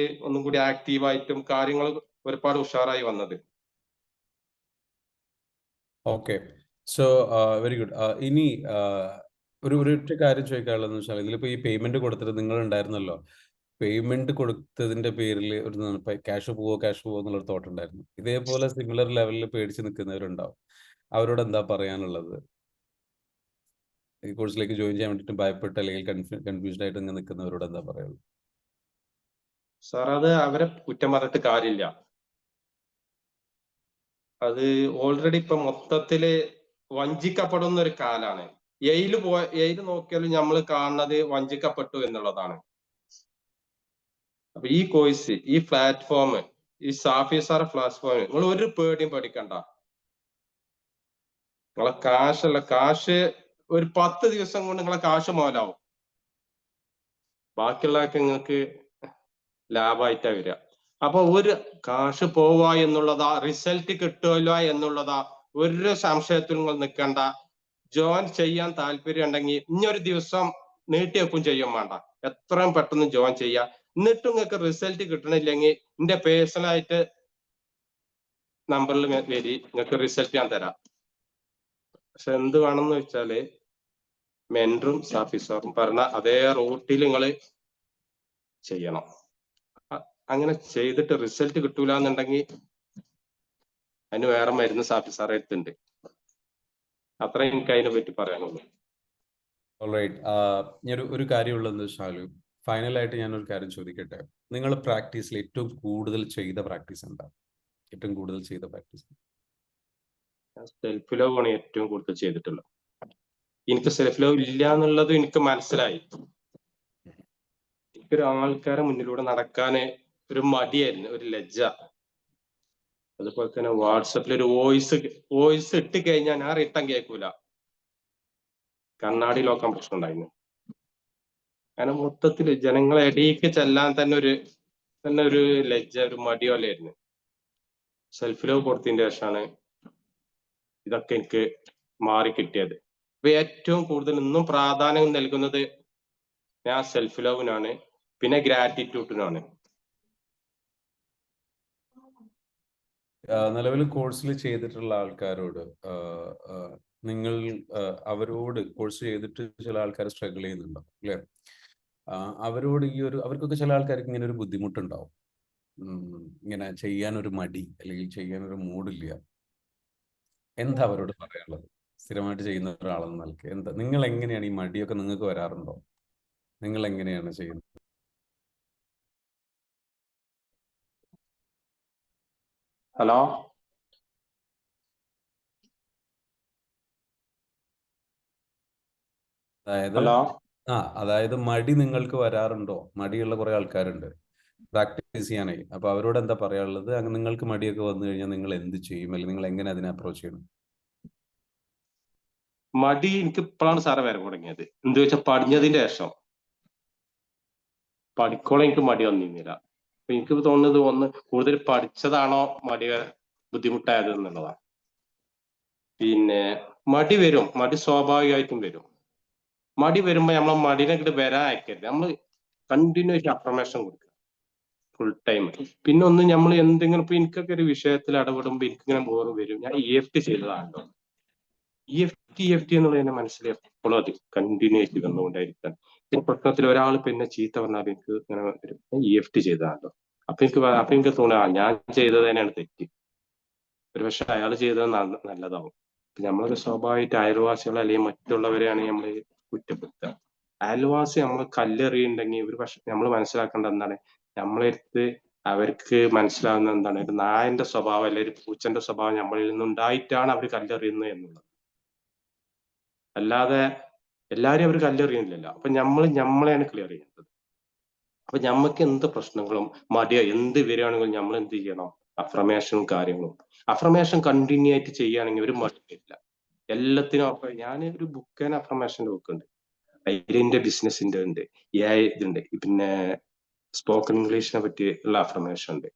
ഒന്നും കൂടി ആക്റ്റീവായിട്ടും കാര്യങ്ങൾ ഒരുപാട് ഉഷാറായി വന്നത്. Okay, so very good. ഇനി ഒരൊറ്റ കാര്യം ചോദിക്കാനുള്ളതെന്ന് വെച്ചാൽ, ഇതിലിപ്പോ ഈ പേയ്മെന്റ് കൊടുത്തിട്ട് നിങ്ങൾ ഉണ്ടായിരുന്നല്ലോ, പേയ്മെന്റ് കൊടുത്തതിന്റെ പേരിൽ ഒരു ക്യാഷ് പോവോ എന്നുള്ളൊരു തോട്ട് ഉണ്ടായിരുന്നു. ഇതേപോലെ സിമിലർ ലെവലിൽ പേടിച്ച് നിൽക്കുന്നവരുണ്ടാവും. അവരോട് എന്താ പറയാനുള്ളത്? ഈ കോഴ്സിലേക്ക് ജോയിൻ ചെയ്യാൻ വേണ്ടിയിട്ട് ഭയപ്പെട്ട് അല്ലെങ്കിൽ കൺഫ്യൂസ്ഡ് ആയിട്ട് ഇങ്ങനെ നിൽക്കുന്നവരോട് എന്താ പറയുള്ളൂ? സാർ, അത് അവരെ കുറ്റം പറഞ്ഞിട്ട് കാര്യമില്ല. അത് ഓൾറെഡി ഇപ്പൊ മൊത്തത്തില് വഞ്ചിക്കപ്പെടുന്ന ഒരു കാലാണ്. എയില് നോക്കിയാലും നമ്മൾ കാണുന്നത് വഞ്ചിക്കപ്പെട്ടു എന്നുള്ളതാണ്. അപ്പൊ ഈ കോഴ്സ്, ഈ പ്ലാറ്റ്ഫോം, ഈ സാഫി സാർ പ്ലാറ്റ്ഫോം നിങ്ങൾ ഒരു പേടിയും പഠിക്കണ്ട. നിങ്ങളെ കാശ് ഒരു 10 ദിവസം കൊണ്ട് നിങ്ങളെ കാശ് മുതലാവും. ബാക്കിയുള്ളതൊക്കെ നിങ്ങൾക്ക് ലാഭമായിട്ടാ വരിക. അപ്പൊ ഒരു കാശ് പോവാ എന്നുള്ളതാ, റിസൾട്ട് കിട്ടുമല്ലോ എന്നുള്ളതാ, ഒരു സംശയത്തിലും നിങ്ങൾ നിൽക്കണ്ട. ജോയിൻ ചെയ്യാൻ താല്പര്യം ഉണ്ടെങ്കിൽ ഇനിയൊരു ദിവസം നീട്ടിവെക്കും ചെയ്യും വേണ്ട, എത്രയും പെട്ടെന്ന് ജോയിൻ ചെയ്യാം. എന്നിട്ടും നിങ്ങൾക്ക് റിസൾട്ട് കിട്ടണില്ലെങ്കിൽ എന്റെ പേഴ്സണലായിട്ട് നമ്പറിൽ വരി, നിങ്ങൾക്ക് റിസൾട്ട് ഞാൻ തരാം. പക്ഷെ എന്ത് വേണമെന്ന് വെച്ചാല് മെന്ററും സാഫി സാറും പറഞ്ഞ അതേ റൂട്ടിൽ നിങ്ങൾ ചെയ്യണം. അങ്ങനെ ചെയ്തിട്ട് റിസൾട്ട് കിട്ടൂല എന്നുണ്ടെങ്കിൽ അതിന് വേറെ മരുന്ന് സാഫി സാറെ അടുത്തുണ്ട്. അത്ര എനിക്ക് അതിനെ പറ്റി പറയാനുള്ളൂ. ഒരു കാര്യമുള്ളതെന്ന് വെച്ചാൽ, ഫൈനലായിട്ട് ഞാനൊരു കാര്യം ചോദിക്കട്ടെ. നിങ്ങൾ പ്രാക്ടീസിൽ ഏറ്റവും കൂടുതൽ ചെയ്ത പ്രാക്ടീസ് എന്താ? സെൽഫ് ലവ് ആണ് ഏറ്റവും കൂടുതൽ ചെയ്തിട്ടുള്ളത്. എനിക്ക് സെൽഫ് ലവ് ഇല്ല എന്നുള്ളത് എനിക്ക് മനസ്സിലായി. എനിക്കൊരു ആൾക്കാരെ മുന്നിലൂടെ നടക്കാന് ഒരു മടിയായിരുന്നു, ഒരു ലജ്ജ. അതുപോലെ തന്നെ വാട്സപ്പിൽ ഒരു വോയിസ് ഇട്ട് കഴിഞ്ഞാൽ ഞാൻ റിട്ടേൺ കേൾക്കൂല. കണ്ണാടി ലോക്കാൻ പ്രശ്നം ഉണ്ടായിരുന്നു. അങ്ങനെ മൊത്തത്തില് ജനങ്ങളെ ഇടയ്ക്ക് ചെല്ലാൻ തന്നെ ഒരു ലജ്ജ, ഒരു മടി പോലെയായിരുന്നു. സെൽഫ് ലവ് കൊടുത്തതിന്റെ ശേഷമാണ് ഇതൊക്കെ എനിക്ക് മാറി കിട്ടിയത്. അപ്പൊ ഏറ്റവും കൂടുതൽ ഇന്നും പ്രാധാന്യം നൽകുന്നത് ഞാൻ സെൽഫ് ലവിനാണ്, പിന്നെ ഗ്രാറ്റിറ്റ്യൂഡിനാണ്. നിലവിൽ കോഴ്സിൽ ചെയ്തിട്ടുള്ള ആൾക്കാരോട് നിങ്ങൾ അവരോട്, കോഴ്സ് ചെയ്തിട്ട് ചില ആൾക്കാർ സ്ട്രഗിൾ ചെയ്യുന്നുണ്ടാവും അല്ലെ? അവരോട് അവർക്കൊക്കെ ചില ആൾക്കാർക്ക് ഇങ്ങനെ ഒരു ബുദ്ധിമുട്ടുണ്ടാവും, ഇങ്ങനെ ചെയ്യാനൊരു മടി അല്ലെങ്കിൽ ചെയ്യാനൊരു മൂഡില്ല. എന്താ അവരോട് പറയാനുള്ളത്? സ്ഥിരമായിട്ട് ചെയ്യുന്ന ഒരാളെന്ന നിലയ്ക്ക് എന്താ, നിങ്ങൾ എങ്ങനെയാണ്, ഈ മടിയൊക്കെ നിങ്ങൾക്ക് വരാറുണ്ടോ? നിങ്ങൾ എങ്ങനെയാണ് ചെയ്യുന്നത്? ഹലോ അതായത് മടി നിങ്ങൾക്ക് വരാറുണ്ടോ? മടിയുള്ള കുറെ ആൾക്കാരുണ്ട് പ്രാക്ടീസ് ചെയ്യാനായി. അപ്പൊ അവരോട് എന്താ പറയാനുള്ളത്? അങ്ങനെ നിങ്ങൾക്ക് മടിയൊക്കെ വന്നു കഴിഞ്ഞാൽ നിങ്ങൾ എന്ത് ചെയ്യും, അല്ലെങ്കിൽ നിങ്ങൾ എങ്ങനെ അതിനെ അപ്രോച്ച് ചെയ്യണം? മടി എനിക്ക് ഇപ്പോഴാണ് സാറെ വരാൻ തുടങ്ങിയത്. എന്താ വെച്ചാൽ പഠിഞ്ഞതിന്റെ ശേഷം. പഠിക്കോളം എനിക്ക് മടി വന്നിരുന്നില്ല. അപ്പൊ എനിക്ക് തോന്നുന്നത് കൂടുതൽ പഠിച്ചതാണോ മടി ബുദ്ധിമുട്ടായത് എന്നുള്ളതാണ്. പിന്നെ മടി വരും, മടി സ്വാഭാവികമായിട്ടും വരും. മടി വരുമ്പോ നമ്മളെ മടിനെ ഇങ്ങോട്ട് വരാൻ അയക്കരുത്. നമ്മൾ കണ്ടിന്യൂസ് അഫർമേഷൻ കൊടുക്കുക ഫുൾ ടൈം. പിന്നെ നമ്മൾ എന്തെങ്കിലും, ഇപ്പൊ എനിക്കൊക്കെ ഒരു വിഷയത്തിൽ ഇടപെടുമ്പോ എനിക്കിങ്ങനെ ബോറ് വരും. ഞാൻ EFT ചെയ്തതാണല്ലോ. EFT എന്നുള്ളതിന്റെ മനസ്സിൽ എപ്പോഴും അത് കണ്ടിന്യൂ ചെയ്ത് വന്നുകൊണ്ടായിരിക്കാൻ. പ്രശ്നത്തിൽ ഒരാൾ പിന്നെ ചീത്ത പറഞ്ഞാൽ എനിക്ക് ഇങ്ങനെ EFT ചെയ്താണല്ലോ, അപ്പൊ എനിക്ക് തോന്നുക ഞാൻ ചെയ്തത് തന്നെയാണ് തെറ്റ്, ഒരു പക്ഷെ അയാൾ ചെയ്തത് നല്ലതാവും. നമ്മളൊരു സ്വാഭാവികമായിട്ട് അയൽവാസികളെ അല്ലെങ്കിൽ മറ്റുള്ളവരെയാണ് നമ്മൾ കുറ്റപ്പെടുത്തുക. അയൽവാസി നമ്മൾ കല്ലെറിയുണ്ടെങ്കിൽ ഒരു പക്ഷെ നമ്മൾ മനസ്സിലാക്കേണ്ട എന്താണ്, നമ്മളെടുത്ത് അവർക്ക് മനസ്സിലാവുന്ന എന്താണ്, ഒരു നായന്റെ സ്വഭാവം അല്ലെങ്കിൽ ഒരു പൂച്ചന്റെ സ്വഭാവം നമ്മളിൽ നിന്നുണ്ടായിട്ടാണ് അവർ കല്ലെറിയുന്നത് എന്നുള്ളത്. അല്ലാതെ എല്ലാവരും അവർ കല്ലെറിയുന്നില്ലല്ലോ. അപ്പൊ നമ്മളെയാണ് ക്ലിയർ ചെയ്യുന്നത്. അപ്പൊ നമ്മക്ക് എന്ത് പ്രശ്നങ്ങളും മടിയോ എന്ത് വരികയാണെങ്കിലും നമ്മൾ എന്ത് ചെയ്യണം, അഫർമേഷനും കാര്യങ്ങളും. അഫർമേഷൻ കണ്ടിന്യൂ ആയിട്ട് ചെയ്യുകയാണെങ്കിൽ ഒരു മടി വരില്ല എല്ലാത്തിനും. അപ്പൊ ഞാൻ ഒരു ബുക്ക് അഫർമേഷന്റെ ബുക്ക് ഉണ്ട്, അതിന്റെ ബിസിനസിന്റെ ഉണ്ട്, ഇതുണ്ട്, പിന്നെ സ്പോക്കൺ ഇംഗ്ലീഷിനെ പറ്റി ഉള്ള അഫർമേഷൻ ഉണ്ട്,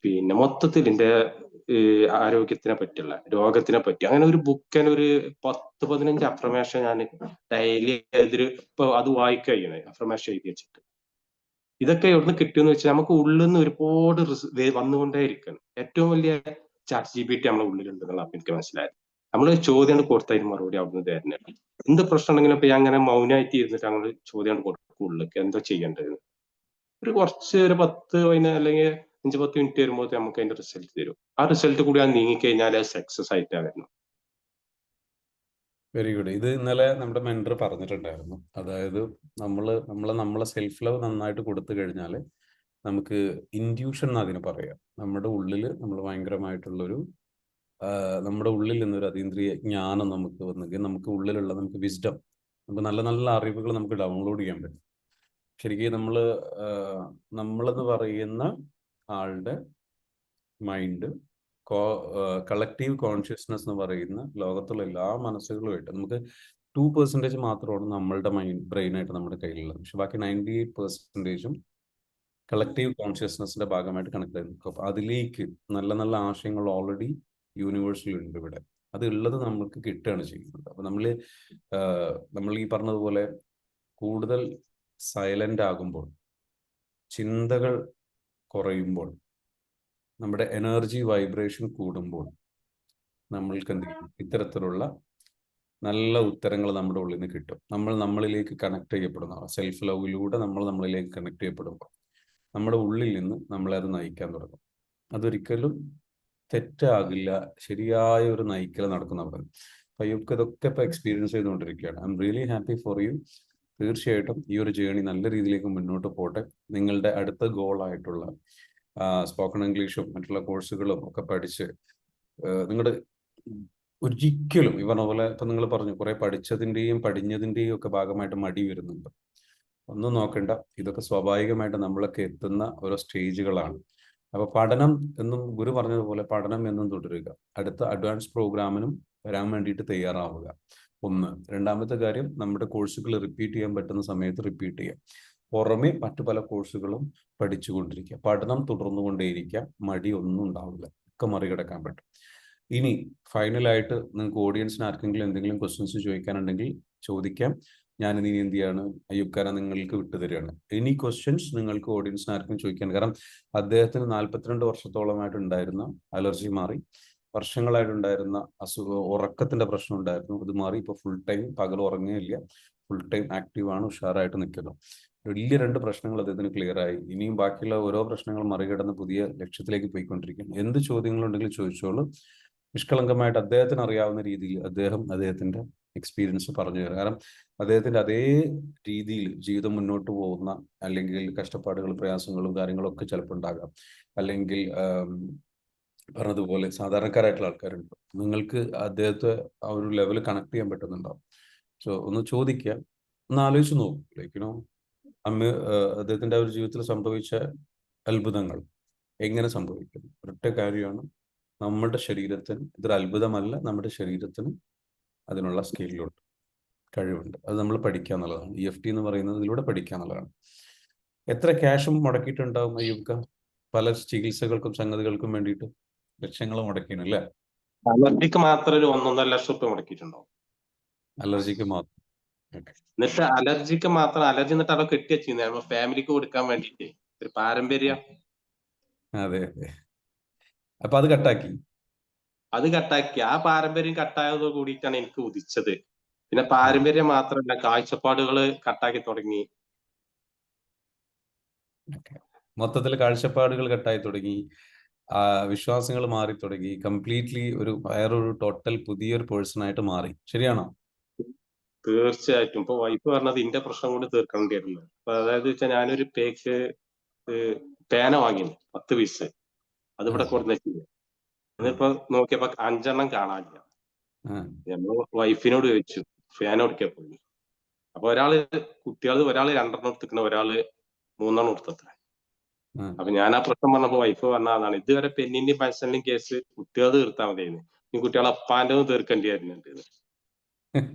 പിന്നെ മൊത്തത്തിൽ എന്റെ ആരോഗ്യത്തിനെ പറ്റിയുള്ള, രോഗത്തിനെ പറ്റി, അങ്ങനെ ഒരു ബുക്കിന് ഒരു 10-15 അഫർമേഷൻ ഞാൻ ഡെയിലി ഇപ്പൊ അത് വായിക്കഴിയണേ അഫർമേഷൻ എഴുതി വെച്ചിട്ട്. ഇതൊക്കെ എവിടുന്ന് കിട്ടിയെന്ന് വെച്ചാൽ നമുക്ക് ഉള്ളിൽ നിന്ന് ഒരുപാട് വന്നുകൊണ്ടേ ഇരിക്കണം. ഏറ്റവും വലിയ ChatGPT നമ്മളെ ഉള്ളിലുണ്ടെന്നുള്ള എനിക്ക് മനസ്സിലായത്. നമ്മൾ ചോദ്യം കൊടുത്തതിന് മറുപടി അവിടുന്ന് തരുന്നത്. എന്ത് പ്രശ്നം ഉണ്ടെങ്കിലും ഇപ്പൊ ഞാൻ അങ്ങനെ മൗനമായിട്ട് ഇരുന്നിട്ട് ഞങ്ങൾ ചോദ്യം കൊടുക്കും ഉള്ളിലേക്ക് എന്താ ചെയ്യേണ്ടത്. ഒരു കുറച്ച് ഒരു 10 അല്ലെങ്കിൽ 5-10 മിനിറ്റ് വരുമ്പോൾ നമുക്ക് അതിന്റെ റിസൾട്ട് തരും. ആ റിസൾട്ട് കൂടി അത് നീങ്ങിക്കഴിഞ്ഞാൽ സക്സസ് ആയിട്ടാണ് വരുന്നത്. Very good. ഇത് ഇന്നലെ നമ്മുടെ മെന്റർ പറഞ്ഞിട്ടുണ്ടായിരുന്നു. അതായത് നമ്മളെ സെൽഫ് ലവ് നന്നായിട്ട് കൊടുത്തു കഴിഞ്ഞാൽ നമുക്ക് ഇൻഡ്യൂഷൻ എന്ന് അതിന് പറയാം. നമ്മുടെ ഉള്ളിൽ നമ്മൾ ഭയങ്കരമായിട്ടുള്ളൊരു നമ്മുടെ ഉള്ളിൽ നിന്നൊരു അതീന്ദ്രിയ ജ്ഞാനം നമുക്ക് വന്നെങ്കിൽ നമുക്ക് ഉള്ളിലുള്ള നമുക്ക് വിസ്ഡം, നമുക്ക് നല്ല നല്ല അറിവുകൾ നമുക്ക് ഡൗൺലോഡ് ചെയ്യാൻ പറ്റും. ശരിക്കും നമ്മളെന്ന് പറയുന്ന ആളുടെ മൈൻഡ് കളക്റ്റീവ് കോൺഷ്യസ്നെസ് എന്ന് പറയുന്ന ലോകത്തുള്ള എല്ലാ മനസ്സുകളുമായിട്ട് നമുക്ക് 2% മാത്രമാണ് നമ്മളുടെ ബ്രെയിനായിട്ട് നമ്മുടെ കയ്യിലുള്ളത്. പക്ഷെ ബാക്കി 98%ഉം കളക്റ്റീവ് കോൺഷ്യസ്നെസ്സിന്റെ ഭാഗമായിട്ട് കണക്ട് ആയി നിൽക്കും. അപ്പൊ അതിലേക്ക് നല്ല നല്ല ആശയങ്ങൾ ഓൾറെഡി യൂണിവേഴ്സിലുണ്ട് ഇവിടെ. അത് ഉള്ളത് നമുക്ക് കിട്ടുകയാണ് ചെയ്യുന്നത്. അപ്പൊ നമ്മൾ ഈ പറഞ്ഞതുപോലെ കൂടുതൽ സൈലന്റ് ആകുമ്പോൾ, ചിന്തകൾ കുറയുമ്പോൾ, നമ്മുടെ എനർജി വൈബ്രേഷൻ കൂടുമ്പോൾ നമ്മൾക്ക് എന്ത് ചെയ്യും, ഇത്തരത്തിലുള്ള നല്ല ഉത്തരങ്ങൾ നമ്മുടെ ഉള്ളിൽ നിന്ന് കിട്ടും. നമ്മളിലേക്ക് കണക്ട് ചെയ്യപ്പെടുന്ന സെൽഫ് ലവിലൂടെ നമ്മളിലേക്ക് കണക്ട് ചെയ്യപ്പെടുമ്പോൾ നമ്മുടെ ഉള്ളിൽ നിന്ന് നമ്മളെ അത് നയിക്കാൻ തുടങ്ങും. അതൊരിക്കലും തെറ്റാകില്ല, ശരിയായ ഒരു നയിക്കൽ നടക്കുന്നവർ. അയ്യൂക്ക് ഇതൊക്കെ ഇപ്പൊ എക്സ്പീരിയൻസ് ചെയ്തുകൊണ്ടിരിക്കുകയാണ്. I am really happy for you. തീർച്ചയായിട്ടും ഈ ഒരു ജേണി നല്ല രീതിയിലേക്ക് മുന്നോട്ട് പോട്ടെ. നിങ്ങളുടെ അടുത്ത ഗോളായിട്ടുള്ള സ്പോക്കൺ ഇംഗ്ലീഷും മറ്റുള്ള കോഴ്സുകളും ഒക്കെ പഠിച്ച് നിങ്ങളുടെ ഒരിക്കലും ഈ പറഞ്ഞ പോലെ ഇപ്പൊ നിങ്ങൾ പറഞ്ഞു കുറെ പഠിച്ചതിൻ്റെയും പഠിഞ്ഞതിൻ്റെയും ഒക്കെ ഭാഗമായിട്ട് മടി വരുന്നുണ്ട്. ഒന്നും നോക്കണ്ട, ഇതൊക്കെ സ്വാഭാവികമായിട്ട് നമ്മളൊക്കെ എത്തുന്ന ഓരോ സ്റ്റേജുകളാണ്. അപ്പൊ പഠനം എന്നും ഗുരു പറഞ്ഞതുപോലെ പഠനം എന്നും തുടരുക. അടുത്ത അഡ്വാൻസ് പ്രോഗ്രാമിനും വരാൻ വേണ്ടിയിട്ട് തയ്യാറാവുക. ഒന്ന്. രണ്ടാമത്തെ കാര്യം, നമ്മുടെ കോഴ്സുകൾ റിപ്പീറ്റ് ചെയ്യാൻ പറ്റുന്ന സമയത്ത് റിപ്പീറ്റ് ചെയ്യുക. പുറമെ മറ്റു പല കോഴ്സുകളും പഠിച്ചുകൊണ്ടിരിക്കുക. പഠനം തുടർന്നുകൊണ്ടേയിരിക്കുക. മടി ഒന്നും ഉണ്ടാവില്ല, ഒക്കെ മറികടക്കാൻ പറ്റും. ഇനി ഫൈനലായിട്ട് നിങ്ങൾക്ക് ഓഡിയൻസിന് ആർക്കെങ്കിലും എന്തെങ്കിലും ക്വസ്റ്റ്യൻസ് ചോദിക്കാനുണ്ടെങ്കിൽ ചോദിക്കാം. ഞാനിനി എന്ത് ചെയ്യാണ്, അയ്യൂബ് ഖാനെ നിങ്ങൾക്ക് വിട്ടുതരികയാണ്. എനി ക്വസ്റ്റ്യൻസ് നിങ്ങൾക്ക് ഓഡിയൻസിന് ആർക്കും ചോദിക്കാൻ. കാരണം അദ്ദേഹത്തിന് 42 വർഷത്തോളമായിട്ടുണ്ടായിരുന്ന അലർജി മാറി, വർഷങ്ങളായിട്ടുണ്ടായിരുന്ന ഉറക്കത്തിന്റെ പ്രശ്നം ഉണ്ടായിരുന്നു, അത് മാറി. ഇപ്പൊ ഫുൾ ടൈം പകൽ ഉറങ്ങുകയില്ല, ഫുൾ ടൈം ആക്റ്റീവാണ്, ഉഷാറായിട്ട് നിൽക്കുന്നു. വലിയ 2 പ്രശ്നങ്ങൾ അദ്ദേഹത്തിന് ക്ലിയർ ആയി. ഇനിയും ബാക്കിയുള്ള ഓരോ പ്രശ്നങ്ങൾ മറികടന്ന് പുതിയ ലക്ഷ്യത്തിലേക്ക് പോയിക്കൊണ്ടിരിക്കും. എന്ത് ചോദ്യങ്ങളുണ്ടെങ്കിലും ചോദിച്ചോളൂ. നിഷ്കളങ്കമായിട്ട് അദ്ദേഹത്തിന് അറിയാവുന്ന രീതിയിൽ അദ്ദേഹത്തിന്റെ എക്സ്പീരിയൻസ് പറഞ്ഞു തരാം. കാരണം അദ്ദേഹത്തിന്റെ അതേ രീതിയിൽ ജീവിതം മുന്നോട്ട് പോകുന്ന, അല്ലെങ്കിൽ കഷ്ടപ്പാടുകളും പ്രയാസങ്ങളും കാര്യങ്ങളും ഒക്കെ ചിലപ്പോൾ ഉണ്ടാകാം, അല്ലെങ്കിൽ പറഞ്ഞതുപോലെ സാധാരണക്കാരായിട്ടുള്ള ആൾക്കാരുണ്ട്. നിങ്ങൾക്ക് അദ്ദേഹത്തെ ആ ഒരു ലെവൽ കണക്ട് ചെയ്യാൻ പറ്റുന്നുണ്ടാവും. സോ ഒന്ന് ചോദിക്കുക, ഒന്ന് ആലോചിച്ച് നോക്കൂ. ലൈക്ക് അദ്ദേഹത്തിന്റെ ആ ഒരു ജീവിതത്തിൽ സംഭവിച്ച അത്ഭുതങ്ങൾ എങ്ങനെ സംഭവിക്കുന്നു. ഒരൊറ്റ കാര്യമാണ്, നമ്മുടെ ശരീരത്തിന് ഇതൊരു അത്ഭുതമല്ല, നമ്മുടെ ശരീരത്തിന് അതിനുള്ള സ്കില്ലുണ്ട്, കഴിവുണ്ട്. അത് നമ്മൾ പഠിക്കുക എന്നുള്ളതാണ്. EFT എന്ന് പറയുന്നത് ഇതിലൂടെ പഠിക്കുക എന്നുള്ളതാണ്. എത്ര ക്യാഷും മുടക്കിയിട്ടുണ്ടാവും അയ്യൂബ്? പല ചികിത്സകൾക്കും സംഗതികൾക്കും വേണ്ടിയിട്ട് ലക്ഷങ്ങൾ മുടക്കിയാണ് അല്ലേ? അലർജിക്ക് മാത്രം ഒരു 1.5 ലക്ഷം രൂപ മുടക്കിയിട്ടുണ്ടാവും. അലർജിക്ക് മാത്രം. എന്നിട്ട് അലർജിക്ക് മാത്രം, അലർജി എന്നിട്ട് അവിടെ കെട്ടി വെച്ചിരുന്നു ഫാമിലിക്ക് കൊടുക്കാൻ വേണ്ടിട്ട്, ഒരു പാരമ്പര്യം. അതെ അതെ. അപ്പൊ അത് കട്ടാക്കി. അത് കട്ടാക്കി. ആ പാരമ്പര്യം കട്ടായതോട് കൂടിയിട്ടാണ് എനിക്ക് ഉദിച്ചത്. പിന്നെ പാരമ്പര്യം മാത്രമല്ല, കാഴ്ചപ്പാടുകള് കട്ടാക്കി തുടങ്ങി. മൊത്തത്തിൽ കാഴ്ചപ്പാടുകൾ കട്ടായി തുടങ്ങി, വിശ്വാസങ്ങൾ മാറി തുടങ്ങി, കംപ്ലീറ്റ്ലി വേറൊരു ടോട്ടൽ പുതിയൊരു പേഴ്സൺ ആയിട്ട് മാറി. ശരിയാണോ? തീർച്ചയായിട്ടും. ഇപ്പൊ വൈഫ് പറഞ്ഞത് ഇന്റെ പ്രശ്നം കൊണ്ട് തീർക്കേണ്ടിയിരുന്നു. അപ്പൊ അതായത് വെച്ചാൽ ഞാനൊരു പേന വാങ്ങി 10 പീസ്. അതിവിടെ കൊടുന്നിട്ടില്ല. എന്നിപ്പോ നോക്കിയപ്പോ 5 കാണാനില്ല. നമ്മൾ വൈഫിനോട് ചോദിച്ചു ഫാൻ കൊടുക്കാൻ പോയി. അപ്പൊ കുട്ടികൾ ഒരാള് 2 എടുത്തിക്കണ, ഒരാള് 3 എടുത്തത്ര. അപ്പൊ ഞാൻ ആ പ്രശ്നം പറഞ്ഞപ്പോ വൈഫ് പറഞ്ഞ അതാണ്, ഇതുവരെ പെന്നിന്റെയും പെൻസിലിന്റെയും കേസ് കുട്ടികൾ തീർത്താൽ മതിയായിരുന്നു, ഈ കുട്ടികൾ അപ്പാന്റെ തീർക്കേണ്ടി വരുന്നുണ്ട്.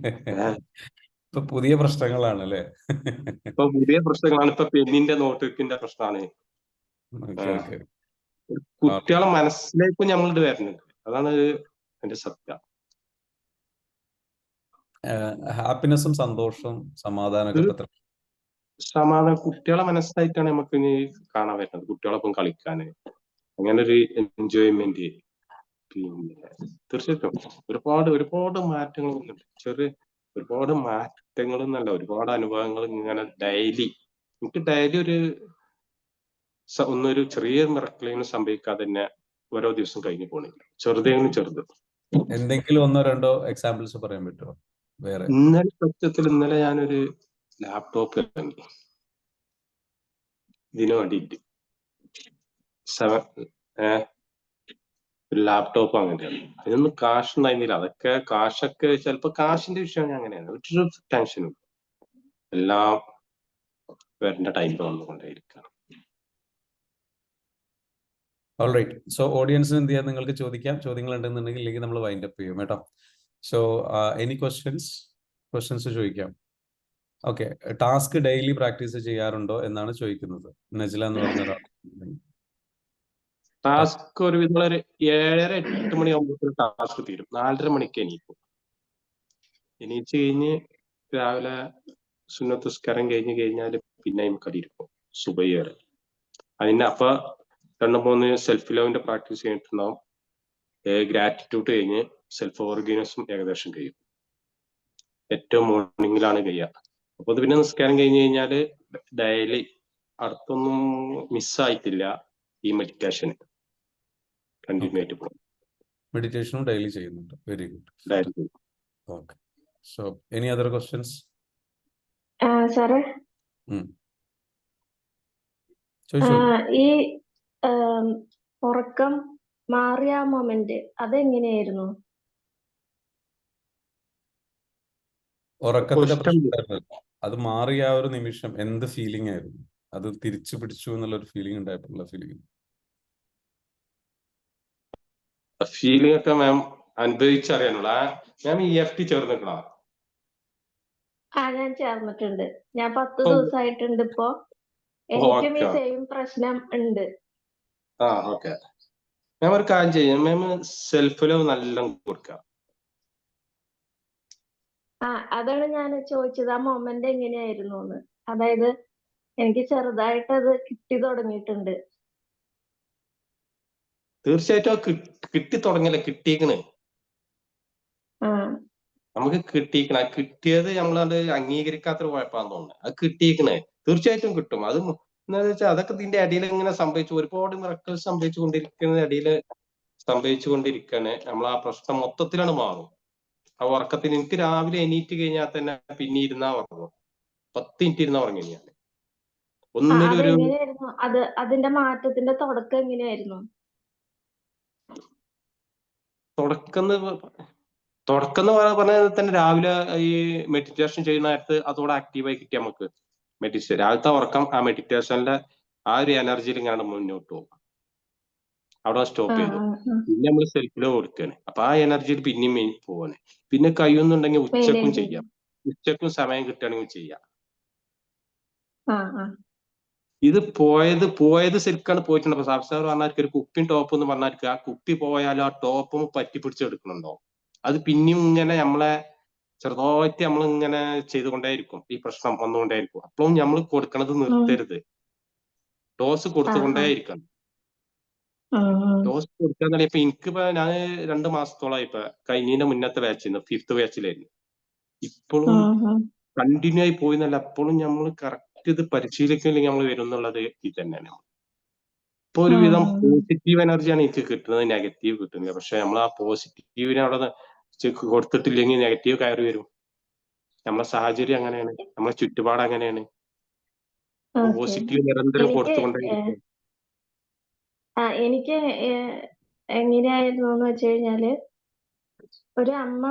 ഇപ്പൊ പുതിയ പ്രശ്നങ്ങളാണ് അല്ലേ? ഇപ്പൊ പുതിയ പ്രശ്നങ്ങളാണ്. ഇപ്പൊ പെന്നിന്റെ നോട്ടിന്റെ പ്രശ്നമാണ്. കുട്ടികളെ മനസ്സിലേക്കും നമ്മളിത് വരുന്നുണ്ട്. അതാണ് എന്റെ സത്യം. ഹാപ്പിനെസ്സും സന്തോഷവും സമാധാനമൊക്കെ സമാധാനം കുട്ടികളെ മനസ്സായിട്ടാണ് നമുക്ക് ഇനി കാണാൻ പറ്റുന്നത്. കുട്ടികളൊപ്പം കളിക്കാന്, അങ്ങനെ ഒരു എൻജോയ്മെന്റ്. പിന്നെ തീർച്ചയായിട്ടും ഒരുപാട് മാറ്റങ്ങൾ വന്നിട്ടുണ്ട്. ഒരുപാട് മാറ്റങ്ങൾ എന്നല്ല, ഒരുപാട് അനുഭവങ്ങൾ ഇങ്ങനെ എനിക്ക് ഡെയിലി ഒന്നൊരു ചെറിയ മിറക്കിളിന് സംഭവിക്കാതെ തന്നെ ഓരോ ദിവസം കഴിഞ്ഞു പോണില്ല. ചെറുതെങ്കിലും ചെറുത്. എന്തെങ്കിലും 1-2 എക്സാമ്പിൾസ് പറയാൻ പറ്റുമോ? വേറെ ഇന്നലെ ഞാനൊരു ലാപ്ടോപ്പ് ഇറങ്ങി ഇതിനു വേണ്ടിയിട്ട്. ഒരു ലാപ്ടോപ്പ് അങ്ങനെയാണ്. അതിനൊന്നും കാശ് ഉണ്ടായിരുന്നില്ല. കാശൊക്കെ ചിലപ്പോ കാശിന്റെ വിഷയം അങ്ങനെയാണ്. ഒരു ടെൻഷനും എല്ലാം വരേണ്ട ടൈം വന്നുകൊണ്ടേയിരിക്കണം. ഓൾറൈറ്റ്. സോ ഓഡിയൻസിന് എന്ത് ചെയ്യാം, നിങ്ങൾക്ക് ചോദ്യങ്ങൾ ഉണ്ടെന്നുണ്ടെങ്കിൽ ഇല്ലെങ്കിൽ നമ്മൾ വൈൻഡ് അപ്പ് ചെയ്യും കേട്ടോ. സോ എനി ക്വസ്റ്റ്യൻസ് ചോദിക്കാം. ഓക്കെ, ടാസ്ക് ഡെയിലി പ്രാക്ടീസ് ചെയ്യാറുണ്ടോ എന്നാണ് ചോദിക്കുന്നത്. നജ്ല എന്ന് പറഞ്ഞ ഒരാൾ. ടാസ്ക് ഒരുവിധം 7-8 മണിയാകുമ്പോൾ ടാസ്ക് തീരും. 4:30 മണിക്ക് എണീച്ച് കഴിഞ്ഞ് രാവിലെ സുന്നത്ത് നിസ്കാരം കഴിഞ്ഞാൽ പിന്നെ കടിയിരിക്കും സുബഹി വരെ. അപ്പൊ 2-3 സെൽഫ് ലവിന്റെ പ്രാക്ടീസ് ചെയ്തിട്ടുണ്ടാവും. ഗ്രാറ്റിറ്റ്യൂഡ് കഴിഞ്ഞ് സെൽഫ് ഓർഗനൈസും ഏകദേശം കഴിയും. ഏറ്റവും മോർണിംഗിലാണ് കഴിയുക. അപ്പൊ അത് പിന്നെ നിസ്കാരം കഴിഞ്ഞാല് ഡെയിലി അടുത്തൊന്നും മിസ്സായിട്ടില്ല. ഈ മെഡിറ്റേഷൻ കണ്ടിന്യൂ ആയിട്ട് പോകും. മെഡിറ്റേഷനും ഡെയിലി ചെയ്യുന്നുണ്ട്. Very good. Okay. So any other questions? സാറേ, ഈ ഉറക്കം മാറിയ മൊമെന്റ് അതെങ്ങനെയായിരുന്നു? ഉറക്കത്തിന്റെ പ്രശ്നം അത് മാറിയ ആ ഒരു നിമിഷം എന്ത് ഫീലിംഗ് ആയിരുന്നു? അത് തിരിച്ചു പിടിച്ചു എന്നുള്ള ഒരു ഫീലിംഗ് ഉണ്ടായിട്ടുള്ള ഫീലിംഗ് ഒക്കെ മാം അനുഭവിച്ചറിയാനുള്ള. മാം EFT ചേർന്നിക്കണോ? ഞാൻ ചേർന്നിട്ടുണ്ട്. ഞാൻ 10 ദിവസമായിട്ടുണ്ട്. ഇപ്പോ എനിക്കും ഈ സെയിം പ്രശ്നം ഉണ്ട്. ഓക്കെ. മാം ഒരു കാര്യം ചെയ്യാം, മാം സെൽഫ് ലവ് നല്ല കൊടുക്കാം. അതാണ് ഞാൻ ചോദിച്ചത്, ആ മൊമെന്റ് എങ്ങനെയായിരുന്നു എന്ന്. അതായത് എനിക്ക് ചെറുതായിട്ട് അത് കിട്ടി തുടങ്ങിയിട്ടുണ്ട്. തീർച്ചയായിട്ടും കിട്ടി തുടങ്ങിയല്ലേ, കിട്ടിയേക്കണ്. നമുക്ക് കിട്ടിയത് നമ്മളത് അംഗീകരിക്കാത്തൊരു കുഴപ്പമാണെന്ന് തോന്നുന്നത്. അത് കിട്ടിയേക്കണേ തീർച്ചയായിട്ടും കിട്ടും. അത് എന്താണെന്ന് വെച്ചാൽ അതൊക്കെ ഇതിന്റെ അടിയിൽ ഇങ്ങനെ സംഭവിച്ചു, ഒരുപാട് മിറക്കിൾ സംഭവിച്ചുകൊണ്ടിരിക്കണേ. നമ്മൾ ആ പ്രശ്നം മൊത്തത്തിലാണ് മാറും. ആ ഉറക്കത്തിന് എനിക്ക് രാവിലെ എണീറ്റ് കഴിഞ്ഞാൽ തന്നെ പിന്നെ ഇരുന്നാ ഉറങ്ങും. 10 മിനിറ്റ് ഇരുന്നാ ഉറങ്ങി ഞാൻ. അതിന്റെ മാറ്റത്തിന്റെ തുടക്കം എങ്ങനെയായിരുന്നു? തുടക്കം എന്ന് പറഞ്ഞാൽ തന്നെ രാവിലെ ഈ മെഡിറ്റേഷൻ ചെയ്യുന്ന നേരത്ത് അതോടെ ആക്റ്റീവായി കിട്ടിയ നമുക്ക് രാവിലത്തെ ഉറക്കം ആ മെഡിറ്റേഷനിലെ ആ ഒരു എനർജിയിൽ ഇങ്ങനെ മുന്നോട്ട് പോകും. അവിടെ സ്റ്റോപ്പ് ചെയ്തു. പിന്നെ നമ്മൾ സെൽഫ് ലവ് കൊടുക്കുകയാണ്. അപ്പൊ ആ എനർജിയിൽ പിന്നെയും പോവാണ്. പിന്നെ കഴിയുന്നുണ്ടെങ്കിൽ ഉച്ചക്കും ചെയ്യാം. ഉച്ചക്കും സമയം കിട്ടുകയാണെങ്കിൽ ചെയ്യാം. ഇത് പോയത് ശരിക്കാണ് പോയിട്ടുണ്ട്. അപ്പൊ സാർ പറഞ്ഞാൽ ഒരു കുപ്പിയും ടോപ്പ് എന്ന് പറഞ്ഞാൽ ആ കുപ്പി പോയാലും ആ ടോപ്പും പറ്റി പിടിച്ചെടുക്കണുണ്ടോ? അത് പിന്നെയും ഇങ്ങനെ ചെറുതായിട്ട് നമ്മളിങ്ങനെ ചെയ്തുകൊണ്ടേയിരിക്കും. ഈ പ്രശ്നം വന്നുകൊണ്ടേയിരിക്കും. അപ്പോഴും നമ്മൾ കൊടുക്കണത് നിർത്തരുത്. ഡോസ് കൊടുത്തുകൊണ്ടേയിരിക്കണം. ഡോസ് കൊടുക്കാന്നല്ല ഇപ്പൊ എനിക്കിപ്പോ ഞാൻ 2 മാസത്തോളമായി ഇപ്പൊ കഴിഞ്ഞതിന്റെ മുന്നത്തെ ബാച്ചിൽ 5th ബാച്ചിലായിരുന്നു. ഇപ്പോഴും കണ്ടിന്യൂ ആയി പോയിന്നല്ല, അപ്പോഴും നമ്മൾ കറക്റ്റ് ഇത് പരിശീലിക്കുന്നില്ലെങ്കിൽ നമ്മൾ വരും എന്നുള്ളത് ഇത് തന്നെയാണ്. ഇപ്പൊ ഒരുവിധം പോസിറ്റീവ് എനർജിയാണ് എനിക്ക് കിട്ടുന്നത്, നെഗറ്റീവ് കിട്ടുന്നില്ല. പക്ഷെ നമ്മൾ ആ പോസിറ്റീവിനെ അവിടെ കൊടുത്തിട്ടില്ലെങ്കിൽ നെഗറ്റീവ് കയറി വരും. നമ്മളെ സാഹചര്യം അങ്ങനെയാണ്, നമ്മളെ ചുറ്റുപാട് അങ്ങനെയാണ്. പോസിറ്റീവ് നിരന്തരം കൊടുത്തുകൊണ്ടേയിരിക്കും. എനിക്ക് എങ്ങനെയായിരുന്നു എന്ന് വെച്ച് കഴിഞ്ഞാല്, ഒരു അമ്മ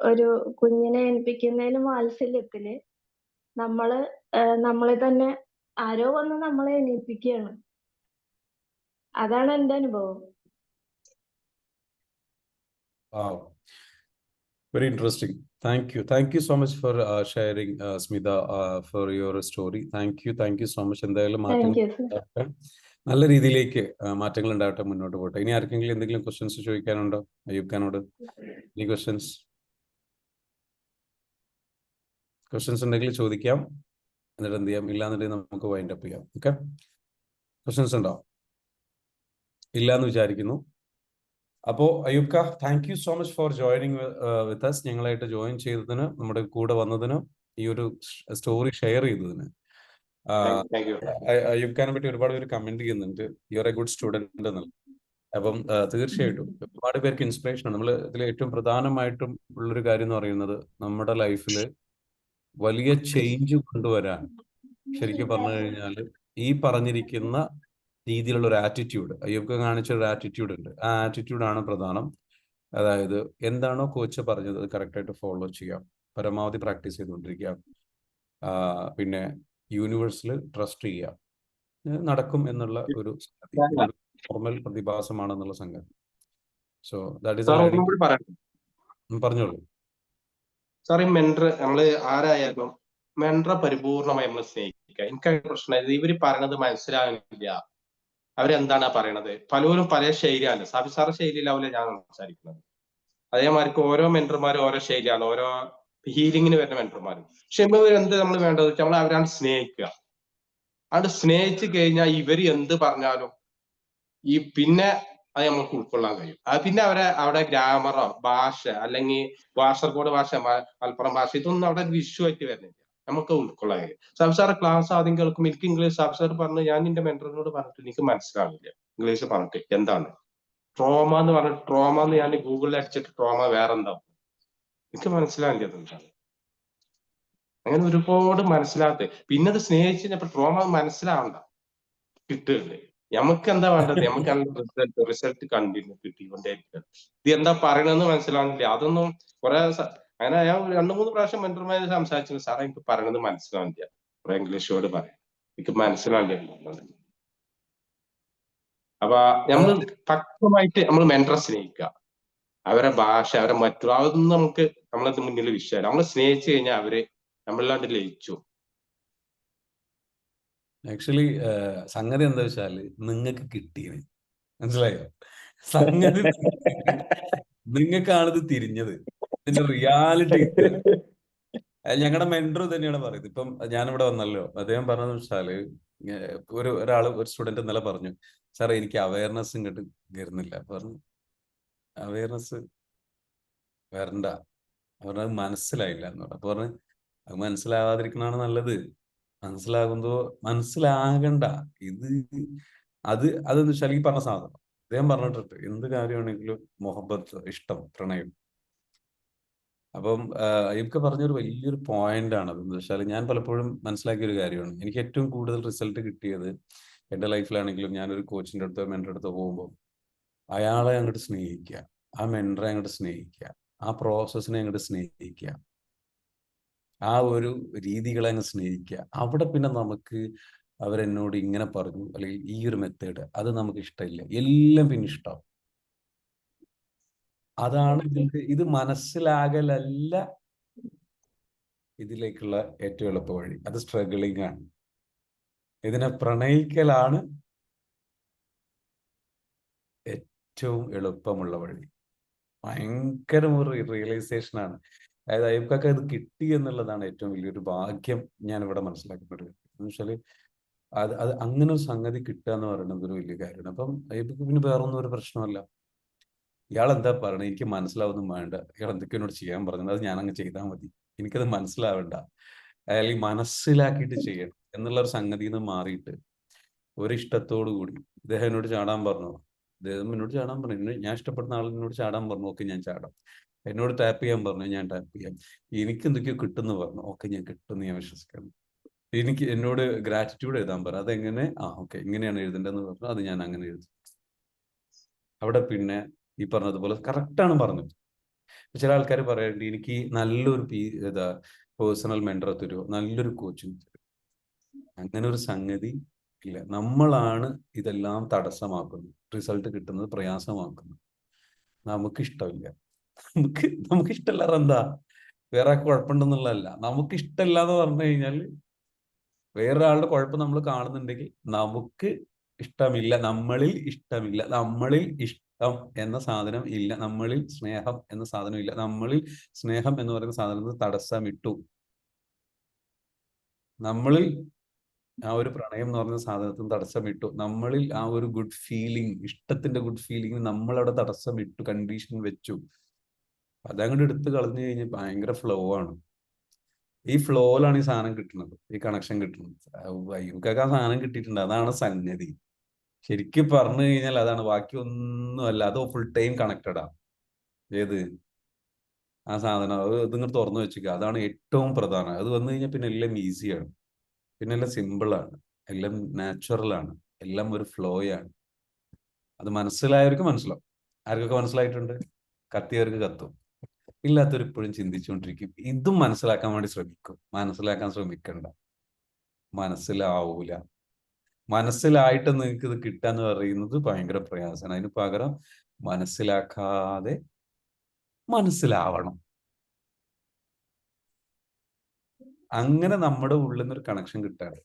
ഒരു കുഞ്ഞിനെ എണിപ്പിക്കുന്നതിലും വാത്സല്യത്തില് നമ്മളെ തന്നെ ആരോ വന്ന് നമ്മളെ എണീപ്പിക്കുകയാണ്. അതാണ് എന്റെ അനുഭവം. Wow. Very interesting. Thank you so much for sharing, Smita, for your story. Thank you so much. എന്തായാലും മാറ്റങ്ങൾ നല്ല രീതിയിലേക്ക് മാറ്റങ്ങൾ ഉണ്ടാവട്ടെ, മുന്നോട്ട് പോട്ടെ. ഇനി ആർക്കെങ്കിലും എന്തെങ്കിലും ക്വസ്റ്റ്യൻസ് ചോദിക്കാനുണ്ടോ അയ്യൂബ് ഖാനോട്? ഈ ക്വസ്റ്റ്യൻസ് ഉണ്ടെങ്കിൽ ചോദിക്കാം, എന്നിട്ട് എന്ത് ചെയ്യാം, ഇല്ലാന്നുണ്ടെങ്കിൽ നമുക്ക് വൈൻഡ് അപ്പ് ചെയ്യാം. ഓക്കെ, ക്വസ്റ്റ്യൻസ് ഉണ്ടോ? ഇല്ലാന്ന് വിചാരിക്കുന്നു. അപ്പോൾ Ayyub Kha, thank you so much for joining with us. ഞങ്ങളായിട്ട് ജോയിൻ ചെയ്തതിന്, നമ്മുടെ കൂടെ വന്നതിന്, ഈ ഒരു സ്റ്റോറി ഷെയർ ചെയ്തതിന്. അയ്യൂബ് ഖാനെ പറ്റി ഒരുപാട് പേര് കമന്റ് ചെയ്യുന്നുണ്ട്, you are A good student എന്നുള്ളത്. അപ്പം തീർച്ചയായിട്ടും ഒരുപാട് പേർക്ക് ഇൻസ്പിറേഷൻ ആണ്. നമ്മൾ ഇതിൽ ഏറ്റവും പ്രധാനമായിട്ടും ഉള്ളൊരു കാര്യം എന്ന് പറയുന്നത്, നമ്മുടെ ലൈഫിൽ വലിയ ചേഞ്ച് കൊണ്ടുവരാൻ ശരിക്കും പറഞ്ഞു കഴിഞ്ഞാൽ ഈ പറഞ്ഞിരിക്കുന്ന രീതിയിലുള്ള ഒരു ആറ്റിറ്റ്യൂഡ്, അയ്യൂബ് കാണിച്ച ഒരു ആറ്റിറ്റ്യൂഡ് ഉണ്ട്. ആ ആറ്റിറ്റ്യൂഡാണ് പ്രധാനം. അതായത് എന്താണോ കോച്ച് പറഞ്ഞത് അത് കറക്റ്റായിട്ട് ഫോളോ ചെയ്യാം, പരമാവധി പ്രാക്ടീസ് ചെയ്തുകൊണ്ടിരിക്കുക, പിന്നെ യൂണിവേഴ്സിൽ ട്രസ്റ്റ് ചെയ്യാം, നടക്കും എന്നുള്ള ഒരു നോർമൽ പ്രതിഭാസമാണെന്നുള്ള സംഗതി. സോ ദാറ്റ് ഈസ് പറഞ്ഞോളൂ സാർ. ഈ മെന്റർ, നമ്മള് ആരായാലും മെന്ററെ പരിപൂർണമായി നമ്മൾ സ്നേഹിക്കുക. എനിക്ക് പ്രശ്നം ഇവര് പറയണത് മനസ്സിലാകുന്നില്ല, അവരെന്താണ് പറയണത്. പലരും പല ശൈലിയാണ്. സാബി സാറ് ശൈലിയിലാവില്ല ഞാൻ സംസാരിക്കുന്നത്. അതേമാതിരി ഓരോ മെന്റർമാരും ഓരോ ശൈലിയാണ്, ഓരോ ഹീലിങ്ങിന് വരുന്ന മെന്റർമാരും. പക്ഷെ എന്ത് നമ്മൾ വേണ്ടത് വെച്ചാൽ നമ്മൾ അവരാണ് സ്നേഹിക്കുക. അത് സ്നേഹിച്ചു കഴിഞ്ഞാൽ ഇവര് എന്ത് പറഞ്ഞാലും പിന്നെ അത് നമുക്ക് ഉൾക്കൊള്ളാൻ കഴിയും. അത് പിന്നെ അവിടെ ഗ്രാമറോ ഭാഷ, അല്ലെങ്കിൽ കാസർഗോഡ് ഭാഷ, മലപ്പുറം ഭാഷ, ഇതൊന്നും അവിടെ വിഷുവായിട്ട് വരുന്നില്ല, നമുക്ക് ഉൾക്കൊള്ളാൻ കഴിയും. സാബ് സാറ് ക്ലാസ് ആദ്യം കേൾക്കും, എനിക്ക് ഇംഗ്ലീഷ് സാബ് സാർ പറഞ്ഞു, ഞാൻ എന്റെ മെന്ററിനോട് പറഞ്ഞിട്ട് എനിക്ക് മനസ്സിലാവില്ല ഇംഗ്ലീഷ് പറഞ്ഞിട്ട് എന്താണ് ട്രോമ എന്ന് പറഞ്ഞിട്ട്. ട്രോമ എന്ന് ഞാൻ ഗൂഗിളിൽ അടിച്ചിട്ട് ട്രോമ വേറെ എന്താ, എനിക്ക് മനസ്സിലാവില്ല എന്താണ്. അങ്ങനെ ഒരുപാട് മനസ്സിലാകത്തെ. പിന്നെ അത് സ്നേഹിച്ച് കഴിഞ്ഞപ്പോ ട്രോമ മനസ്സിലാവണ്ട, കിട്ടുകയുള്ളു. നമുക്ക് എന്താ വേണ്ടത്, നമുക്ക് റിസൾട്ട് കണ്ടിന്യൂ കിട്ടിക്കൊണ്ടേയിരിക്കുക. ഇത് എന്താ പറയണെന്ന് മനസ്സിലാവുന്നില്ല. അതൊന്നും കുറെ അങ്ങനെ ഞാൻ 2-3 പ്രാവശ്യം മെന്റർമാരെ സംസാരിച്ചു, സാറേ എനിക്ക് പറയണത് മനസ്സിലാവില്ല, കുറെ ഇംഗ്ലീഷ് വേർഡ് പറയാം, എനിക്ക് മനസ്സിലാവില്ല. അപ്പൊ നമ്മൾ പക്വമായിട്ട് നമ്മൾ മെന്ററെ സ്നേഹിക്കുക, അവരെ ഭാഷ, അവരെ മറ്റുള്ള അതൊന്നും നമുക്ക് നമ്മളത് മുന്നിൽ വിഷയമല്ല. നമ്മളെ സ്നേഹിച്ചു കഴിഞ്ഞാൽ അവര് നമ്മളിലാണ്ട് ലയിച്ചു. ആക്ച്വലി സംഗതി എന്താ വെച്ചാല്, നിങ്ങൾക്ക് കിട്ടിയത് മനസ്സിലായോ? സംഗതി നിങ്ങൾക്കാണിത് തിരിഞ്ഞത്, ഇതിന്റെ റിയാലിറ്റി. ഞങ്ങളുടെ മെന്റർ തന്നെയാണ് പറയുന്നത്. ഇപ്പം ഞാനിവിടെ വന്നല്ലോ, അദ്ദേഹം പറഞ്ഞതെന്ന് വെച്ചാല്, ഒരു സ്റ്റുഡന്റ് ഇന്നലെ പറഞ്ഞു, സാറേ എനിക്ക് അവയർനെസ് ഇങ്ങോട്ട് വരുന്നില്ല. പറഞ്ഞു അവയർനെസ് വരണ്ട, പറഞ്ഞത് മനസ്സിലായില്ല എന്ന് പറഞ്ഞു. അപ്പൊ പറഞ്ഞു അത് മനസ്സിലാവാതിരിക്കണതാണ് നല്ലത്, മനസ്സിലാകണ്ട. അതെന്ന് വെച്ചാൽ ഈ പറഞ്ഞ സാധനം അദ്ദേഹം പറഞ്ഞിട്ടുണ്ട്, എന്ത് കാര്യമാണെങ്കിലും മൊഹബത്ത്, ഇഷ്ടം, പ്രണയം. അപ്പം അയ്യൂബ് പറഞ്ഞൊരു വലിയൊരു പോയിന്റ് ആണ് അതെന്ന് വെച്ചാൽ, ഞാൻ പലപ്പോഴും മനസ്സിലാക്കിയ ഒരു കാര്യമാണ്. എനിക്ക് ഏറ്റവും കൂടുതൽ റിസൾട്ട് കിട്ടിയത് എൻ്റെ ലൈഫിലാണെങ്കിലും, ഞാനൊരു കോച്ചിൻ്റെ അടുത്തോ മെന്ററുടെ അടുത്തോ പോകുമ്പോൾ അയാളെ അങ്ങോട്ട് സ്നേഹിക്കുക, ആ മെന്ററെ അങ്ങോട്ട് സ്നേഹിക്കുക, ആ പ്രോസസ്സിനെ അങ്ങോട്ട് സ്നേഹിക്കുക, ആ ഒരു രീതികളെ അങ്ങ് സ്നേഹിക്കുക. അവിടെ പിന്നെ നമുക്ക് അവരെന്നോട് ഇങ്ങനെ പറഞ്ഞു, അല്ലെങ്കിൽ ഈ ഒരു മെത്തേഡ് അത് നമുക്ക് ഇഷ്ടമില്ല, എല്ലാം പിന്നെ ഇഷ്ടമാവും. അതാണ് ഇത് മനസ്സിലാകലല്ല ഇതിലേക്കുള്ള ഏറ്റവും എളുപ്പ വഴി. അത് സ്ട്രഗിളിംഗ് ആണ്. ഇതിനെ പ്രണയിക്കലാണ് ഏറ്റവും എളുപ്പമുള്ള വഴി. ഭയങ്കര ഒരു റിയലൈസേഷൻ ആണ്. അതായത് അയ്യൂബ് ഇത് കിട്ടി എന്നുള്ളതാണ് ഏറ്റവും വലിയൊരു ഭാഗ്യം ഞാൻ ഇവിടെ മനസ്സിലാക്കുന്നത്. എന്ന് വെച്ചാല് അത് അങ്ങനെ ഒരു സംഗതി കിട്ടുക എന്ന് പറയുന്നത് ഒരു വലിയ കാര്യമാണ്. അപ്പം അയ്യപ്പക്ക് പിന്നെ വേറൊന്നും ഒരു പ്രശ്നമല്ല. ഇയാൾ എന്താ പറയണത് എനിക്ക് മനസ്സിലാവൊന്നും വേണ്ട, ഇയാൾ എന്തൊക്കെ എന്നോട് ചെയ്യാൻ പറഞ്ഞത് അത് ഞാൻ അങ്ങ് ചെയ്താൽ മതി, എനിക്കത് മനസ്സിലാവണ്ട, അല്ലെങ്കിൽ മനസ്സിലാക്കിയിട്ട് ചെയ്യണം എന്നുള്ള ഒരു സംഗതിയിൽ നിന്ന് മാറിയിട്ട് ഒരു ഇഷ്ടത്തോടു കൂടി ഇദ്ദേഹം എന്നോട് ചാടാൻ പറഞ്ഞു, ഇദ്ദേഹം എന്നോട് ചാടാൻ പറഞ്ഞു, ഞാൻ ഇഷ്ടപ്പെടുന്ന ആൾ എന്നോട് ചാടാൻ പറഞ്ഞു, ഓക്കെ ഞാൻ ചാടാം. എന്നോട് ടാപ്പ് ചെയ്യാൻ പറഞ്ഞു, ഞാൻ ടാപ്പ് ചെയ്യാം. എനിക്ക് എന്തൊക്കെയോ കിട്ടുമെന്ന് പറഞ്ഞു, ഓക്കെ ഞാൻ കിട്ടുമെന്ന് ഞാൻ വിശ്വസിക്കണം. എനിക്ക് എന്നോട് ഗ്രാറ്റിറ്റ്യൂഡ് എഴുതാൻ പറഞ്ഞു, അതെങ്ങനെ, ഓക്കെ ഇങ്ങനെയാണ് എഴുതേണ്ടതെന്ന് പറഞ്ഞു, അത് ഞാൻ അങ്ങനെ എഴുതി. അവിടെ പിന്നെ ഈ പറഞ്ഞതുപോലെ കറക്റ്റാണ് പറഞ്ഞത്. ചില ആൾക്കാർ പറയേണ്ടി എനിക്ക് നല്ലൊരു പേഴ്സണൽ മെന്ററെ തരുമോ, നല്ലൊരു കോച്ചിങ് തരുമോ. അങ്ങനെ ഒരു സംഗതി ഇല്ല. നമ്മളാണ് ഇതെല്ലാം തടസ്സമാക്കുന്നത്, റിസൾട്ട് കിട്ടുന്നത് പ്രയാസമാക്കുന്നത്. നമുക്കിഷ്ടമില്ല. നമുക്ക് ഇഷ്ടമല്ലാതെ എന്താ, വേറെ കുഴപ്പമുണ്ടെന്നുള്ളതല്ല, നമുക്ക് ഇഷ്ടമല്ല എന്ന് പറഞ്ഞു കഴിഞ്ഞാൽ വേറൊരാളുടെ കുഴപ്പം നമ്മൾ കാണുന്നുണ്ടെങ്കിൽ നമുക്ക് ഇഷ്ടമില്ല, നമ്മളിൽ ഇഷ്ടമില്ല, നമ്മളിൽ ഇഷ്ടം എന്ന സാധനം ഇല്ല, നമ്മളിൽ സ്നേഹം എന്ന സാധനം ഇല്ല, നമ്മളിൽ സ്നേഹം എന്ന് പറയുന്ന സാധനത്തിന് തടസ്സമിട്ടു. നമ്മളിൽ ആ ഒരു പ്രണയം എന്ന് പറയുന്ന സാധനത്തിന് തടസ്സമിട്ടു, നമ്മളിൽ ആ ഒരു ഗുഡ് ഫീലിംഗ്, ഇഷ്ടത്തിന്റെ ഗുഡ് ഫീലിംഗ് നമ്മളവിടെ തടസ്സമിട്ടു, കണ്ടീഷൻ വെച്ചു. അതങ്ങോട്ട് എടുത്ത് കളഞ്ഞു കഴിഞ്ഞാൽ ഭയങ്കര ഫ്ലോ ആണ്. ഈ ഫ്ലോയിലാണ് ഈ സാധനം കിട്ടുന്നത്, ഈ കണക്ഷൻ കിട്ടുന്നത്. അയ്യൊക്കെ ആ സാധനം കിട്ടിയിട്ടുണ്ട്, അതാണ് സംഗതി. ശരിക്കും പറഞ്ഞു കഴിഞ്ഞാൽ അതാണ്, ബാക്കി ഒന്നുമല്ല. അത് ഫുൾ ടൈം കണക്റ്റഡാ. ഏത് ആ സാധനം അത് ഇതിങ്ങോട്ട് തുറന്നു വെച്ചിരിക്കുക, അതാണ് ഏറ്റവും പ്രധാനം. അത് വന്നു കഴിഞ്ഞാൽ പിന്നെ എല്ലാം ഈസിയാണ്, പിന്നെ എല്ലാം സിമ്പിളാണ്, എല്ലാം നാച്ചുറലാണ്, എല്ലാം ഒരു ഫ്ലോയാണ്. അത് മനസ്സിലായവർക്ക് മനസ്സിലാവും. ആർക്കൊക്കെ മനസ്സിലായിട്ടുണ്ട്? കത്തിയവർക്ക് കത്തും, ഇല്ലാത്തവർ ഇപ്പോഴും ചിന്തിച്ചുകൊണ്ടിരിക്കും. ഇതും മനസ്സിലാക്കാൻ വേണ്ടി ശ്രമിക്കും. മനസ്സിലാക്കാൻ ശ്രമിക്കണ്ട, മനസ്സിലാവൂല. മനസ്സിലായിട്ട് നിങ്ങൾക്ക് ഇത് കിട്ടാന്ന് പറയുന്നത് ഭയങ്കര പ്രയാസമാണ്. അതിന് പകരം മനസ്സിലാക്കാതെ മനസ്സിലാവണം. അങ്ങനെ നമ്മുടെ ഉള്ളിൽ നിന്നൊരു കണക്ഷൻ കിട്ടാണ്.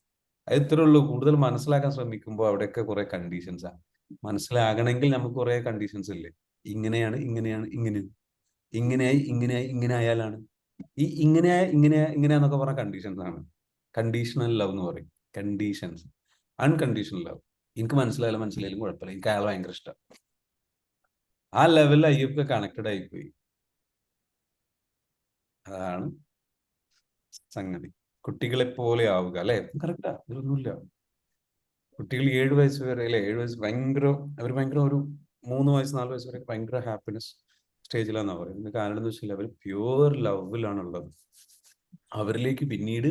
അത് ഇത്രേ ഉള്ളൂ. കൂടുതൽ മനസ്സിലാക്കാൻ ശ്രമിക്കുമ്പോൾ അവിടെയൊക്കെ കുറെ കണ്ടീഷൻസാണ്. മനസ്സിലാകണമെങ്കിൽ നമുക്ക് കുറെ കണ്ടീഷൻസ് ഇല്ലേ, ഇങ്ങനെയാണ് ഇങ്ങനെയാണ് ഇങ്ങനെയാണ്, ഇങ്ങനെയായി ഇങ്ങനെയായി ഇങ്ങനെ ആയാലാണ്. ഈ ഇങ്ങനെയാന്നൊക്കെ പറഞ്ഞ കണ്ടീഷൻസ് ആണ്. കണ്ടീഷണൽ ലവ് എന്ന് പറയും. കണ്ടീഷൻസ്. അൺകണ്ടീഷണൽ ലവ്, എനിക്ക് മനസ്സിലായാലും കുഴപ്പമില്ല, എനിക്ക് അയാൾ ഭയങ്കര ഇഷ്ടം. ആ ലെവലിൽ അയ്യപ്പ കണക്റ്റഡ് ആയിപ്പോയി. അതാണ് സംഗതി. കുട്ടികളെ പോലെ ആവുക, അല്ലെ? കറക്റ്റാ, ഇതൊന്നുമില്ല. കുട്ടികൾ 7 വയസ്സ് വരെ, അല്ലെ? 7 വയസ്സ് അവർ ഭയങ്കര ഒരു 3 വയസ്സ് 4 വയസ്സ് വരെ ഭയങ്കര ഹാപ്പിനെസ് സ്റ്റേജിലാന്നാ പറയുന്നത്. കാരണം എന്ന് വെച്ചാൽ അവർ പ്യുവർ ലവിലാണുള്ളത്. അവരിലേക്ക് പിന്നീട്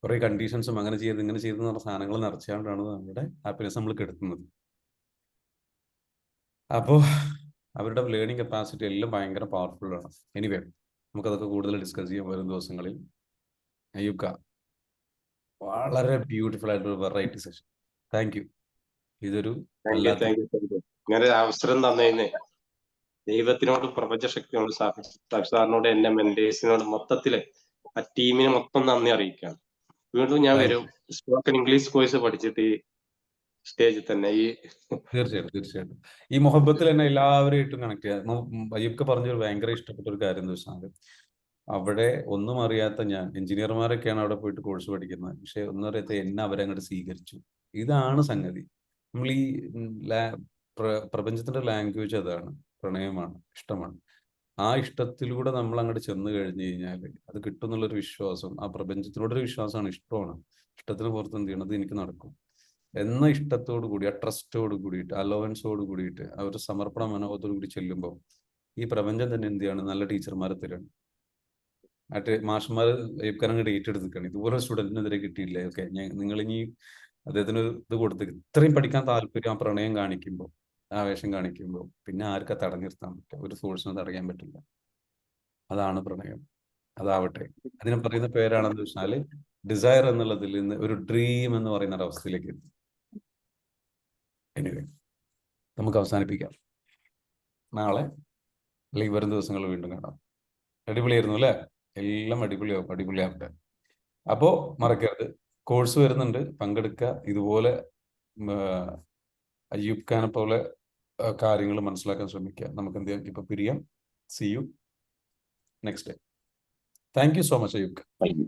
കുറെ കണ്ടീഷൻസും അങ്ങനെ ചെയ്ത് ഇങ്ങനെ ചെയ്തെന്ന് പറഞ്ഞ സാധനങ്ങൾ നിറച്ചുകൊണ്ടാണ് നമ്മുടെ ഹാപ്പിനെസ് നമ്മൾ കെടുത്തുന്നത്. അപ്പോൾ അവരുടെ ലേണിംഗ് കപ്പാസിറ്റി എല്ലാം ഭയങ്കര പവർഫുൾ ആണ്. എനിവേ, നമുക്കതൊക്കെ കൂടുതൽ ഡിസ്കസ് ചെയ്യാൻ വരും ദിവസങ്ങളിൽ. അയ്യൂക്ക, വളരെ ബ്യൂട്ടിഫുൾ ആയിട്ടൊരു വെറൈറ്റി സെഷൻ. Thank you. ഇതൊരു ഇങ്ങനെ ഒരു അവസരം തന്നതിന് ദൈവത്തിനോടും പ്രപഞ്ചശക്തിയോടും സാറിനോട് എന്നെ മെന്റേഴ്സിനോട് മൊത്തത്തില് ആ ടീമിന് മൊത്തം നന്ദി അറിയിക്കുകയാണ്. വീണ്ടും ഞാൻ വരും സ്പോക്കൺ ഇംഗ്ലീഷ് കോഴ്സ് പഠിച്ചിട്ട് ഈ സ്റ്റേജിൽ തന്നെ. തീർച്ചയായിട്ടും ഈ മൊഹബത്തിൽ തന്നെ എല്ലാവരുമായിട്ടും കണക്ട് ചെയ്യാം. അയ്യബ്ക്ക് പറഞ്ഞൊരു ഭയങ്കര ഇഷ്ടപ്പെട്ട ഒരു കാര്യം എന്ന് വെച്ചാൽ, അവിടെ ഒന്നും അറിയാത്ത ഞാൻ, എഞ്ചിനീയർമാരൊക്കെയാണ് അവിടെ പോയിട്ട് കോഴ്സ് പഠിക്കുന്നത്, പക്ഷെ ഒന്നും അറിയാത്ത എന്നെ അവരങ്ങോട്ട് സ്വീകരിച്ചു. ഇതാണ് സംഗതി. നമ്മൾ ഈ പ്രപഞ്ചത്തിന്റെ ലാംഗ്വേജ് അതാണ്, പ്രണയമാണ്, ഇഷ്ടമാണ്. ആ ഇഷ്ടത്തിലൂടെ നമ്മൾ അങ്ങോട്ട് ചെന്ന് കഴിഞ്ഞു കഴിഞ്ഞാൽ അത് കിട്ടും എന്നുള്ളൊരു വിശ്വാസം, ആ പ്രപഞ്ചത്തിനോടൊരു വിശ്വാസമാണ്, ഇഷ്ടമാണ്. ഇഷ്ടത്തിന് പുറത്ത് എന്ത് ചെയ്യണത് എനിക്ക് നടക്കും എന്ന ഇഷ്ടത്തോടു കൂടി, ആ ട്രസ്റ്റോട് കൂടിയിട്ട്, അലോവൻസോട് കൂടിയിട്ട്, ആ ഒരു സമർപ്പണ മനോഭാവത്തോടു കൂടി ചെല്ലുമ്പോൾ ഈ പ്രപഞ്ചം തന്നെ എന്ത് ചെയ്യാണ്, നല്ല ടീച്ചർമാരെ തരാണ്. മറ്റേ മാഷന്മാർ അങ്ങോട്ട് ഏറ്റെടുത്തിക്കാണ്. ഇതുപോലെ സ്റ്റുഡന്റിനെതിരെ കിട്ടിയില്ലേ, ഓക്കെ നിങ്ങൾ ഇനി അദ്ദേഹത്തിന് ഇത് കൊടുത്ത് ഇത്രയും പഠിക്കാൻ താല്പര്യം ആ പ്രണയം കാണിക്കുമ്പോൾ, ആവേശം കാണിക്കുമ്പോൾ പിന്നെ ആർക്കാ തടഞ്ഞു നിർത്താൻ പറ്റുക? ഒരു ഫോഴ്സിനെ തടയാൻ പറ്റില്ല. അതാണ് പ്രണയം. അതാവട്ടെ. അതിന് പറയുന്ന പേരാണെന്ന് വെച്ചാൽ ഡിസയർ എന്നുള്ളതിൽ നിന്ന് ഒരു ഡ്രീം എന്ന് പറയുന്ന ഒരു അവസ്ഥയിലേക്ക് എത്തി. എനിവേ, നമുക്ക് അവസാനിപ്പിക്കാം. നാളെ അല്ലെങ്കിൽ വരും ദിവസങ്ങളിൽ വീണ്ടും കാണാം. അടിപൊളിയായിരുന്നു അല്ലേ? എല്ലാം അടിപൊളിയാവട്ടെ. അപ്പോൾ മറക്കരുത്, കോഴ്സ് വരുന്നുണ്ട്, പങ്കെടുക്കുക. ഇതുപോലെ അയ്യൂബ് ഖാനെ പോലെ കാര്യങ്ങൾ മനസ്സിലാക്കാൻ ശ്രമിക്കുക. നമുക്ക് എന്ത് ചെയ്യാം, ഇപ്പൊ പിരിയാം. See you next day. Thank you so much, Ayub. Thank you.